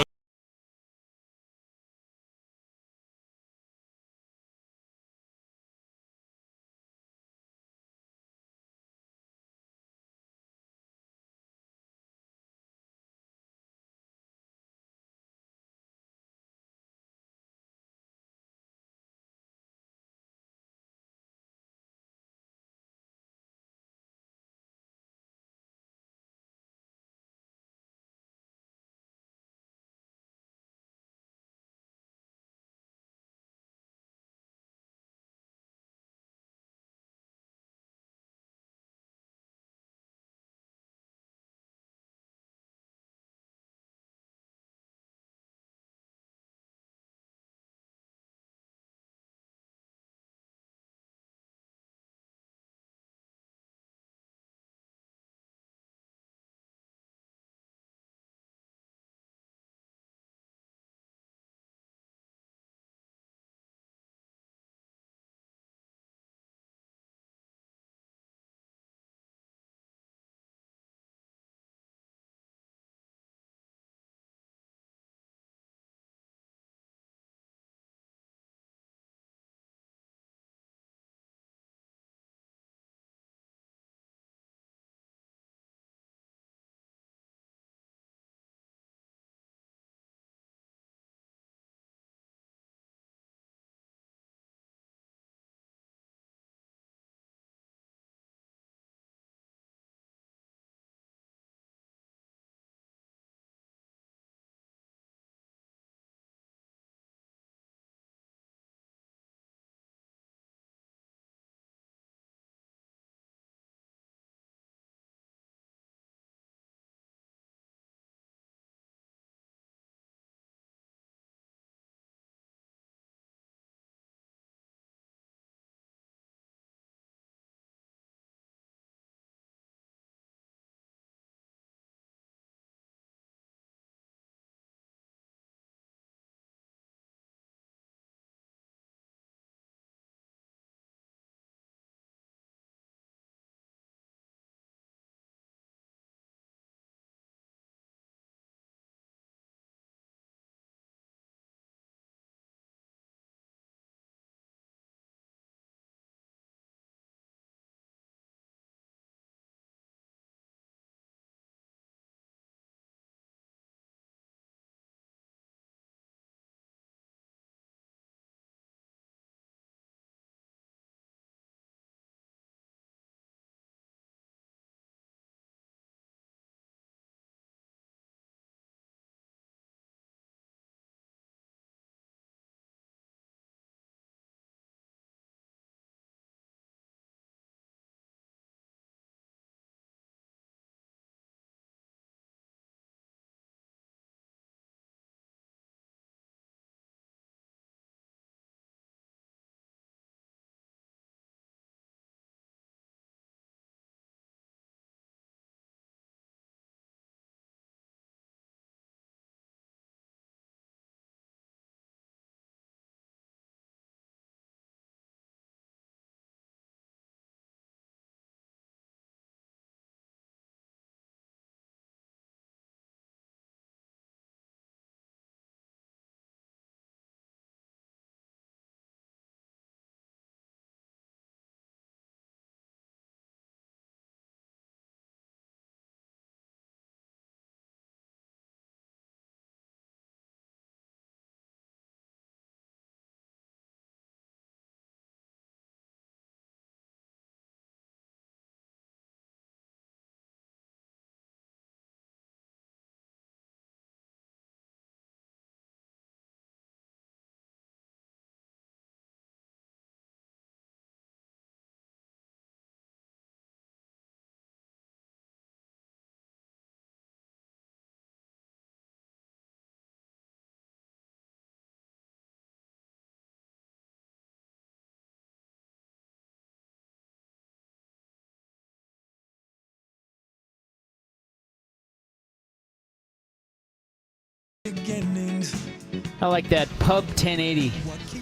I like that Pub 1080.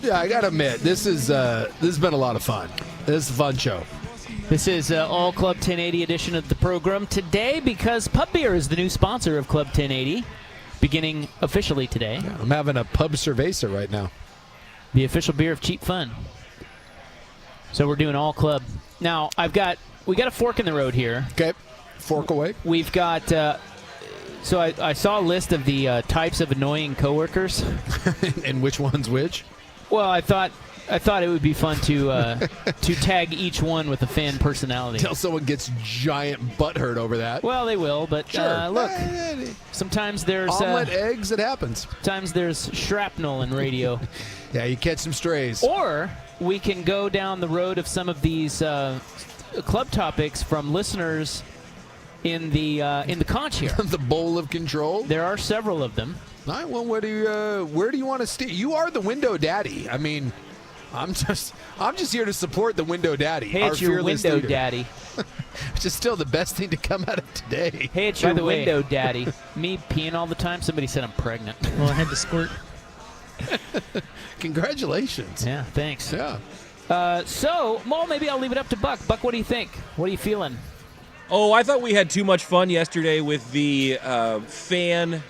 Yeah, I gotta admit, this has been a lot of fun. This is a fun show. This is All Club 1080 edition of the program today because Pub Beer is the new sponsor of Club 1080, beginning officially today. Yeah, I'm having a Pub Cerveza right now. The official beer of cheap fun. So we're doing All Club. Now, we got a fork in the road here. Okay, fork away. We've got, so I saw a list of the types of annoying coworkers. And which one's which? Well, I thought it would be fun to tag each one with a fan personality. Until someone gets giant butthurt over that. Well, they will, but sure. Look, sometimes there's omelet eggs. It happens. Sometimes there's shrapnel in radio. Yeah, you catch some strays. Or we can go down the road of some of these club topics from listeners in the conch here. The bowl of control. There are several of them. All right, well, where do you want to steer? You are the window daddy. I mean, I'm just here to support the window daddy. Hey, it's your window daddy. Which is still the best thing to come out of today. Hey, it's your window daddy. Me peeing all the time. Somebody said I'm pregnant. Well, I had to squirt. Congratulations. Yeah, thanks. Yeah. So, Maul, maybe I'll leave it up to Buck. Buck, what do you think? What are you feeling? Oh, I thought we had too much fun yesterday with the fan,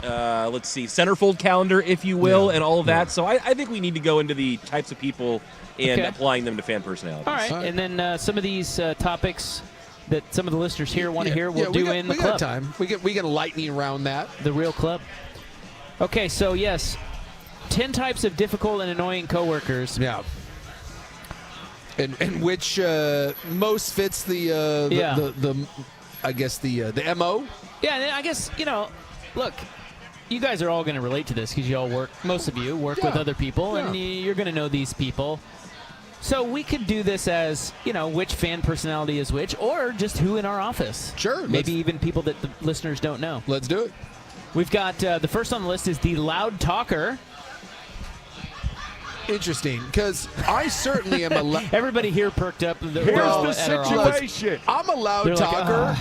centerfold calendar, if you will, and all of that. So I think we need to go into the types of people and applying them to fan personalities. All right, and then some of these topics that some of the listeners here want to hear, we'll do in the club. We got time. We can lightning around that. The real club. Okay, so yes, 10 types of difficult and annoying coworkers. Yeah. And which most fits the I guess the MO. Yeah, and I guess look, you guys are all going to relate to this because you all most of you work with other people, and you're going to know these people. So we could do this as which fan personality is which, or just who in our office. Sure. Maybe even people that the listeners don't know. Let's do it. We've got the first on the list is the loud talker. Interesting, because I certainly am a everybody here perked up. Here's the situation. I'm a loud talker,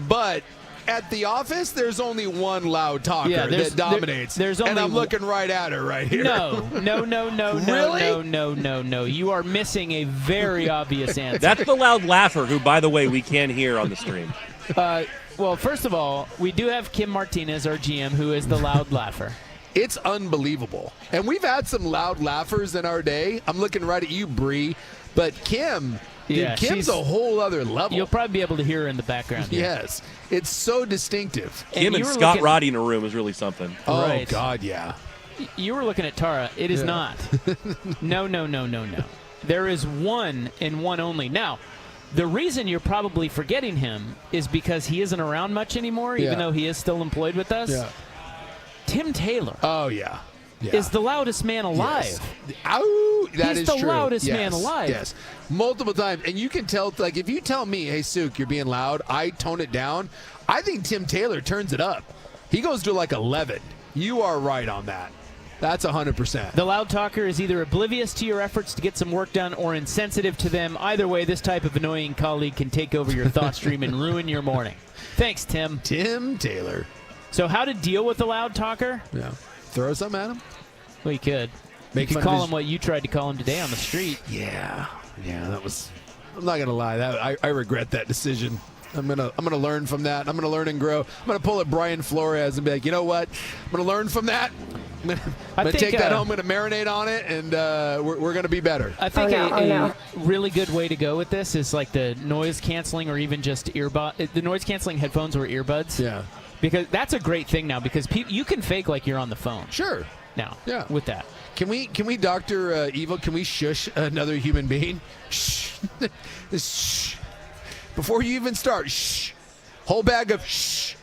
but at the office, there's only one loud talker that dominates. And I'm looking right at her right here. No. Really? No. You are missing a very obvious answer. That's the loud laugher, who, by the way, we can hear on the stream. Well, first of all, we do have Kim Martinez, our GM, who is the loud laugher. It's unbelievable. And we've had some loud laughers in our day. I'm looking right at you, Bree. But Kim, Kim's a whole other level. You'll probably be able to hear her in the background here. Yes. It's so distinctive. Kim and Scott Roddy in a room is really something. Oh, right. God, yeah. You were looking at Tara. It is not. No. There is one and one only. Now, the reason you're probably forgetting him is because he isn't around much anymore, even though he is still employed with us. Yeah. Tim Taylor. Oh, yeah. Is the loudest man alive. Yes. Ow, that He's is the true. loudest man alive. Yes, multiple times. And you can tell, like, if you tell me, hey, Sook, you're being loud, I tone it down. I think Tim Taylor turns it up. He goes to like 11. You are right on that. That's 100%. The loud talker is either oblivious to your efforts to get some work done or insensitive to them. Either way, this type of annoying colleague can take over your thought stream and ruin your morning. Thanks, Tim. Tim Taylor. So how to deal with the loud talker? Yeah. Throw something at him? Well, you could. Make you could call him what you tried to call him today on the street. Yeah, that was. I'm not gonna lie. I regret that decision. I'm gonna learn from that. I'm gonna learn and grow. I'm gonna pull at Brian Flores and be like, you know what? I'm gonna learn from that. I'm gonna take that home. I'm gonna marinate on it, and we're gonna be better. I think a really good way to go with this is like the noise canceling, or even just the noise canceling headphones or earbuds. Yeah. Because that's a great thing now, because you can fake like you're on the phone. Sure. Now. Yeah. With that. Can we Dr. Evil? Can we shush another human being? Shh. Shh. Before you even start, shh. Whole bag of shh.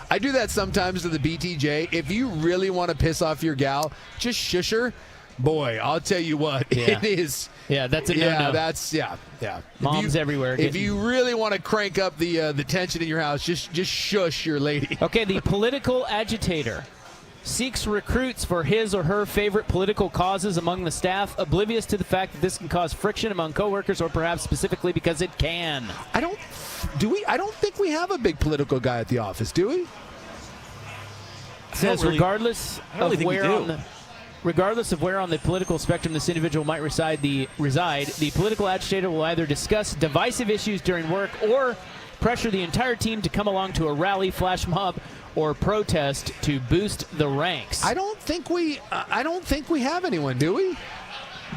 I do that sometimes to the BTJ. If you really want to piss off your gal, just shush her. Boy, I'll tell you what, it is. Yeah, that's a no-no. Yeah. Moms everywhere. If you really want to crank up the tension in your house, just shush your lady. Okay, the political agitator seeks recruits for his or her favorite political causes among the staff, oblivious to the fact that this can cause friction among coworkers, or perhaps specifically because it can. I don't think we have a big political guy at the office, do we? says regardless of where on the political spectrum this individual might reside, the political agitator will either discuss divisive issues during work or pressure the entire team to come along to a rally, flash mob, or protest to boost the ranks. I don't think we have anyone, do we?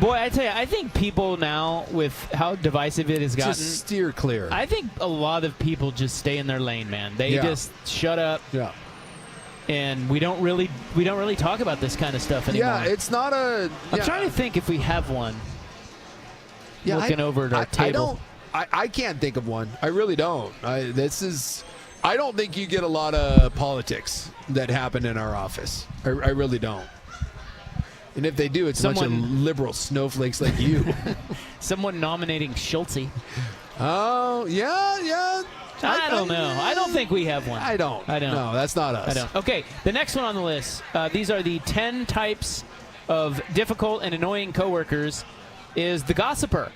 Boy, I tell you, I think people now, with how divisive it has gotten, just steer clear. I think a lot of people just stay in their lane, man. They just shut up. Yeah. And we don't really talk about this kind of stuff anymore. Yeah, it's not a. I'm trying to think if we have one. Yeah, looking over at our table. I can't think of one. I really don't. I don't think you get a lot of politics that happen in our office. I really don't. And if they do, it's a bunch of liberal snowflakes like you. Someone nominating Schultze. Oh, yeah. I don't know. I don't think we have one. I don't. No, that's not us. I don't. Okay, the next one on the list. These are the 10 types of difficult and annoying coworkers. Is the gossiper.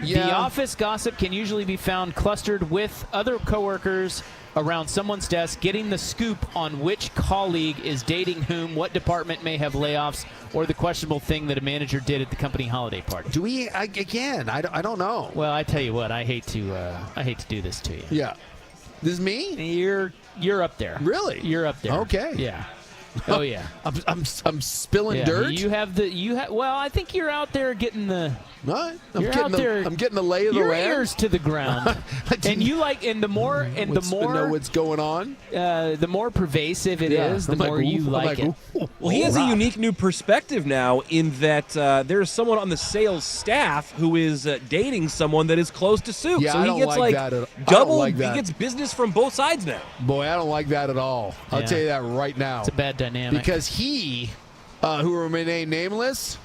Yeah. The office gossip can usually be found clustered with other coworkers around someone's desk, getting the scoop on which colleague is dating whom, what department may have layoffs, or the questionable thing that a manager did at the company holiday party. Do we I don't know. Well, I tell you what, I hate to do this to you. Yeah. This is me? You're up there. Really? You're up there. Okay. Yeah. Oh yeah. I'm spilling dirt. Well, I think you're out there getting the. What? I'm getting the lay of the your land. Ears to the ground. And the more know what's going on. The more pervasive it is, the more you like it. Well, he has a unique new perspective now in that there's someone on the sales staff who is dating someone that is close to Soup. Yeah, so I he gets like that double. He gets business from both sides now. Boy, I don't like that at all. I'll tell you that right now. It's a bad dynamic. Because he, who will remain nameless,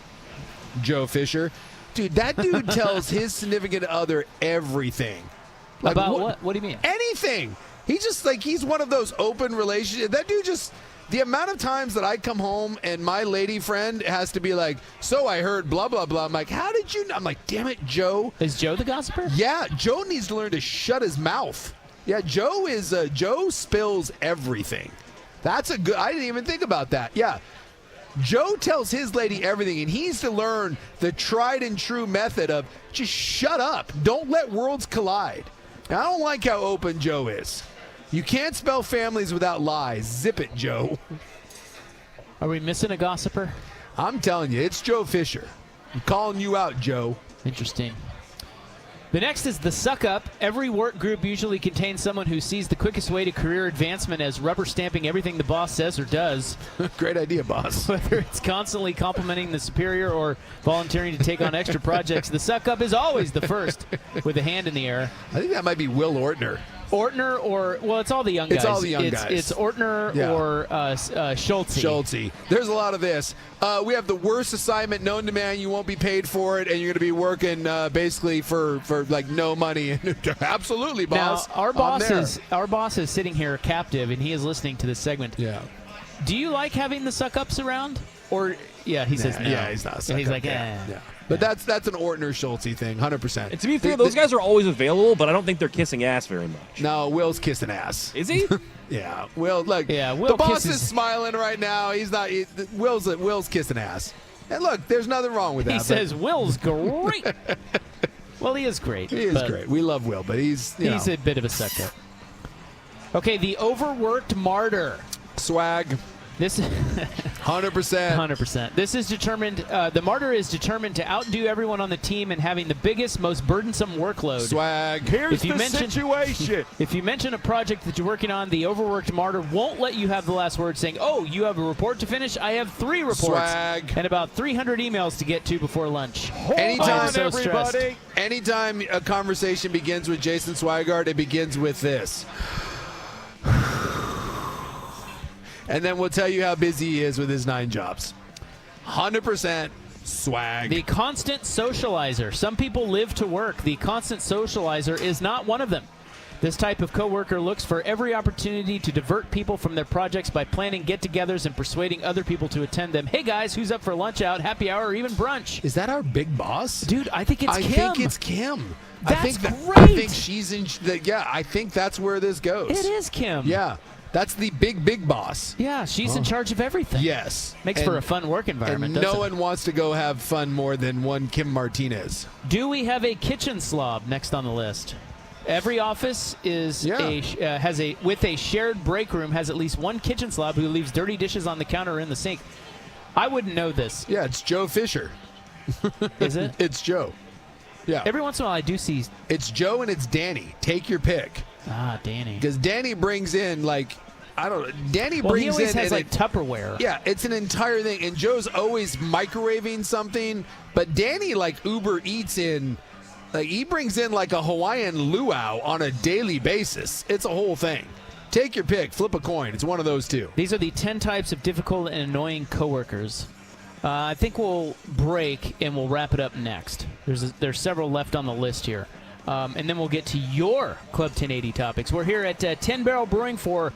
Joe Fisher, dude, that dude tells his significant other everything. Like, about what? What do you mean? Anything. He's one of those open relationships. That dude the amount of times that I come home and my lady friend has to be like, so I heard blah, blah, blah. I'm like, how did you know? I'm like, damn it, Joe. Is Joe the gossiper? Yeah, Joe needs to learn to shut his mouth. Yeah, Joe spills everything. I didn't even think about that. Yeah. Joe tells his lady everything, and he needs to learn the tried and true method of just shut up. Don't let worlds collide. Now, I don't like how open Joe is. You can't spell families without lies. Zip it, Joe. Are we missing a gossiper? I'm telling you, it's Joe Fisher. I'm calling you out, Joe. Interesting. The next is the suck-up. Every work group usually contains someone who sees the quickest way to career advancement as rubber stamping everything the boss says or does. Great idea, boss. Whether it's constantly complimenting the superior or volunteering to take on extra projects, the suck-up is always the first with a hand in the air. I think that might be Will Ortner. It's all the young guys. It's all the young guys. It's Ortner or Schultze. Schultze. There's a lot of this. We have the worst assignment known to man. You won't be paid for it, and you're going to be working basically for like no money. Absolutely, boss. Now, our boss is sitting here captive, and he is listening to this segment. Yeah. Do you like having the suck-ups around? Or he says no. Yeah, he's not a suck-up. He's like, yeah. But that's an Ortner Schultze thing, 100%. And to be fair, those guys are always available, but I don't think they're kissing ass very much. No, Will's kissing ass. Is he? Yeah, Will. Look, Will the boss is smiling right now. He's not. Will's kissing ass. And look, there's nothing wrong with that. He says Will's great. Well, he is great. He is great. We love Will, but he's a bit of a sucker. Okay, the overworked martyr. Swag. This 100%. 100%. This is determined. The martyr is determined to outdo everyone on the team and having the biggest, most burdensome workload. Swag. Here's the situation. If you mention a project that you're working on, the overworked martyr won't let you have the last word, saying, "Oh, you have a report to finish. I have 3 reports Swag. and about 300 emails to get to before lunch." Hold on, everybody. Anytime a conversation begins with Jason Swigart, it begins with this. And then we'll tell you how busy he is with his 9 jobs. 100% swag. The constant socializer. Some people live to work. The constant socializer is not one of them. This type of coworker looks for every opportunity to divert people from their projects by planning get-togethers and persuading other people to attend them. Hey, guys, who's up for lunch out, happy hour, or even brunch? Is that our big boss? Dude, I think it's Kim. I think it's Kim. That's great. I think she's in. I think that's where this goes. It is Kim. Yeah. That's the big boss. Yeah, she's in charge of everything. Yes. Makes for a fun work environment, And doesn't no it? one wants to go have fun more than one Kim Martinez. Do we have a kitchen slob next on the list? Every office is with a shared break room has at least one kitchen slob who leaves dirty dishes on the counter or in the sink. I wouldn't know this. Yeah, it's Joe Fisher. Is it? It's Joe. Yeah. Every once in a while I do see. It's Joe and it's Danny. Take your pick. Ah, Danny. Because Danny brings in Danny Well, brings he always in has like Tupperware. Yeah, it's an entire thing. And Joe's always microwaving something, but Danny like Uber Eats in. Like he brings in like a Hawaiian luau on a daily basis. It's a whole thing. Take your pick. Flip a coin. It's one of those two. These are the 10 types of difficult and annoying coworkers. I think we'll break and we'll wrap it up next. There's several left on the list here. And then we'll get to your Club 1080 topics. We're here at 10 Barrel Brewing for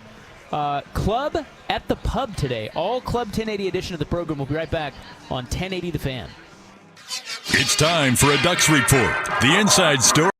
Club at the Pub today. All Club 1080 edition of the program. We'll be right back on 1080 The Fan. It's time for a Ducks Report, the inside story.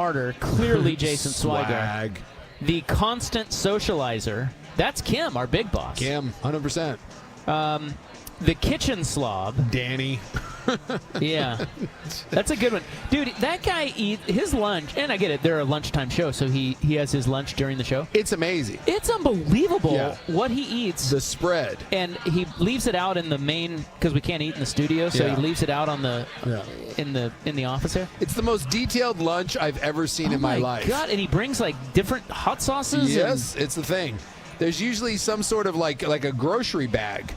Smarter, clearly Jason Swigert. Swag. The constant socializer, that's Kim, our big boss. Kim, 100%. The kitchen slob. Danny. Yeah. That's a good one. Dude, that guy eats his lunch, and I get it, they're a lunchtime show, so he has his lunch during the show. It's amazing. It's unbelievable what he eats. The spread. And he leaves it out in the main, because we can't eat in the studio, so he leaves it out on the in the office there. It's the most detailed lunch I've ever seen in my life. God, and he brings like different hot sauces. Yes, it's the thing. There's usually some sort of like a grocery bag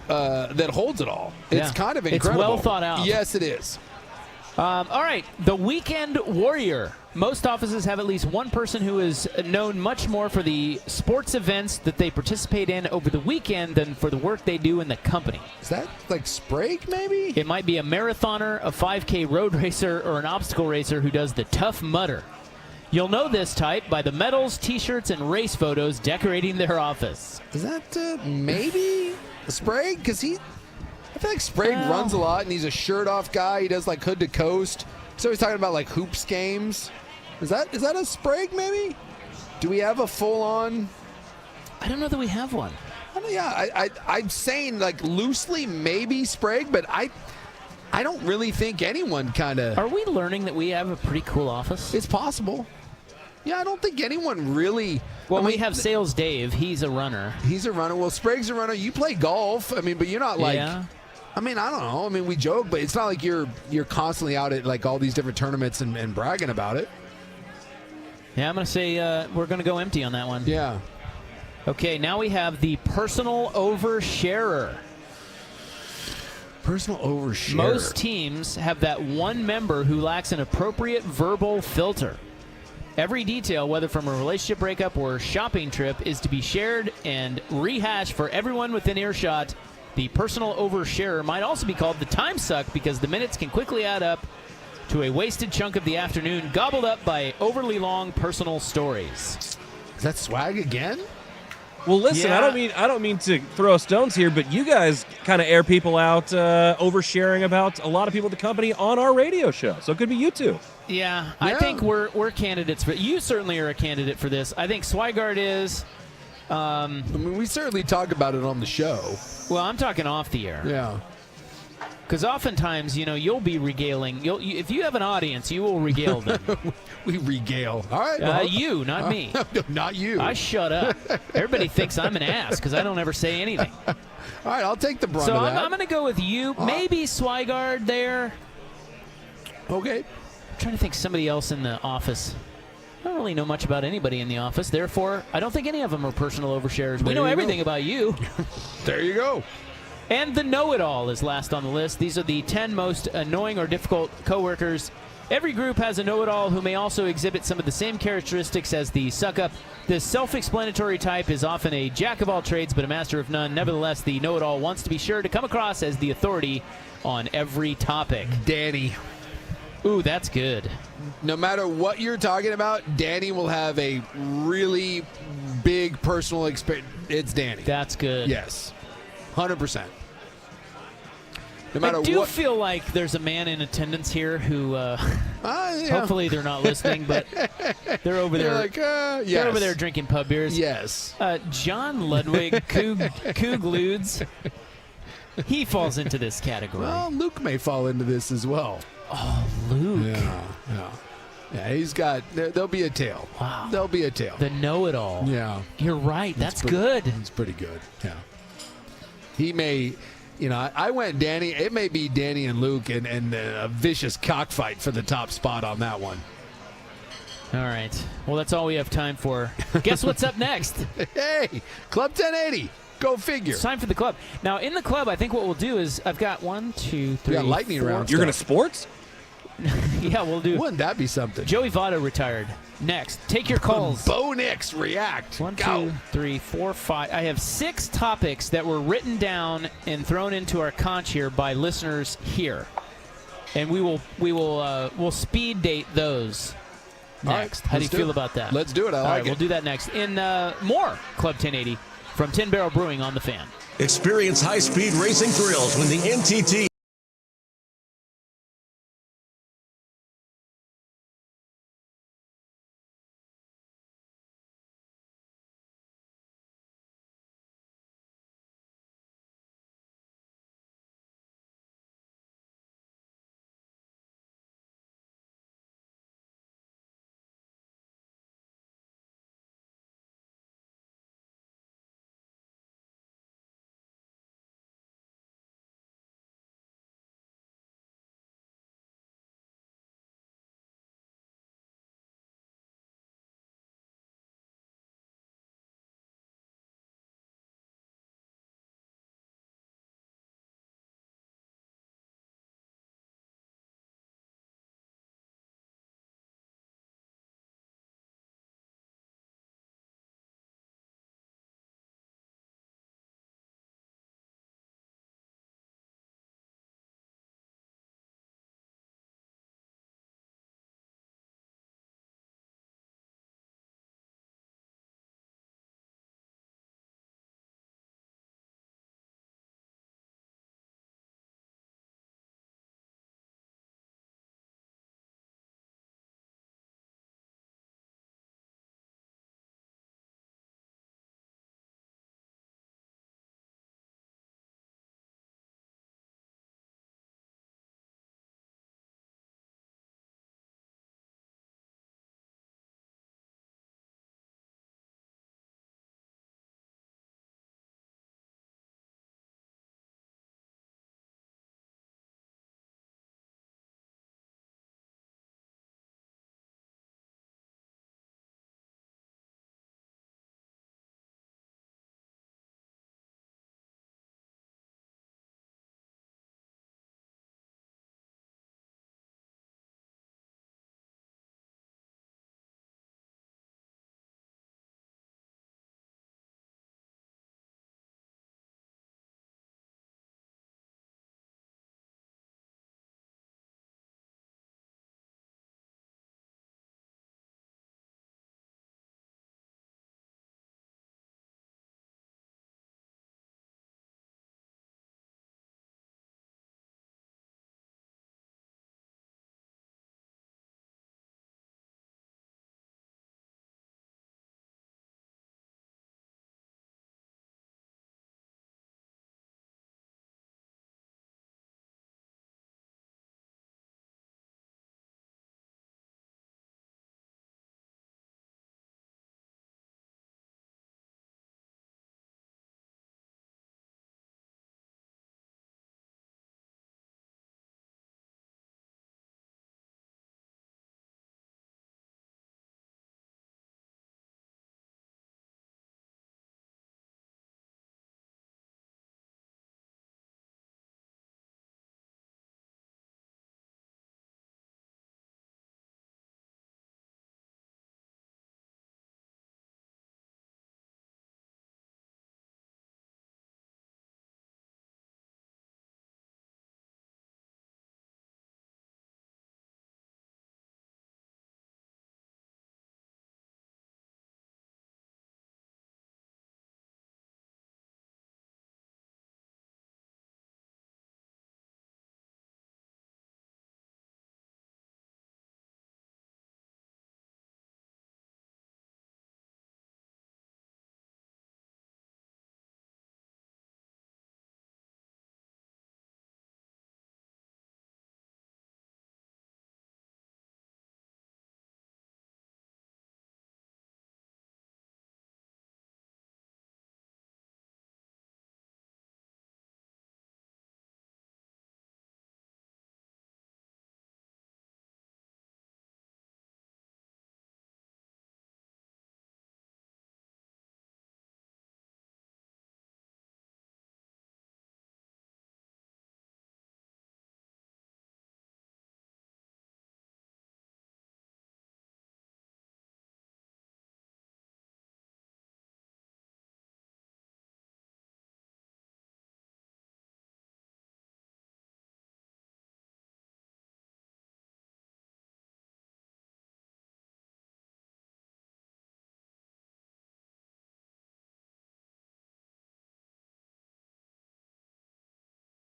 that holds it all. It's kind of incredible. It's well thought out. Yes, it is. All right, the weekend warrior. Most offices have at least one person who is known much more for the sports events that they participate in over the weekend than for the work they do in the company. Is that like Sprague, maybe? It might be a marathoner, a 5K road racer, or an obstacle racer who does the Tough Mudder. You'll know this type by the medals, T-shirts, and race photos decorating their office. Is that maybe Sprague? Because I feel like Sprague runs a lot, and he's a shirt-off guy. He does like hood to coast. So he's talking about like hoops games. Is that a Sprague maybe? Do we have a full-on? I don't know that we have one. I'm saying like loosely maybe Sprague, but I don't really think anyone kind of. Are we learning that we have a pretty cool office? It's possible. Yeah, I don't think anyone really. Well, we have Sales Dave. He's a runner. He's a runner. Well, Sprague's a runner. You play golf. I mean, but you're not like. Yeah. I mean, I don't know. I mean, we joke, but it's not like you're constantly out at like all these different tournaments and bragging about it. Yeah, I'm going to say we're going to go empty on that one. Yeah. Okay, now we have the personal oversharer. Personal oversharer. Most teams have that one member who lacks an appropriate verbal filter. Every detail, whether from a relationship breakup or shopping trip, is to be shared and rehashed for everyone within earshot. The personal oversharer might also be called the time suck because the minutes can quickly add up to a wasted chunk of the afternoon gobbled up by overly long personal stories. Is that swag again? Well, listen, Yeah. I don't mean to throw stones here, but you guys kind of air people out oversharing about a lot of people at the company on our radio show. So it could be you two. Yeah, I think we're candidates for. You certainly are a candidate for this. I think Swigert is. I mean, we certainly talk about it on the show. Well, I'm talking off the air. Yeah. Because oftentimes, you'll be regaling. If you have an audience, you will regale them. We regale. All right. You, not me. Not you. I shut up. Everybody thinks I'm an ass because I don't ever say anything. All right, I'll take the brunt So of that. I'm going to go with you. Maybe Swigert there. Okay. I'm trying to think somebody else in the office. I don't really know much about anybody in the office. Therefore, I don't think any of them are personal oversharers. We know everything about you. There you go. And the know-it-all is last on the list. These are the 10 most annoying or difficult coworkers. Every group has a know-it-all who may also exhibit some of the same characteristics as the suck-up. This self-explanatory type is often a jack-of-all-trades but a master of none. Nevertheless, the know-it-all wants to be sure to come across as the authority on every topic. Danny. Ooh, that's good. No matter what you're talking about, Danny will have a really big personal experience. It's Danny. That's good. Yes. 100%. No matter I do what. feel like there's a man in attendance here who, hopefully they're not listening, but they're over there. Like, They're yes. over there drinking pub beers. Yes. John Ludwig Coog Ludes. He falls into this category. Well, Luke may fall into this as well. Oh, Luke. Yeah, he's got. There'll be a tail. Wow. There'll be a tail. The know-it-all. Yeah. You're right. That's good. It's pretty good. Yeah. He may. I went Danny. It may be Danny and Luke and a vicious cockfight for the top spot on that one. All right. Well, that's all we have time for. Guess what's up next? Hey, Club 1080. Go figure. It's time for the club. Now, in the club, I think what we'll do is I've got 1, 2, 3, got lightning 4. round. You're going to sports? Yeah, we'll do. Wouldn't that be something? Joey Votto retired. Next. Take your calls. Bo Nix, react. 1, Go. 2, 3, 4, 5. I have 6 topics that were written down and thrown into our conch here by listeners here, and we'll speed date those next. Right, How do you feel about that? Let's do it. I All like right, it. we'll do that next. In more Club 1080 from 10 Barrel Brewing on the Fan. Experience high-speed racing thrills when the NTT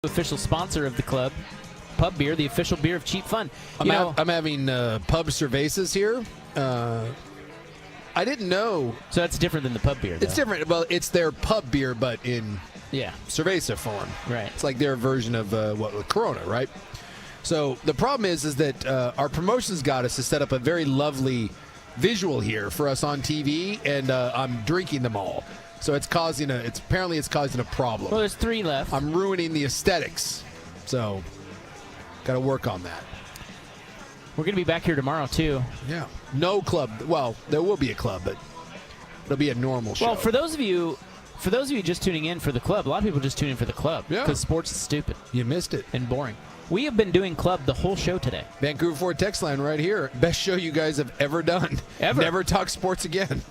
Official sponsor of the club, Pub Beer, the official beer of Cheap Fun. I'm having Pub Cervezas here. I didn't know. So that's different than the pub beer, though. It's different. Well, it's their pub beer, but in cerveza form. Right. It's like their version of Corona, right? So the problem is that our promotions got us to set up a very lovely visual here for us on TV, and I'm drinking them all. So it's causing apparently causing a problem. Well, there's 3 left. I'm ruining the aesthetics. So got to work on that. We're going to be back here tomorrow, too. Yeah. No club. Well, there will be a club, but it'll be a normal show. Well, for those of you just tuning in for the club, a lot of people just tune in for the club because sports is stupid. You missed it. And boring. We have been doing club the whole show today. Vancouver Ford text line right here. Best show you guys have ever done. Ever. Never talk sports again.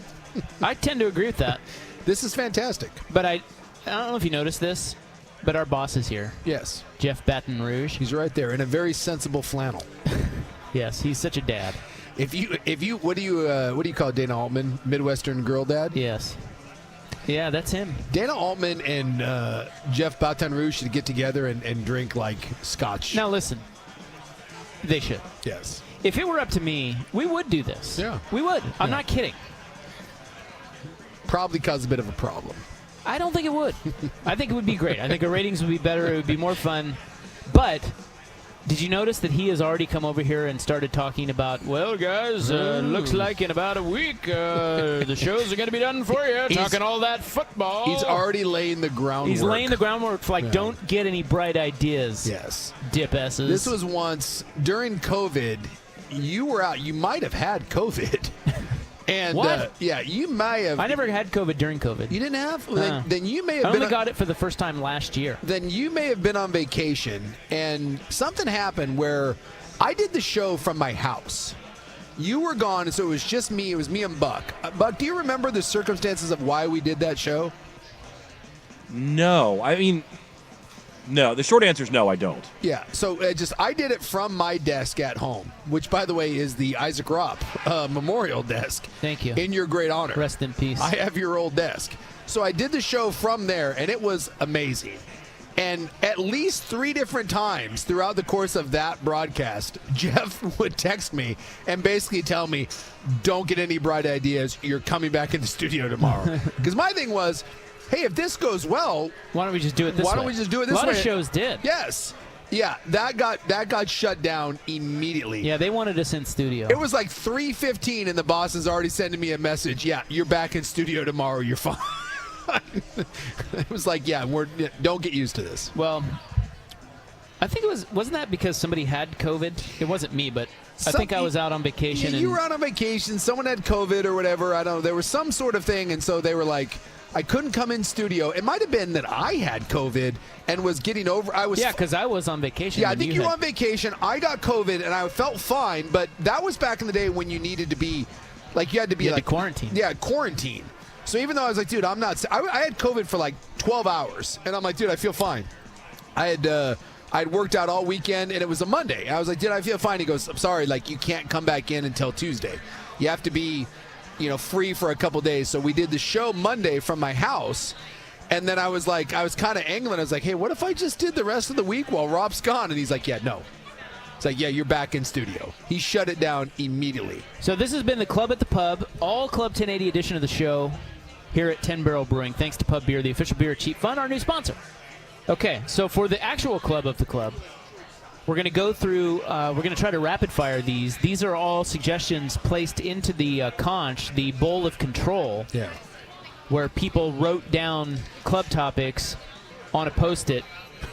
I tend to agree with that. This is fantastic. But I don't know if you noticed this, but our boss is here. Yes. Jeff Baton Rouge. He's right there in a very sensible flannel. Yes, he's such a dad. If you what do you call Dana Altman? Midwestern girl dad? Yes. Yeah, that's him. Dana Altman and Jeff Baton Rouge should get together and drink like scotch. Now listen, they should. Yes. If it were up to me, we would do this. Yeah. We would. I'm not kidding. Probably cause a bit of a problem. I don't think it would. I think it would be great. I think our ratings would be better. It would be more fun. But did you notice that he has already come over here and started talking about, well, guys, looks like in about a week the shows are going to be done for you, talking all that football. He's already laying the groundwork. He's laying the groundwork for, don't get any bright ideas. Yes. Dip S's. This was once, during COVID, you were out. You might have had COVID. And what? You might have. I never had COVID during COVID. You didn't have? Then you may have I been. only got it for the first time last year. Then you may have been on vacation, and something happened where I did the show from my house. You were gone, and so it was just me. It was me and Buck. Buck, do you remember the circumstances of why we did that show? No. I mean, no. The short answer is no, I don't. Yeah. So I did it from my desk at home, which, by the way, is the Isaac Ropp Memorial Desk. Thank you. In your great honor. Rest in peace. I have your old desk. So I did the show from there, and it was amazing. And at least 3 different times throughout the course of that broadcast, Jeff would text me and basically tell me, don't get any bright ideas. You're coming back in the studio tomorrow. Because my thing was, hey, if this goes well, why don't we just do it this way? Why don't we just do it this way? A lot of shows did. Yes. Yeah, that got shut down immediately. Yeah, they wanted us in studio. It was like 3:15 and the boss is already sending me a message. Yeah, you're back in studio tomorrow. You're fine. It was like, don't get used to this. Well, I think wasn't that because somebody had COVID? It wasn't me, but I think I was out on vacation. Yeah, you were out on vacation. Someone had COVID or whatever. I don't know. There was some sort of thing, and so they were like, I couldn't come in studio. It might have been that I had COVID and was getting over. Because I was on vacation. Yeah, I think you were on vacation. I got COVID and I felt fine, but that was back in the day when you needed to be, like, you had to be like quarantine. Yeah, quarantine. So even though I was like, dude, I'm not. I had COVID for like 12 hours, and I'm like, dude, I feel fine. I'd worked out all weekend, and it was a Monday. I was like, dude, I feel fine. He goes, I'm sorry, like, you can't come back in until Tuesday. You have to be, free for a couple days. So we did the show Monday from my house, and then I was kind of angling. I was like, hey, what if I just did the rest of the week while Rob's gone? And he's like, yeah, no. It's like, yeah, you're back in studio. He shut it down immediately. So this has been the Club at the Pub, all Club 1080 edition of the show here at 10 Barrel Brewing. Thanks to Pub Beer, the official beer of Cheap Fun, our new sponsor. Okay, so for the actual Club of the Club, we're going to go through, we're going to try to rapid fire these. These are all suggestions placed into the conch, the bowl of control, where people wrote down club topics on a Post-it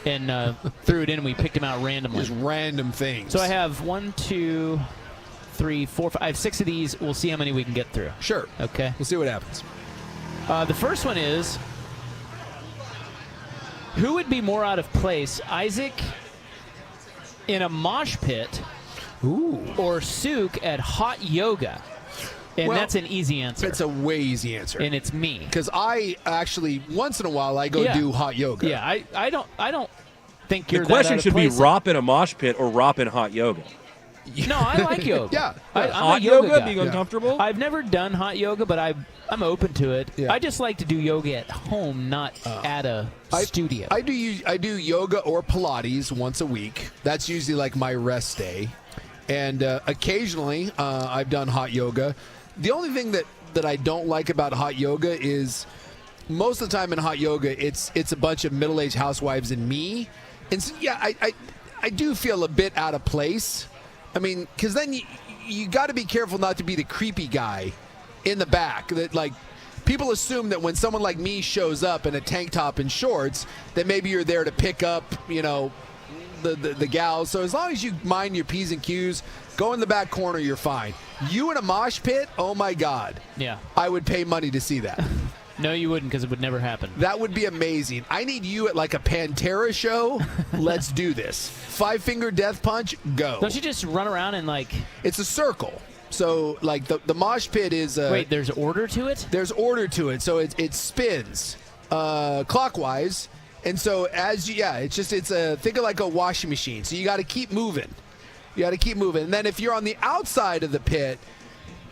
and threw it in, and we picked them out randomly. Just random things. So I have 1, 2, 3, 4, 5. I have 6 of these. We'll see how many we can get through. Sure. Okay. We'll see what happens. The first one is, who would be more out of place, Isaac in a mosh pit or Souk at hot yoga? And that's an easy answer. It's a way easy answer. And it's me. Because I actually, once in a while, I go do hot yoga. Yeah, I don't think you're The question that out should of be place. Rop in a mosh pit or Rop in hot yoga. No, I like yoga. Yeah. I'm Hot a yoga yoga, guy. being uncomfortable? I've never done hot yoga, but I'm open to it. Yeah. I just like to do yoga at home, not at a studio. I do yoga or Pilates once a week. That's usually like my rest day. And occasionally I've done hot yoga. The only thing that I don't like about hot yoga is most of the time in hot yoga, it's a bunch of middle-aged housewives and me. And so, yeah, I do feel a bit out of place. I mean, because then you got to be careful not to be the creepy guy in the back. That, like, people assume that when someone like me shows up in a tank top and shorts, that maybe you're there to pick up, the gals. So as long as you mind your P's and Q's, go in the back corner, you're fine. You in a mosh pit? Oh, my God. Yeah. I would pay money to see that. No, you wouldn't, because it would never happen. That would be amazing. I need you at like a Pantera show. Let's do this. 5-finger death punch, go. Don't you just run around and like... It's a circle. So, like, the mosh pit is... Wait, there's order to it? There's order to it. So it spins clockwise. And so think of like a washing machine. So you got to keep moving. And then if you're on the outside of the pit,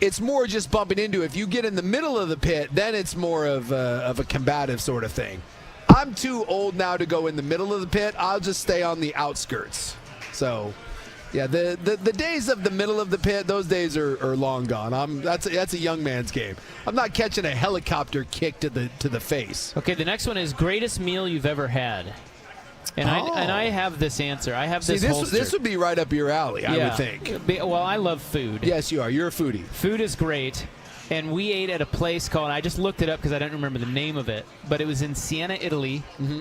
it's more just bumping into. If you get in the middle of the pit, then it's more of a combative sort of thing. I'm too old now to go in the middle of the pit. I'll just stay on the outskirts. So, yeah, the days of the middle of the pit, those days are long gone. That's a young man's game. I'm not catching a helicopter kick to the face. Okay, the next one is greatest meal you've ever had. And I have this answer. I have this holster. This would be right up your alley, I would think. Well, I love food. Yes, you are. You're a foodie. Food is great. And we ate at a place called, I just looked it up because I don't remember the name of it, but it was in Siena, Italy. Mm-hmm.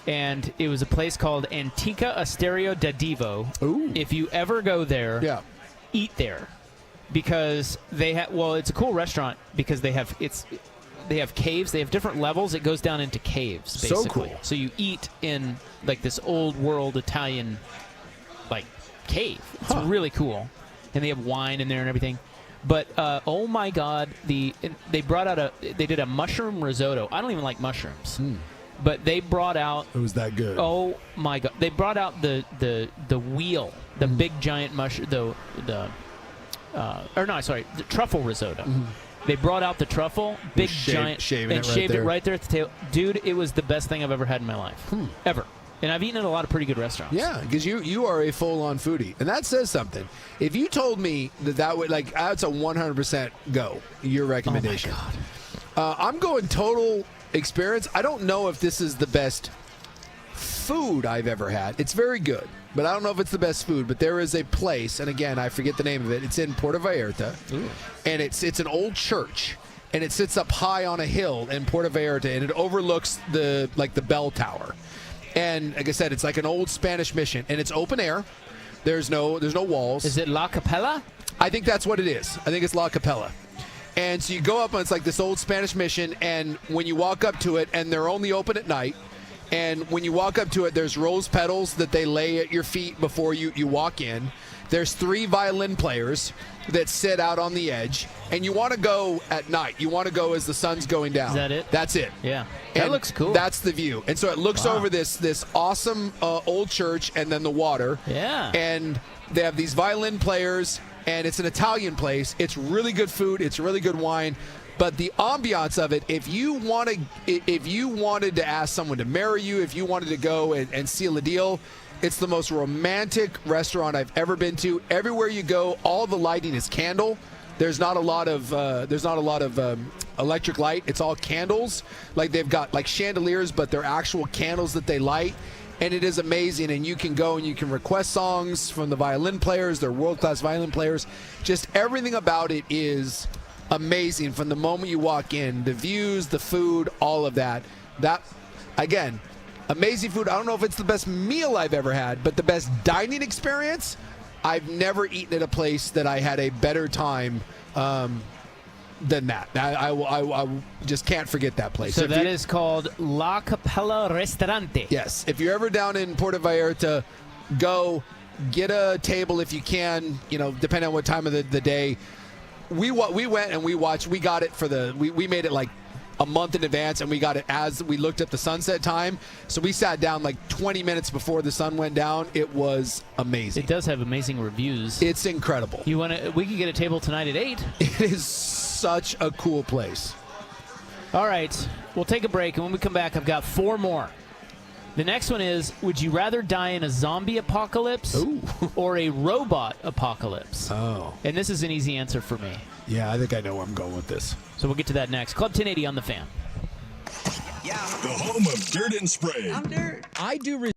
And it was a place called Antica Osteria da Divo. Ooh. If you ever go there, eat there. Because they have, it's a cool restaurant because they have caves. They have different levels. It goes down into caves, basically. So cool. So you eat in like this old world Italian like cave. It's really cool. And they have wine in there and everything. But oh my God, they did a mushroom risotto. I don't even like mushrooms. But they brought out... It was that good. Oh my God. They brought out the wheel, the big giant mushroom, the truffle risotto. They brought out the truffle, big giant, and shaved it right there at the table. Dude, it was the best thing I've ever had in my life. Ever. And I've eaten at a lot of pretty good restaurants. Yeah, because you are a full-on foodie. And that says something. If you told me that would, like, that's a 100% go, your recommendation. Oh, my God. I'm going total experience. I don't know if this is the best food I've ever had. It's very good, but I don't know if it's the best food. But there is a place, and again, I forget the name of it. It's in Puerto Vallarta, and it's an old church, and it sits up high on a hill in Puerto Vallarta, and it overlooks the bell tower. And like I said, it's like an old Spanish mission, and it's open air. There's no walls. Is it La Capella? I think that's what it is. I think it's La Capella. And so you go up, and it's like this old Spanish mission, and when you walk up to it, and they're only open at night, and when you walk up to it, there's rose petals that they lay at your feet before you walk in. There's 3 violin players that sit out on the edge, and you want to go at night. You want to go as the sun's going down. Is that it? That's it. Yeah. And that looks cool. That's the view. And so it looks over this awesome old church and then the water. Yeah. And they have these violin players, and it's an Italian place. It's really good food. It's really good wine. But the ambiance of it, if you wanted to ask someone to marry you, if you wanted to go and seal a deal, it's the most romantic restaurant I've ever been to. Everywhere you go, all the lighting is candle. There's not a lot of electric light. It's all candles. Like they've got like chandeliers, but they're actual candles that they light. And it is amazing. And you can go and you can request songs from the violin players. They're world-class violin players. Just everything about it is amazing from the moment you walk in. The views, the food, all of that. That, again, amazing food. I don't know if it's the best meal I've ever had, but the best dining experience, I've never eaten at a place that I had a better time than that. I just can't forget that place. So that is called La Capella Ristorante. Yes. If you're ever down in Puerto Vallarta, go get a table if you can, depending on what time of the day. We went and we watched. We got it we made it like a month in advance, and we got it as we looked at the sunset time. So we sat down like 20 minutes before the sun went down. It was amazing. It does have amazing reviews. It's incredible. We can get a table tonight at 8. It is such a cool place. All right, we'll take a break, and when we come back, I've got 4 more. The next one is, would you rather die in a zombie apocalypse or a robot apocalypse? Oh. And this is an easy answer for me. Yeah, I think I know where I'm going with this. So we'll get to that next. Club 1080 on the Fan. The home of Dirt and Spray. I'm Dirt. I do.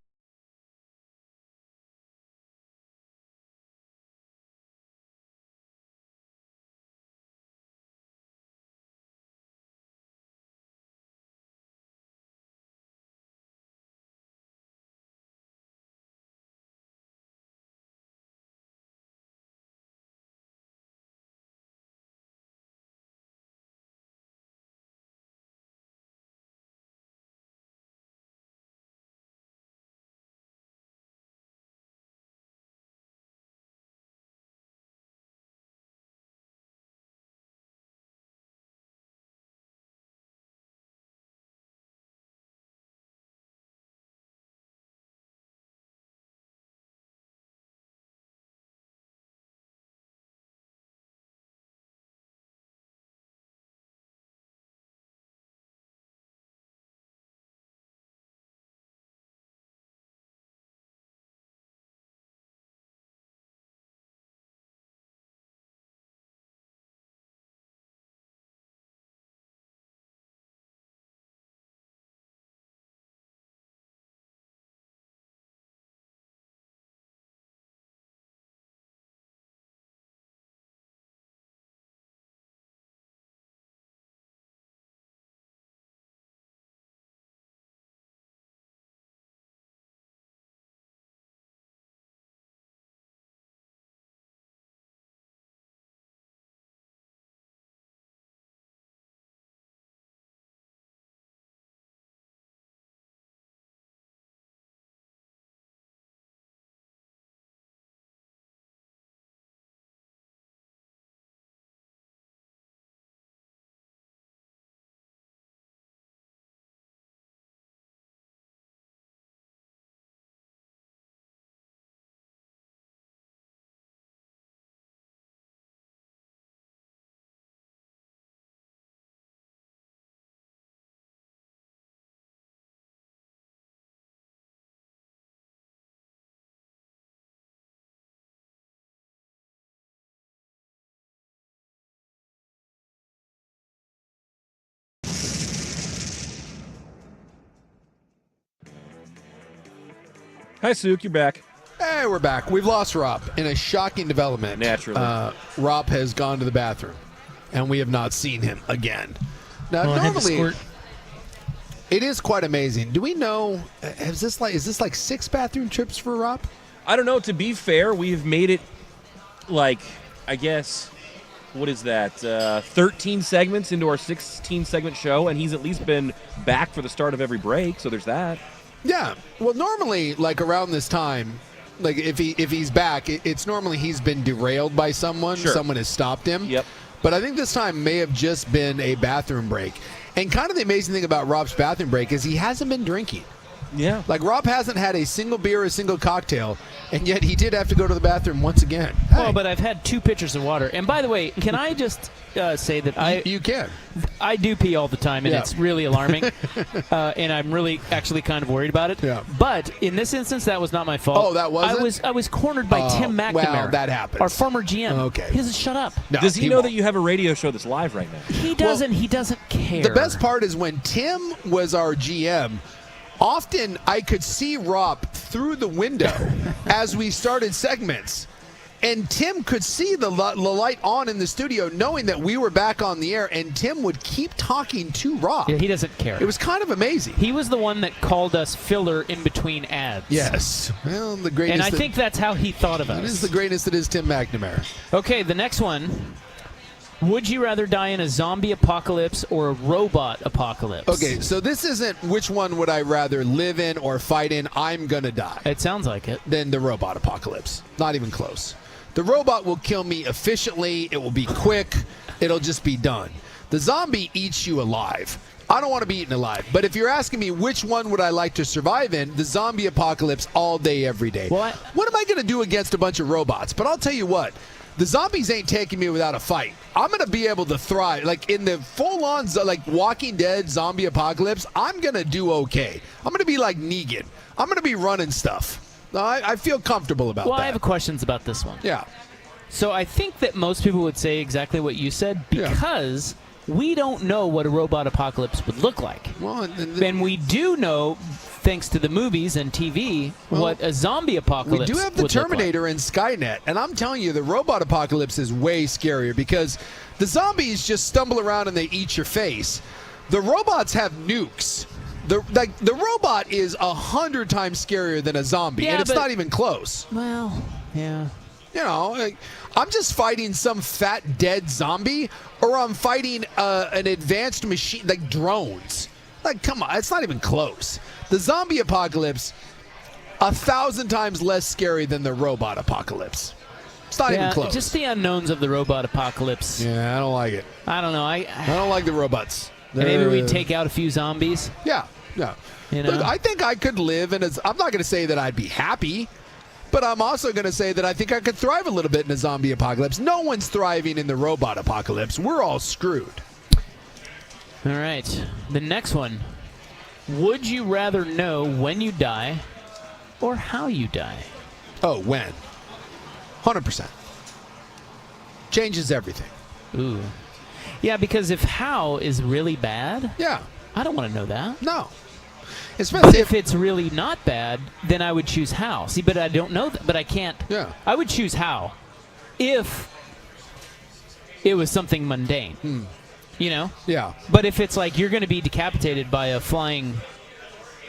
Hi, Sook. You're back. Hey, we're back. We've lost Rob in a shocking development. Naturally. Rob has gone to the bathroom, and we have not seen him again. Now, Well, I had to normally, squirt. it is quite amazing. Do we know, is this like 6 bathroom trips for Rob? I don't know. To be fair, we've made it like, I guess, what is that? 13 segments into our 16-segment show, and he's at least been back for the start of every break, so there's that. Yeah. Well, normally, like around this time, like if he's back, it's normally he's been derailed by someone. Sure. Someone has stopped him. Yep. But I think this time may have just been a bathroom break. And kind of the amazing thing about Rob's bathroom break is he hasn't been drinking. Yeah. Like Rob hasn't had a single beer or a single cocktail, and yet he did have to go to the bathroom once again. Well, but I've had 2 pitchers of water. And by the way, can I just say that you can. I do pee all the time, and Yeah. it's really alarming. And I'm really actually kind of worried about it. Yeah. But in this instance, that was not my fault. Oh, that wasn't? I was cornered by Tim McNamara. well, that happens. Our former GM. Okay. He doesn't shut up. No, Does he know won't. that you have a radio show that's live right now? He doesn't. He doesn't care. The best part is when Tim was our GM, often I could see Rob through the window as we started segments. And Tim could see the light on in the studio, knowing that we were back on the air, and Tim would keep talking to Rob. Yeah, he doesn't care. It was kind of amazing. He was the one that called us filler in between ads. Yes. Well, the greatest. And I think that's how he thought of us. That is the greatest that is Tim McNamara. Okay, the next one. Would you rather die in a zombie apocalypse or a robot apocalypse? Okay, so this isn't which one would I rather live in or fight in. I'm going to die. It sounds like it. Than the robot apocalypse. Not even close. The robot will kill me efficiently. It will be quick. It'll just be done. The zombie eats you alive. I don't want to be eaten alive. But if you're asking me which one would I like to survive in, the zombie apocalypse all day, every day. Well, what am I going to do against a bunch of robots? But I'll tell you what. The zombies ain't taking me without a fight. I'm going to be able to thrive. Like in the full-on, like Walking Dead zombie apocalypse, I'm going to do okay. I'm going to be like Negan. I'm going to be running stuff. I feel comfortable about that. Well, I have questions about this one. Yeah. So I think that most people would say exactly what you said because we don't know what a robot apocalypse would look like. Well, and we do know, thanks to the movies and TV, what a zombie apocalypse we do have the would look like. Terminator and Skynet, and I'm telling you, the robot apocalypse is way scarier because the zombies just stumble around and they eat your face. The robots have nukes. The robot is 100 times scarier than a zombie, and it's not even close. Well, yeah. You know, I'm just fighting some fat dead zombie, or I'm fighting an advanced machine like drones. Like, come on, it's not even close. The zombie apocalypse, 1,000 times less scary than the robot apocalypse. It's not even close. Just the unknowns of the robot apocalypse. Yeah, I don't like it. I don't know. I don't like the robots. Maybe we take out a few zombies. Yeah. You know? Look, I think I could live in I'm not going to say that I'd be happy, but I'm also going to say that I think I could thrive a little bit in a zombie apocalypse. No one's thriving in the robot apocalypse. We're all screwed. All right. The next one. Would you rather know when you die or how you die? Oh, when? 100%. Changes everything. Ooh. Yeah, because if how is really bad, I don't want to know that. No. Especially if it's really not bad, then I would choose how. See, but I don't know that. But I can't. Yeah. I would choose how if it was something mundane. You know? Yeah. But if it's like you're going to be decapitated by a flying,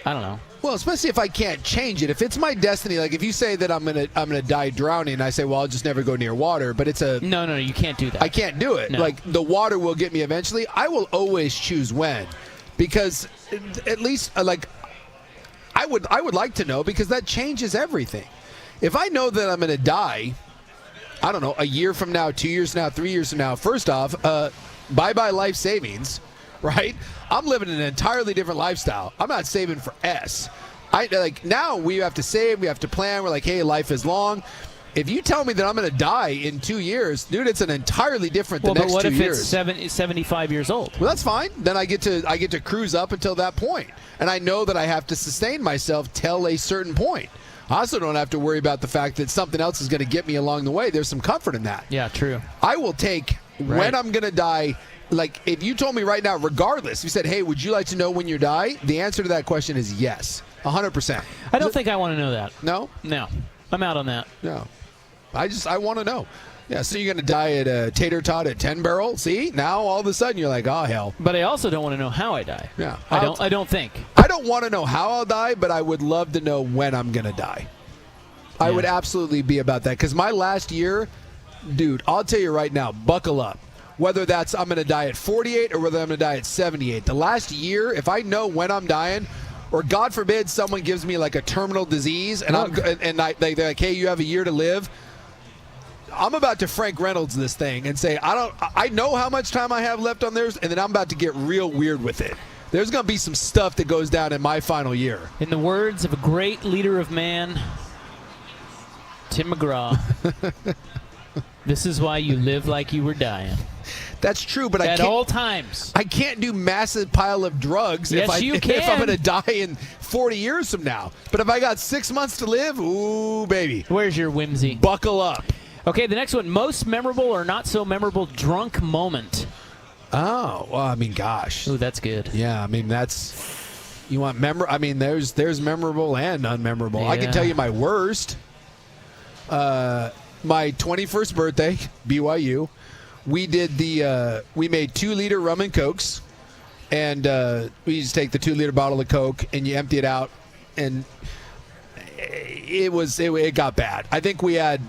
I don't know. Well, especially if I can't change it. If it's my destiny, like if you say that I'm gonna die drowning, I say, well, I'll just never go near water. But it's a no, you can't do that. I can't do it. No. Like the water will get me eventually. I will always choose when, because at least like I would like to know, because that changes everything. If I know that I'm gonna die, I don't know, a year from now, 2 years from now, 3 years from now. First off, bye life savings. Right? I'm living an entirely different lifestyle. I'm not saving for S. Now we have to save, we have to plan. We're like, hey, life is long. If you tell me that I'm going to die in 2 years, dude, it's an entirely different the next 2 years. But what if it's 75 years old? Well, that's fine. Then I get to cruise up until that point. And I know that I have to sustain myself till a certain point. I also don't have to worry about the fact that something else is going to get me along the way. There's some comfort in that. Yeah, true. I will take when I'm going to die. Like, if you told me right now, regardless, you said, hey, would you like to know when you die? The answer to that question is yes, 100%. I don't think I want to know that. No? No. I'm out on that. No. I want to know. Yeah, so you're going to die at a tater tot at 10 barrel? See? Now, all of a sudden, you're like, oh, hell. But I also don't want to know how I die. Yeah. I don't think. I don't want to know how I'll die, but I would love to know when I'm going to die. I would absolutely be about that. Because my last year, dude, I'll tell you right now, buckle up. Whether that's I'm going to die at 48 or whether I'm going to die at 78. The last year, if I know when I'm dying, or God forbid someone gives me like a terminal disease and they're like, hey, you have a year to live, I'm about to Frank Reynolds this thing and say, I know how much time I have left on theirs, and then I'm about to get real weird with it. There's going to be some stuff that goes down in my final year. In the words of a great leader of man, Tim McGraw, this is why you live like you were dying. That's true, but at all times. I can't do massive pile of drugs if I'm going to die in 40 years from now. But if I got 6 months to live, ooh, baby. Where's your whimsy? Buckle up. Okay, the next one, most memorable or not so memorable drunk moment. Oh, well, I mean, gosh. Ooh, that's good. Yeah, I mean, you want I mean, there's memorable and unmemorable. Yeah. I can tell you my worst. My 21st birthday, BYU. We did we made 2-liter rum and cokes, and we just take the 2-liter bottle of Coke and you empty it out, and it got bad. I think we had,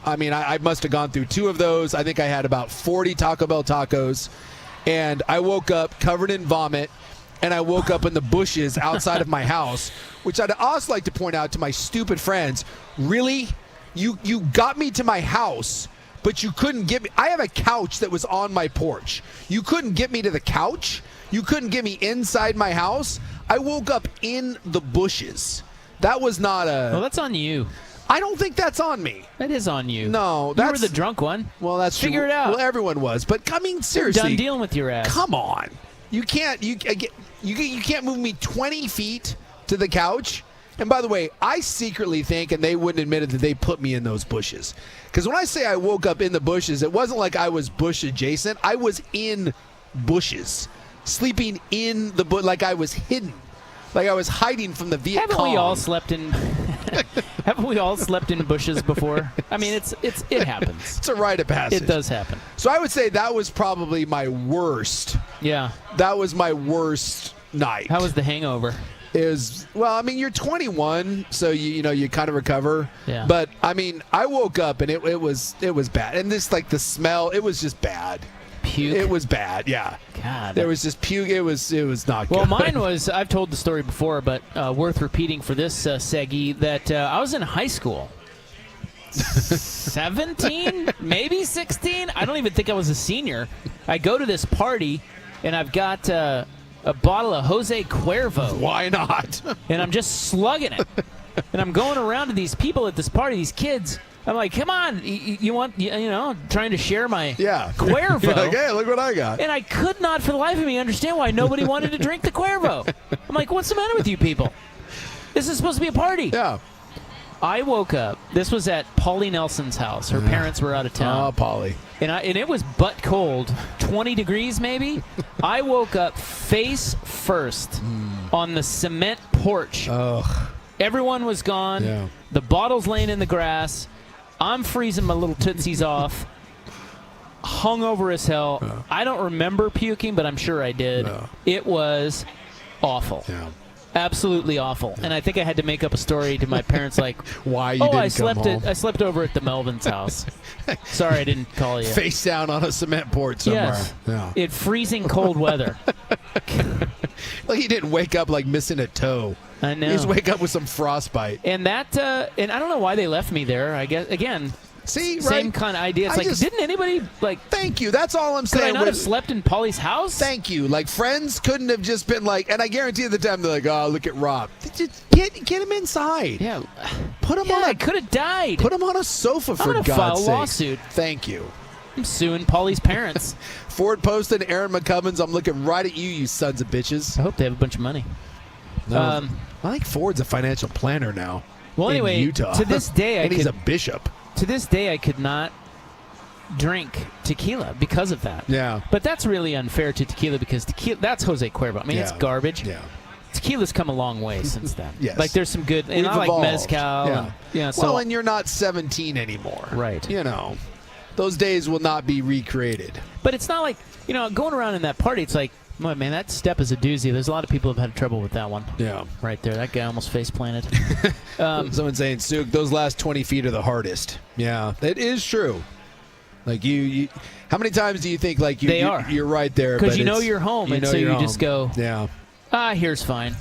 I must have gone through 2 of those. I think I had about 40 Taco Bell tacos, and I woke up covered in vomit, and I woke up in the bushes outside of my house, which I'd also like to point out to my stupid friends. Really? You got me to my house but you couldn't get me. I have a couch that was on my porch. You couldn't get me to the couch. You couldn't get me inside my house. I woke up in the bushes. That was not a... Well, that's on you. I don't think that's on me. That is on you. No, you were the drunk one. Well, that's Figure true. it out. Well, everyone was, but I mean, seriously, You're done dealing with your ass. Come on, you can't. You can't move me 20 feet to the couch. And by the way, I secretly think, and they wouldn't admit it, that they put me in those bushes. Because when I say I woke up in the bushes, it wasn't like I was bush adjacent. I was in bushes, sleeping in the bush, like I was hidden. Like I was hiding from the Viet Cong. Haven't we all slept in? Haven't we all slept in bushes before? I mean, it happens. It's a rite of passage. It does happen. So I would say that was probably my worst. Yeah. That was my worst night. How was the hangover? Well, I mean, you're 21, so you kind of recover. Yeah. But I mean, I woke up and it was bad, and this like the smell, it was just bad. Puke. It was bad. Yeah. God. There was just puke. It was not good. Well, mine was. I've told the story before, but worth repeating for this Seggy that I was in high school. 17, maybe 16. I don't even think I was a senior. I go to this party, and I've got a bottle of Jose Cuervo. Why not? And I'm just slugging it. And I'm going around to these people at this party, these kids. I'm like, come on, you want, trying to share my Cuervo. You're like, hey, look what I got. And I could not for the life of me understand why nobody wanted to drink the Cuervo. I'm like, what's the matter with you people? This is supposed to be a party. Yeah. I woke up. This was at Polly Nelson's house. Her parents were out of town. Oh, Polly. And it was butt cold, 20 degrees maybe. I woke up face first on the cement porch. Ugh. Everyone was gone. Yeah. The bottle's laying in the grass. I'm freezing my little tootsies off. Hungover as hell. Yeah. I don't remember puking, but I'm sure I did. Yeah. It was awful. Yeah. Absolutely awful. And I think I had to make up a story to my parents like, why you didn't come home. I slept over at the Melvin's house. Sorry I didn't call you. Face down on a cement porch somewhere. Yes. Yeah. In freezing cold weather. Like he didn't wake up like missing a toe. I know. He just wake up with some frostbite. And that, and I don't know why they left me there. I guess, again, same kind of idea. It's didn't anybody, Thank you. That's all I'm could saying. I not have slept in Polly's house? Thank you. Like, friends couldn't have just been like, and I guarantee at the time they're like, oh, look at Rob. Just get him inside. Yeah. Put him on I could have died. Put him on a sofa, for I'm gonna God's file a sake. lawsuit. Thank you. I'm suing Polly's parents. Ford posted, Aaron McCubbins, I'm looking right at you sons of bitches. I hope they have a bunch of money. No. I think Ford's a financial planner now. Well, anyway, in Utah. to this day, he's a bishop. To this day, I could not drink tequila because of that. Yeah. But that's really unfair to tequila because that's Jose Cuervo. I mean, it's garbage. Yeah. Tequila's come a long way since then. Yes. Like, there's some good, and I like evolved. mezcal. Yeah. And, and you're not 17 anymore. Right. Those days will not be recreated. But it's not like, going around in that party, it's like, oh, man, that step is a doozy. There's a lot of people who have had trouble with that one. Yeah. Right there. That guy almost face planted. Someone saying, Suk, those last 20 feet are the hardest. Yeah, that is true. Like you how many times do you think like you're right there? Because you're home, and so you just go, here's fine.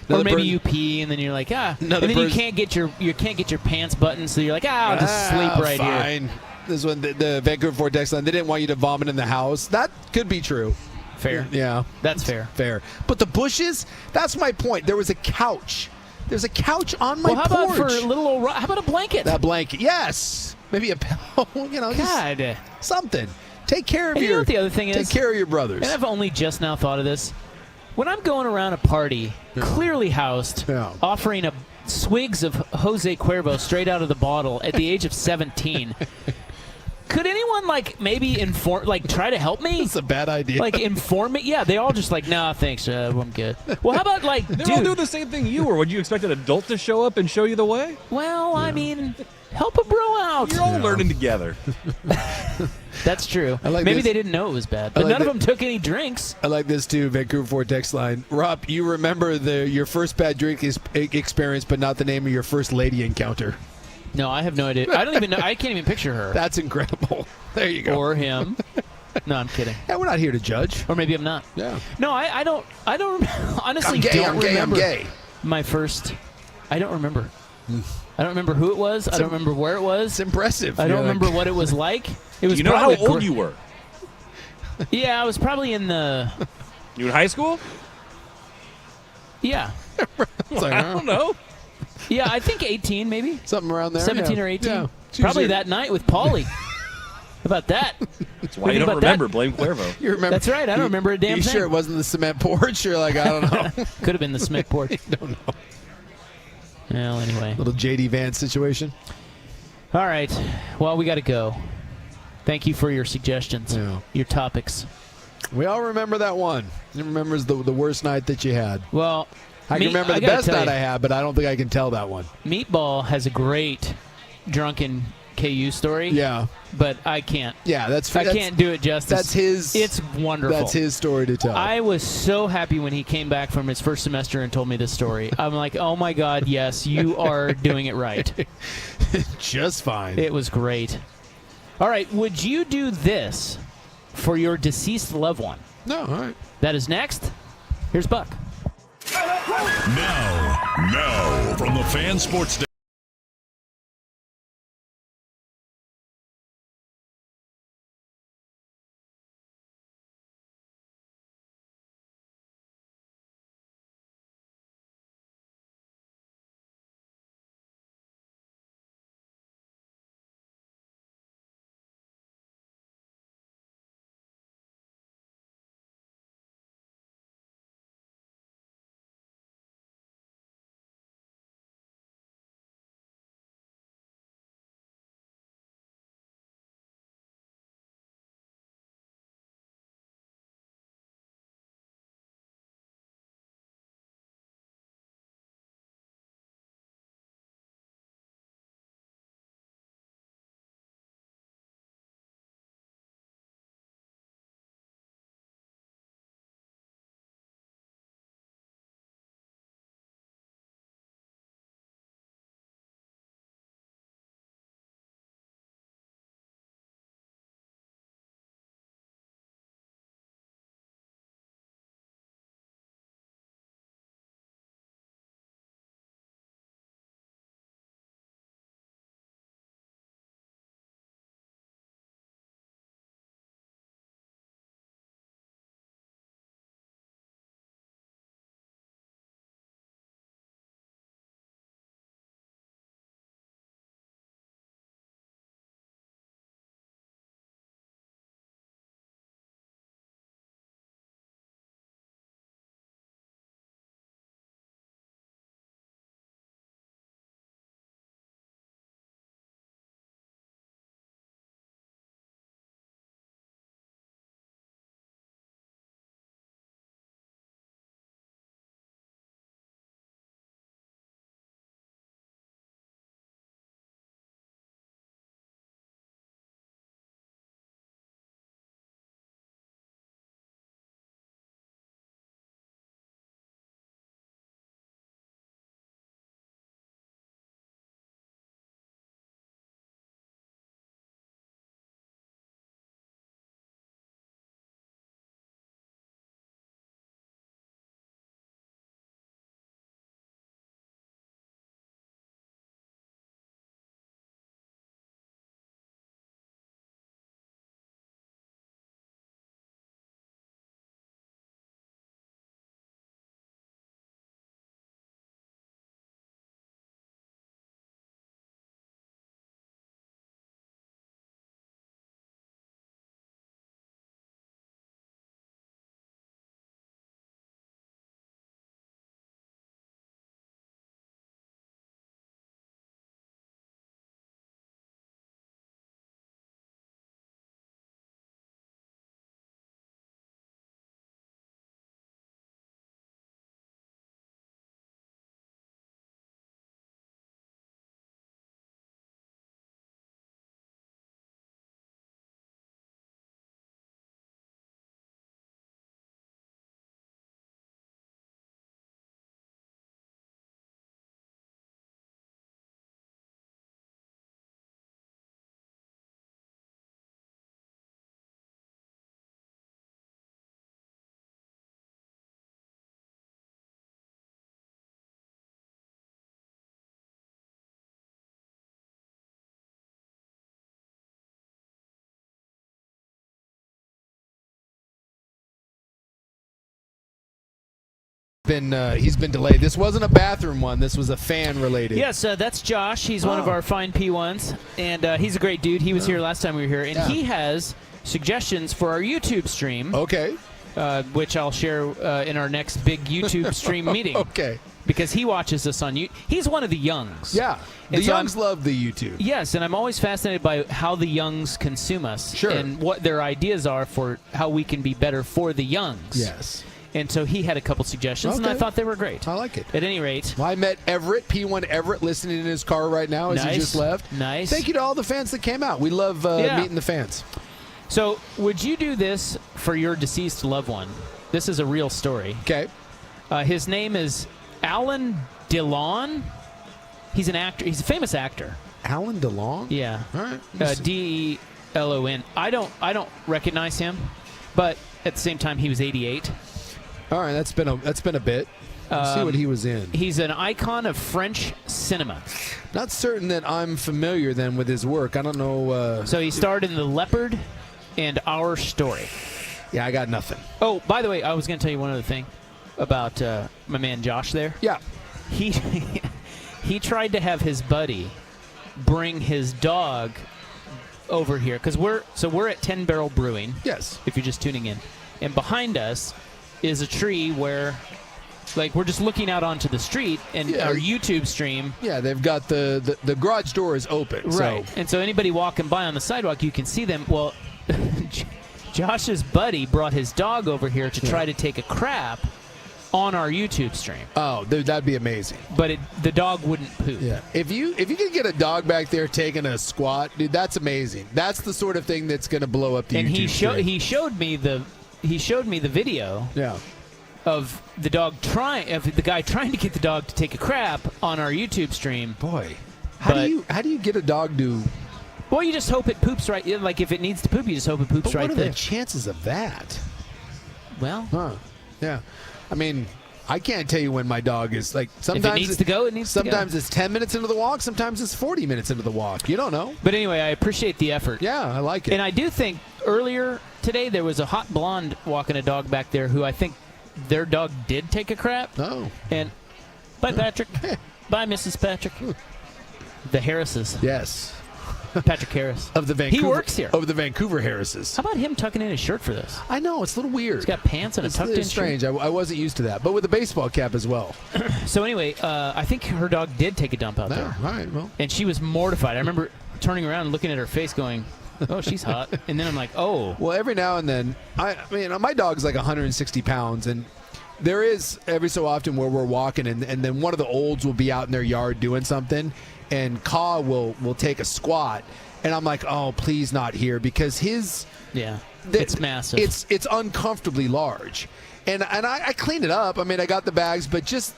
Or maybe you pee, and then you're like, and then you can't get your pants buttoned, so you're like, I'll just sleep right fine. here. This is when the Vancouver Ford text line, they didn't want you to vomit in the house. That could be true. Fair. Yeah. That's fair. Fair. But the bushes, that's my point. There was a couch. There's a couch on my porch. How about for a little old, how about a blanket? That blanket, yes. Maybe a pillow, God. Something. Take care of you know what the other thing is? Take care of your brothers. And I've only just now thought of this. When I'm going around a party, clearly housed, offering a swigs of Jose Cuervo straight out of the bottle at the age of 17, could anyone maybe try to help me? That's a bad idea. Inform me? Yeah, they all just nah, thanks, I'm good. Well, how about They all do the same thing you were. Would you expect an adult to show up and show you the way? Well, I mean, help a bro out. You're all learning together. That's true. Maybe they didn't know it was bad, but none of them took any drinks. I like this too, Vancouver Ford text line. Rob, you remember your first bad drink experience, but not the name of your first lady encounter. No, I have no idea. I don't even know. I can't even picture her. That's incredible. There you go. Or him. No, I'm kidding. Yeah, we're not here to judge. Or maybe I'm not. Yeah. No, I don't honestly I'm gay, don't I'm gay, remember I'm gay. my first. I don't remember. I don't remember who it was. I don't remember where it was. It's impressive. I don't remember what it was like. It was You know how probably old you were? Yeah, I was probably in the. You in high school? Yeah. Like, I don't know. Yeah, I think 18 maybe. Something around there. 17 yeah. or 18. Yeah. Probably that night with Paulie. How about that? That's why you don't remember. Blame Cuervo. You remember? That's right. I don't remember a damn you thing. sure it wasn't the cement porch? You're like, I don't know. Could have been the cement porch. Don't know. Well, anyway. Little JD Vance situation. All right. Well, we got to go. Thank you for your suggestions, your topics. We all remember that one. It remembers the worst night that you had. Well, I can remember the best night I had, but I don't think I can tell that one. Meatball has a great drunken KU story. Yeah. But I can't. Yeah, I can't do it justice. That's his. It's wonderful. That's his story to tell. I was so happy when he came back from his first semester and told me this story. I'm like, oh my God, yes, you are doing it right. Just fine. It was great. All right, would you do this for your deceased loved one? No, all right. That is next. Here's Buck. Now, from the Fan Sports He's been delayed. This wasn't a bathroom one. This was a fan related. Yes, that's Josh. He's one of our fine P1s, and he's a great dude. He was here last time we were here, and he has suggestions for our YouTube stream. Okay. Which I'll share in our next big YouTube stream meeting. Okay. Because he watches us on YouTube. He's one of the youngs. Yeah. The And so youngs love the YouTube. Yes, and I'm always fascinated by how the youngs consume us. Sure. And what their ideas are for how we can be better for the youngs. Yes. And so he had a couple suggestions, and I thought they were great. I like it. At any rate. Well, I met Everett, P1 Everett, listening in his car right now as he just left. Nice. Thank you to all the fans that came out. We love meeting the fans. So, would you do this for your deceased loved one? This is a real story. Okay. His name is Alan DeLon. He's an actor. He's a famous actor. Alan DeLon? Yeah. All right. DELON. I don't recognize him, but at the same time, he was 88. All right, that's been a bit. Let's see what he was in. He's an icon of French cinema. Not certain that I'm familiar then with his work. I don't know. So he starred in The Leopard and Our Story. Yeah, I got nothing. Oh, by the way, I was going to tell you one other thing about my man Josh there. Yeah. He tried to have his buddy bring his dog over here because we're at 10 Barrel Brewing. Yes. If you're just tuning in, and behind us is a tree where, like, we're just looking out onto the street and our YouTube stream. Yeah, they've got the garage door is open. Right. So. And so anybody walking by on the sidewalk, you can see them. Well, Josh's buddy brought his dog over here to try to take a crap on our YouTube stream. Oh, dude, that'd be amazing. But the dog wouldn't poop. Yeah. If you could get a dog back there taking a squat, dude, that's amazing. That's the sort of thing that's going to blow up the and YouTube stream. he showed me the video. Yeah. Of the guy trying to get the dog to take a crap on our YouTube stream. Boy, how do you get a dog to? Well, you just hope it poops right. Like if it needs to poop, you just hope it poops right there. What are the chances of that? Well, yeah. I mean, I can't tell you when my dog is like. Sometimes if it needs to go, it needs to go. Sometimes it's 10 minutes into the walk. Sometimes it's 40 minutes into the walk. You don't know. But anyway, I appreciate the effort. Yeah, I like it. And I do think earlier today there was a hot blonde walking a dog back there who I think their dog did take a crap. Oh. And bye, Patrick. Bye, Mrs. Patrick. The Harrises. Yes. Patrick Harris. Of the Vancouver. He works here. Of the Vancouver Harrises. How about him tucking in his shirt for this? I know, it's a little weird. He's got pants and a tucked-in shirt. It's strange. I wasn't used to that. But with a baseball cap as well. So anyway, I think her dog did take a dump out there. All right, well. And she was mortified. I remember turning around and looking at her face going, oh, she's hot. And then I'm like, oh. Well, every now and then, I mean, my dog's like 160 pounds, and there is every so often where we're walking, and then one of the olds will be out in their yard doing something, and Ka will take a squat, and I'm like, oh, please not here, because his... Yeah, it's massive. It's uncomfortably large. And I cleaned it up. I mean, I got the bags, but just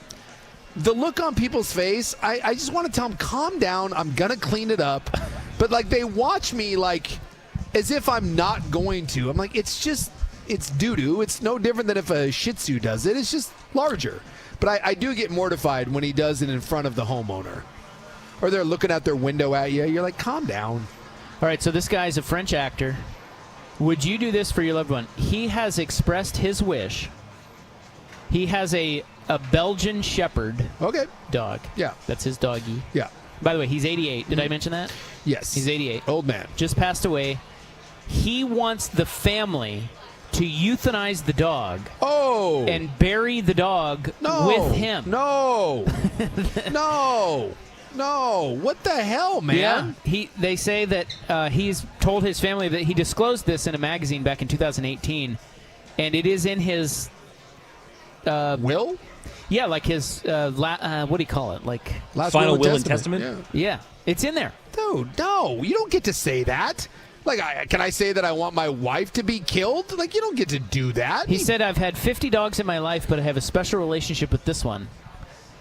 the look on people's face, I just want to tell them, calm down, I'm going to clean it up. But, like, they watch me, like, as if I'm not going to. I'm like, it's doo-doo. It's no different than if a Shih Tzu does it. It's just larger. But I do get mortified when he does it in front of the homeowner. Or they're looking out their window at you. You're like, calm down. All right, so this guy's a French actor. Would you do this for your loved one? He has expressed his wish. He has a Belgian Shepherd dog. Yeah. That's his doggy. Yeah. By the way, he's 88. Did I mention that? Yes. He's 88. Old man. Just passed away. He wants the family to euthanize the dog. Oh. And bury the dog with him. No. No. What the hell, man? Yeah. They say that he's told his family that he disclosed this in a magazine back in 2018, and it is in his will. Yeah, like his what do you call it? Like last final will and testament. Yeah, it's in there. Dude, no, you don't get to say that. Like, can I say that I want my wife to be killed? Like, you don't get to do that. He said, I've had 50 dogs in my life, but I have a special relationship with this one.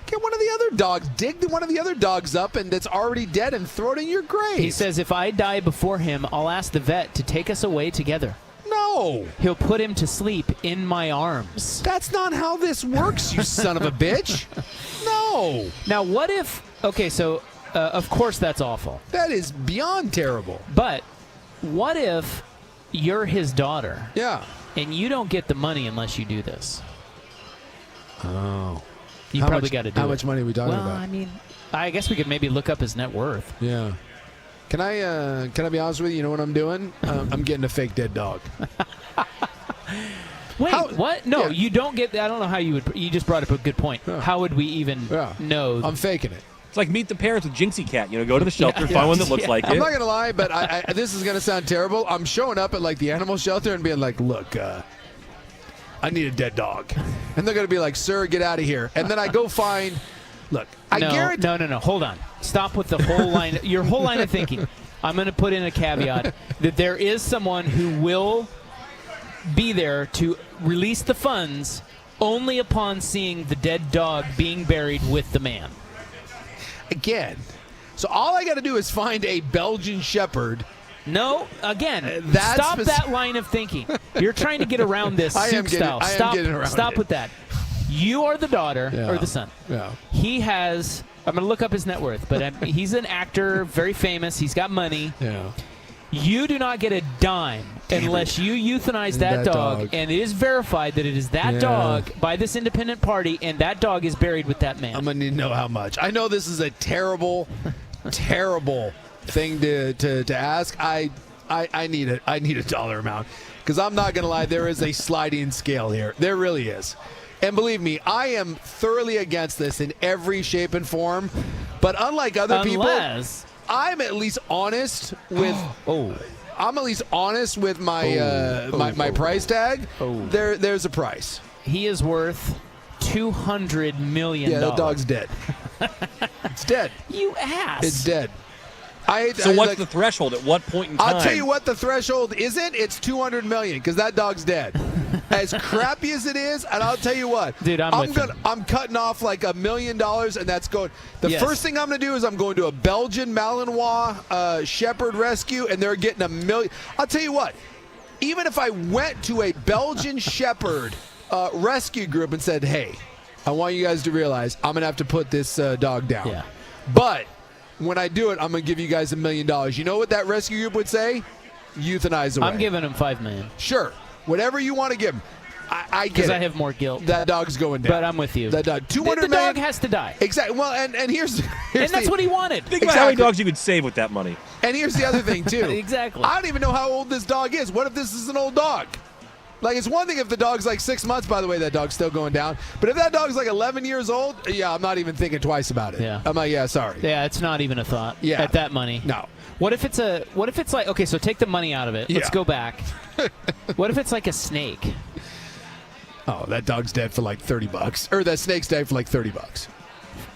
Get one of the other dogs. Dig one of the other dogs up and that's already dead and throw it in your grave. He says, if I die before him, I'll ask the vet to take us away together. No. He'll put him to sleep in my arms. That's not how this works, you son of a bitch. No. Now, what if... Okay, so, of course that's awful. That is beyond terrible. But what if you're his daughter? Yeah. And you don't get the money unless you do this? Oh. You probably got to do it. How much money are we talking about? Well, I mean, I guess we could maybe look up his net worth. Yeah. Can I be honest with you? You know what I'm doing? I'm getting a fake dead dog. Wait, what? No, you don't get. I don't know how you would. You just brought up a good point. How would we even know? I'm faking it. It's like Meet the Parents with Jinxie Cat. Go to the shelter and find one that looks like it. I'm not gonna lie, but this is gonna sound terrible. I'm showing up at like the animal shelter and being like, "Look, I need a dead dog," and they're gonna be like, "Sir, get out of here." And then I go find. Look, I guarantee. No. Hold on. Stop with the whole line. Your whole line of thinking. I'm going to put in a caveat that there is someone who will be there to release the funds only upon seeing the dead dog being buried with the man. Again, so all I got to do is find a Belgian Shepherd. No, again, stop that line of thinking. You're trying to get around this soup style. Stop with that. You are the daughter or the son. Yeah. He has. I'm going to look up his net worth, but he's an actor, very famous. He's got money. Yeah. You do not get a dime unless you euthanize that dog, and it is verified that it is that dog by this independent party, and that dog is buried with that man. I'm going to need to know how much. I know this is a terrible, terrible thing to ask. I need a dollar amount because I'm not going to lie. There is a sliding scale here. There really is. And believe me, I am thoroughly against this in every shape and form. But unlike other people, I'm at least honest with. I'm at least honest with my my price tag. There's a price. He is worth $200 million. Yeah, that dog's dead. It's dead. You ass. It's dead. So what's the threshold? At what point in time? I'll tell you what the threshold isn't. It's $200 million because that dog's dead. As crappy as it is, and I'll tell you what, dude, I'm cutting off like $1 million, and that's going. The first thing I'm going to do is I'm going to a Belgian Malinois Shepherd rescue, and they're getting $1 million. I'll tell you what, even if I went to a Belgian Shepherd rescue group and said, "Hey, I want you guys to realize I'm going to have to put this dog down," but when I do it, I'm going to give you guys $1 million. You know what that rescue group would say? Euthanize away. I'm giving him $5 million. Sure. Whatever you want to give him. I get it. Because I have more guilt. That dog's going down. But I'm with you. That dog. $200 million. The dog has to die. Exactly. Well, and here's and that's what he wanted. Think about how many dogs you could save with that money. And here's the other thing, too. Exactly. I don't even know how old this dog is. What if this is an old dog? Like, it's one thing if the dog's like 6 months. By the way, that dog's still going down. But if that dog's like 11 years old, I'm not even thinking twice about it. Yeah. I'm like, sorry. Yeah, it's not even a thought. Yeah. At that money. No. What if it's like, okay, so take the money out of it. Let's go back. What if it's like a snake? Oh, that dog's dead for like $30. Or that snake's dead for like $30.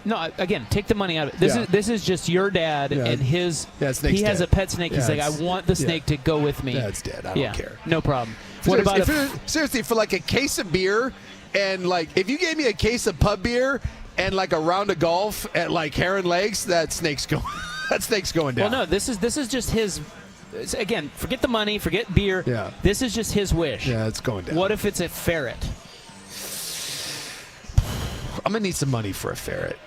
No, again, take the money out of it. This is just your dad and his. Snake's he has dead. a pet snake. He's like, I want the snake to go with me. That's dead. I don't care. No problem. What about seriously for like a case of beer and like if you gave me a case of pub beer and like a round of golf at like Heron Lakes, that snake's going down. Well, no, this is just his. Again, forget the money, forget beer. Yeah. This is just his wish. Yeah, it's going down. What if it's a ferret? I'm gonna need some money for a ferret.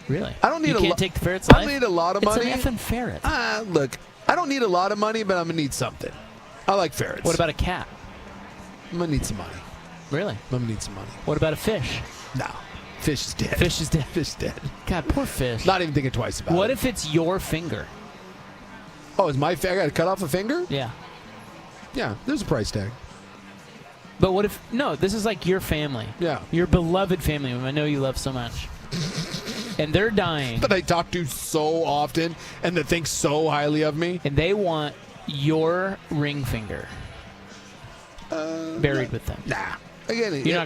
Really? I don't need. You can't take the ferret's life? I don't need a lot of money. It's an effing ferret. Look, I don't need a lot of money, but I'm gonna need something. I like ferrets. What about a cat? I'm gonna need some money. Really? I'm gonna need some money. What about a fish? No. Fish is dead. Fish is dead. Fish is dead. God, poor fish. Not even thinking twice about it. What if it's your finger? Oh, is my I got to cut off a finger? Yeah. Yeah, there's a price tag. But what if... No, this is like your family. Yeah. Your beloved family, whom I know you love so much. And they're dying. That I talk to so often and that think so highly of me. And they want your ring finger buried with them. Nah. Again, you're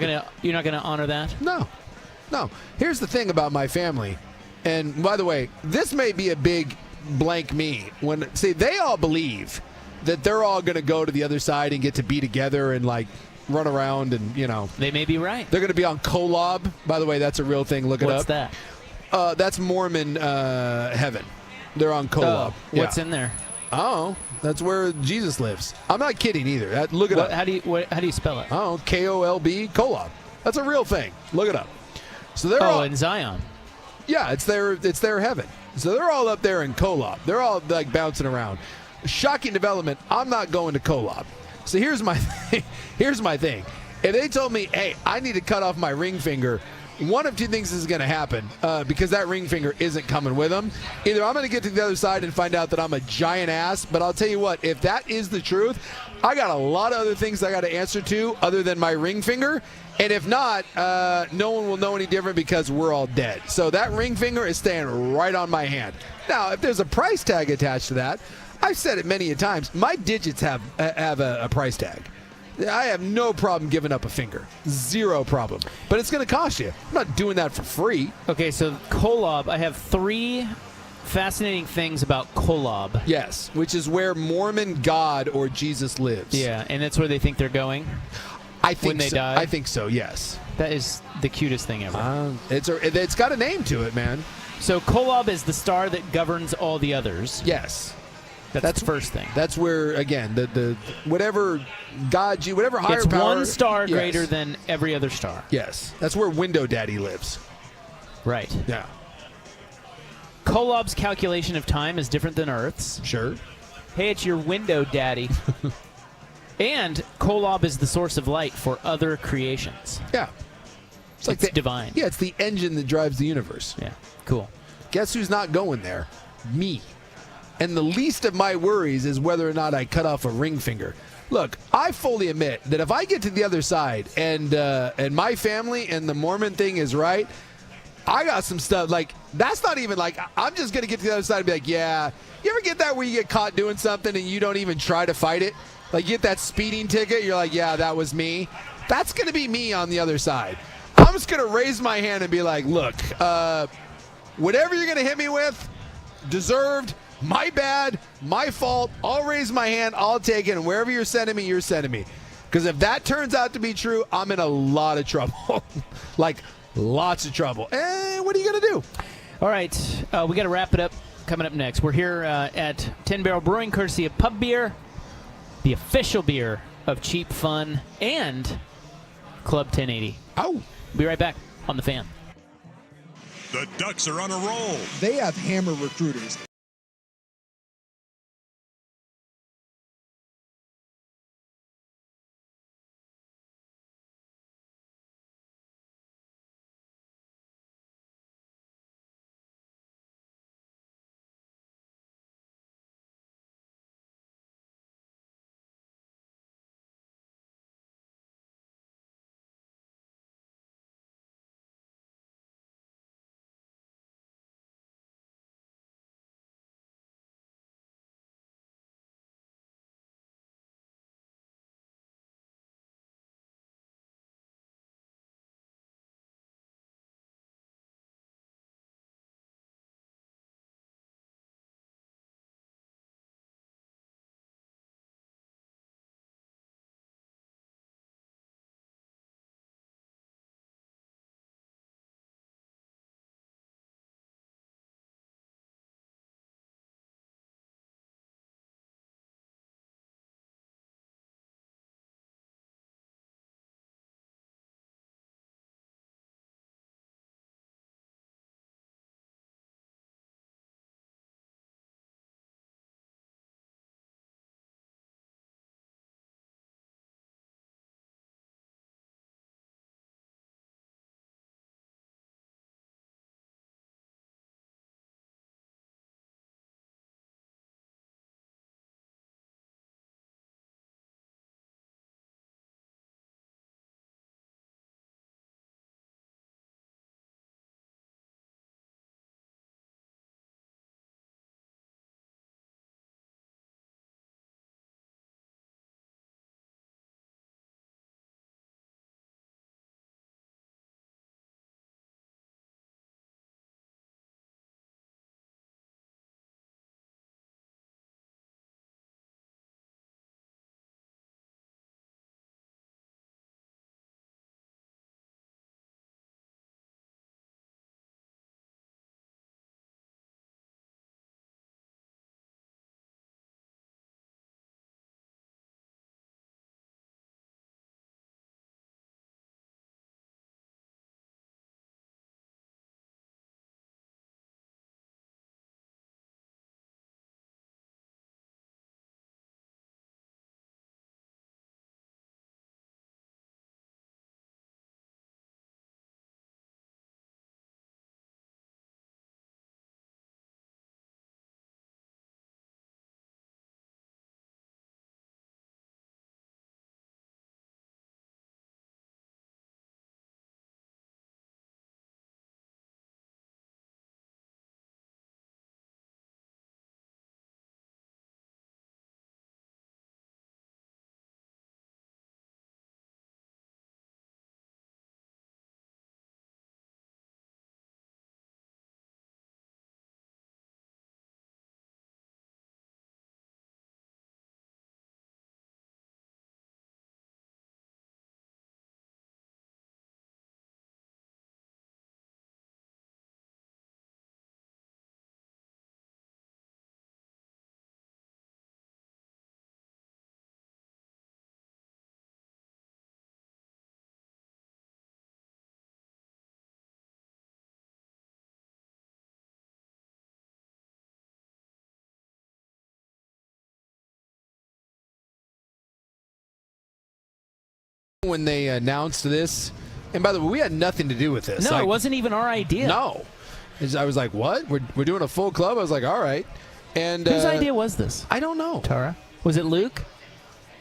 not gonna honor that? No. Here's the thing about my family. And by the way, this may be a big blank me. They all believe that they're all going to go to the other side and get to be together and like run around and, They may be right. They're going to be on Kolob. By the way, that's a real thing. Look it up. What's that? That's Mormon heaven. They're on Kolob. What's in there? Oh, that's where Jesus lives. I'm not kidding either. Look it up. How do you spell it? Oh, Kolb, Kolob. That's a real thing. Look it up. So they're all in Zion. Yeah, it's their heaven. So they're all up there in Kolob. They're all like bouncing around. Shocking development. I'm not going to Kolob. So here's my thing. If they told me, hey, I need to cut off my ring finger, one of two things is going to happen because that ring finger isn't coming with him. Either I'm going to get to the other side and find out that I'm a giant ass, but I'll tell you what, if that is the truth, I got a lot of other things I got to answer to other than my ring finger. And if not, no one will know any different because we're all dead. So that ring finger is staying right on my hand. Now, if there's a price tag attached to that, I've said it many a times, my digits have a price tag. I have no problem giving up a finger. Zero problem. But it's going to cost you. I'm not doing that for free. Okay, so Kolob, I have 3 fascinating things about Kolob. Yes, which is where Mormon God or Jesus lives. Yeah, and that's where they think they're going I think when they so. die? I think so, yes. That is the cutest thing ever. It's got a name to it, man. So Kolob is the star that governs all the others. Yes. That's the first thing. That's where, again, the whatever God, whatever higher it's power. one star yes. greater than every other star. Yes. That's where Window Daddy lives. Right. Yeah. Kolob's calculation of time is different than Earth's. Sure. Hey, it's your window, Daddy. And Kolob is the source of light for other creations. Yeah. It's like divine. Yeah, it's the engine that drives the universe. Yeah. Cool. Guess who's not going there? Me. And the least of my worries is whether or not I cut off a ring finger. Look, I fully admit that if I get to the other side and my family and the Mormon thing is right, I got some stuff. Like, that's not even like, I'm just going to get to the other side and be like, yeah. You ever get that where you get caught doing something and you don't even try to fight it? Like, you get that speeding ticket, you're like, yeah, that was me. That's going to be me on the other side. I'm just going to raise my hand and be like, look, whatever you're going to hit me with, deserved. My bad, my fault. I'll raise my hand. I'll take it. And wherever you're sending me, you're sending me. Because if that turns out to be true, I'm in a lot of trouble. Like, lots of trouble. And what are you going to do? All right. We got to wrap it up. Coming up next, we're here at 10 Barrel Brewing, courtesy of Pub Beer, the official beer of Cheap Fun and Club 1080. Oh. Be right back on The Fan. The Ducks are on a roll. They have hammer recruiters. When they announced this, and by the way, we had nothing to do with this. No, it wasn't even our idea. No. I was like, what? We're doing a full club? I was like, all right. And whose idea was this? I don't know. Tara? Was it Luke?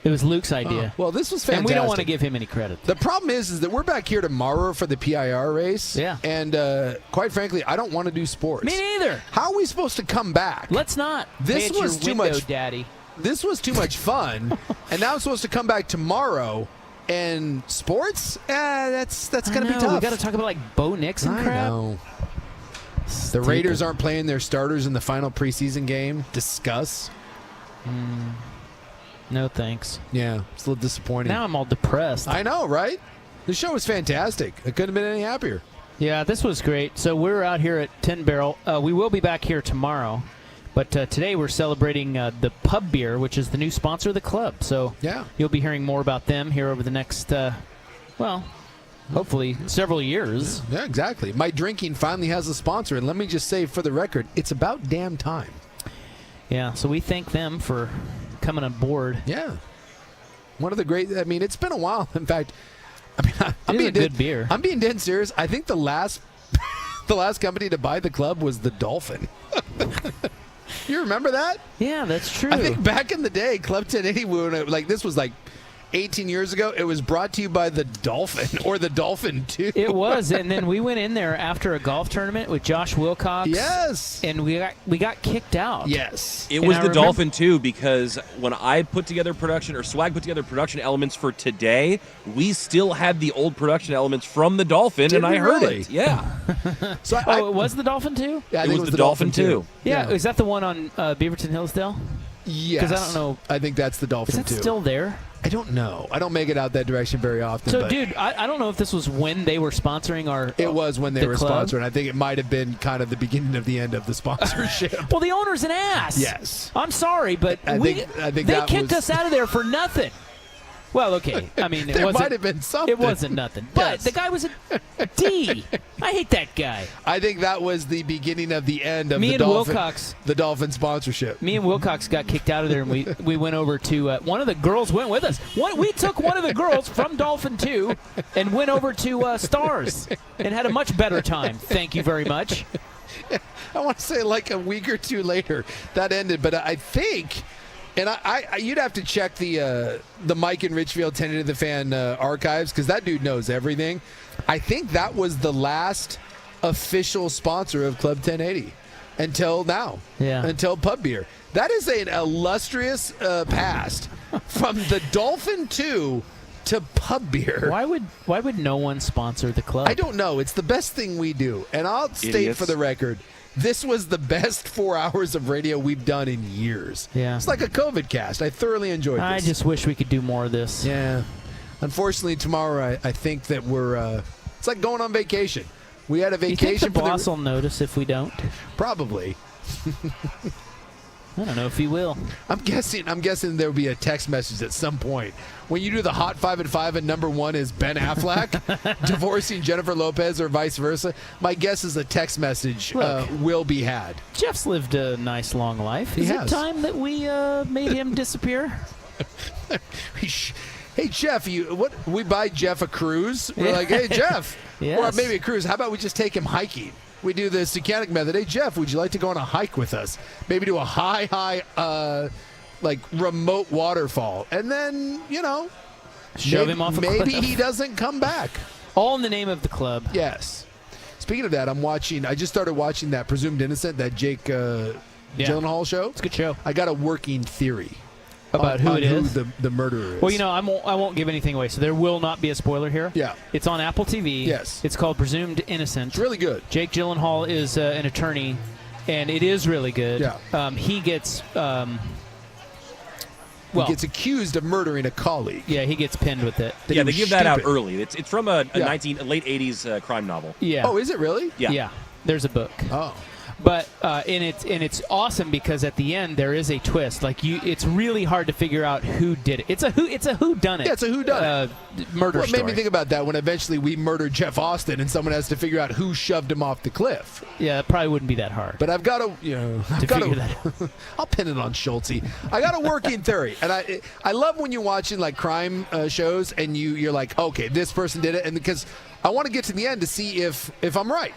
It was Luke's idea. Well, this was fantastic. And we don't want to give him any credit. The problem is that we're back here tomorrow for the PIR race. Yeah. And quite frankly, I don't want to do sports. Me neither. How are we supposed to come back? Let's not. This was too much, Daddy. This was too much fun, and now I'm supposed to come back tomorrow. And sports? That's going to be tough. We got to talk about like Bo Nix and crap. I know. The Raiders aren't playing their starters in the final preseason game. Discuss. No thanks. Yeah, it's a little disappointing. Now I'm all depressed. I know, right? The show was fantastic. I couldn't have been any happier. Yeah, this was great. So we're out here at 10 Barrel. We will be back here tomorrow. But today we're celebrating the Pub Beer, which is the new sponsor of the club. So yeah, you'll be hearing more about them here over the next, hopefully several years. Yeah, exactly. My drinking finally has a sponsor. And let me just say for the record, it's about damn time. Yeah, so we thank them for coming aboard. Yeah. One of the great, I mean, it's been a while. In fact, I'm being good beer. I'm being dead serious. I think the last company to buy the club was the Dolphin. You remember that? Yeah, that's true. I think back in the day, Club 1080, like this was like 18 years ago, it was brought to you by the Dolphin or the Dolphin 2. It was, and then we went in there after a golf tournament with Josh Wilcox. Yes. And we got kicked out. Yes. It was the Dolphin, too, because when I put together production, or Swag put together production elements for today, we still had the old production elements from the Dolphin, and I heard it. Yeah. So it was the Dolphin 2? Yeah, I it think was the Dolphin 2. Yeah. Is that the one on Beaverton Hillsdale? Yes. Because I don't know. I think that's the Dolphin 2. Is that still there? I don't know. I don't make it out that direction very often. So, dude, I don't know if this was when they were sponsoring our It was when they were club. sponsoring. I think it might have been kind of the beginning of the end of the sponsorship. Well, the owner's an ass. Yes. I'm sorry, but I think they kicked us out of there for nothing. Well, okay. I mean, there might have been something. It wasn't nothing. But the guy was a D. I hate that guy. I think that was the beginning of the end of the Dolphin sponsorship. Me and Wilcox got kicked out of there, and we went over to one of the girls went with us. We took one of the girls from Dolphin 2 and went over to Stars and had a much better time. Thank you very much. I want to say like a week or two later that ended, but I think. And you'd have to check the Mike and Richfield 10 to the Fan archives because that dude knows everything. I think that was the last official sponsor of Club 1080 until now. Yeah. Until Pub Beer. That is an illustrious past from the Dolphin 2 to Pub Beer. Why would no one sponsor the club? I don't know. It's the best thing we do. And I'll state for the record, this was the best 4 hours of radio we've done in years. Yeah. It's like a COVID cast. I thoroughly enjoyed this. I just wish we could do more of this. Yeah. Unfortunately, tomorrow I think that we're it's like going on vacation. We had a vacation. You think the boss will notice if we don't? Probably. I don't know if he will. I'm guessing there'll be a text message at some point. When you do the Hot 5 at 5 and number 1 is Ben Affleck divorcing Jennifer Lopez or vice versa, my guess is a text message will be had. Jeff's lived a nice long life. Is it time that we made him disappear? Hey, Jeff, we buy Jeff a cruise? We're like, hey, Jeff. Yes. Or maybe a cruise. How about we just take him hiking? We do the Sucanic method. Hey, Jeff, would you like to go on a hike with us? Maybe do a high, like remote waterfall. And then, shove him off a cliff. Maybe he doesn't come back. All in the name of the club. Yes. Speaking of that, I just started watching that Presumed Innocent, that Jake Gyllenhaal show. It's a good show. I got a working theory. About who it is? The murderer is. Well, I won't give anything away, so there will not be a spoiler here. Yeah. It's on Apple TV. Yes. It's called Presumed Innocent. It's really good. Jake Gyllenhaal is an attorney, and it is really good. Yeah. He gets... he gets accused of murdering a colleague. Yeah, he gets pinned with it. Yeah, they give that out early. It's from a late 80s crime novel. Yeah. Oh, is it really? Yeah. Yeah. There's a book. Oh. But and it's awesome because at the end there is a twist. Like it's really hard to figure out who did it. It's a who done it. Yeah, it's a who done it. Murder What story. made me think about that when eventually we murdered Jeff Austin and someone has to figure out who shoved him off the cliff. Yeah, it probably wouldn't be that hard. But I've got to, figure that out. I'll pin it on Schulte. I got a working theory, and I love when you're watching like crime shows and you're like, okay, this person did it, and because I want to get to the end to see if I'm right.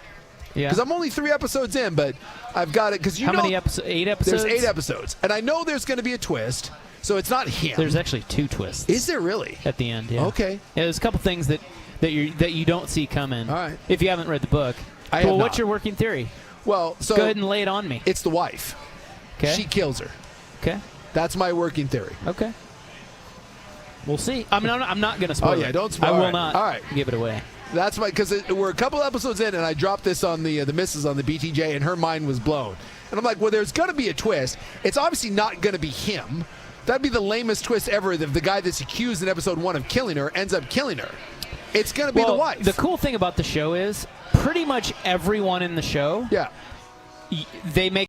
Yeah. Because I'm only 3 episodes in, but I've got it. Because How many episodes? 8 episodes? There's 8 episodes, and I know there's going to be a twist. So it's not him. There's actually 2 twists. Is there really? At the end, yeah. Okay. Yeah, there's a couple things that you don't see coming. All right. If you haven't read the book. I have Well, not. what's your working theory? Well, so go ahead and lay it on me. It's the wife. Okay. She kills her. Okay. That's my working theory. Okay. We'll see. I'm not going to spoil it. Oh yeah, don't spoil. I will All not. All right. Give it away. That's my because we're a couple episodes in, and I dropped this on the missus on the BTJ, and her mind was blown. And I'm like, well, there's going to be a twist. It's obviously not going to be him. That'd be the lamest twist ever if the guy that's accused in episode 1 of killing her ends up killing her. It's going to be the wife. The cool thing about the show is pretty much everyone in the show. Yeah. They make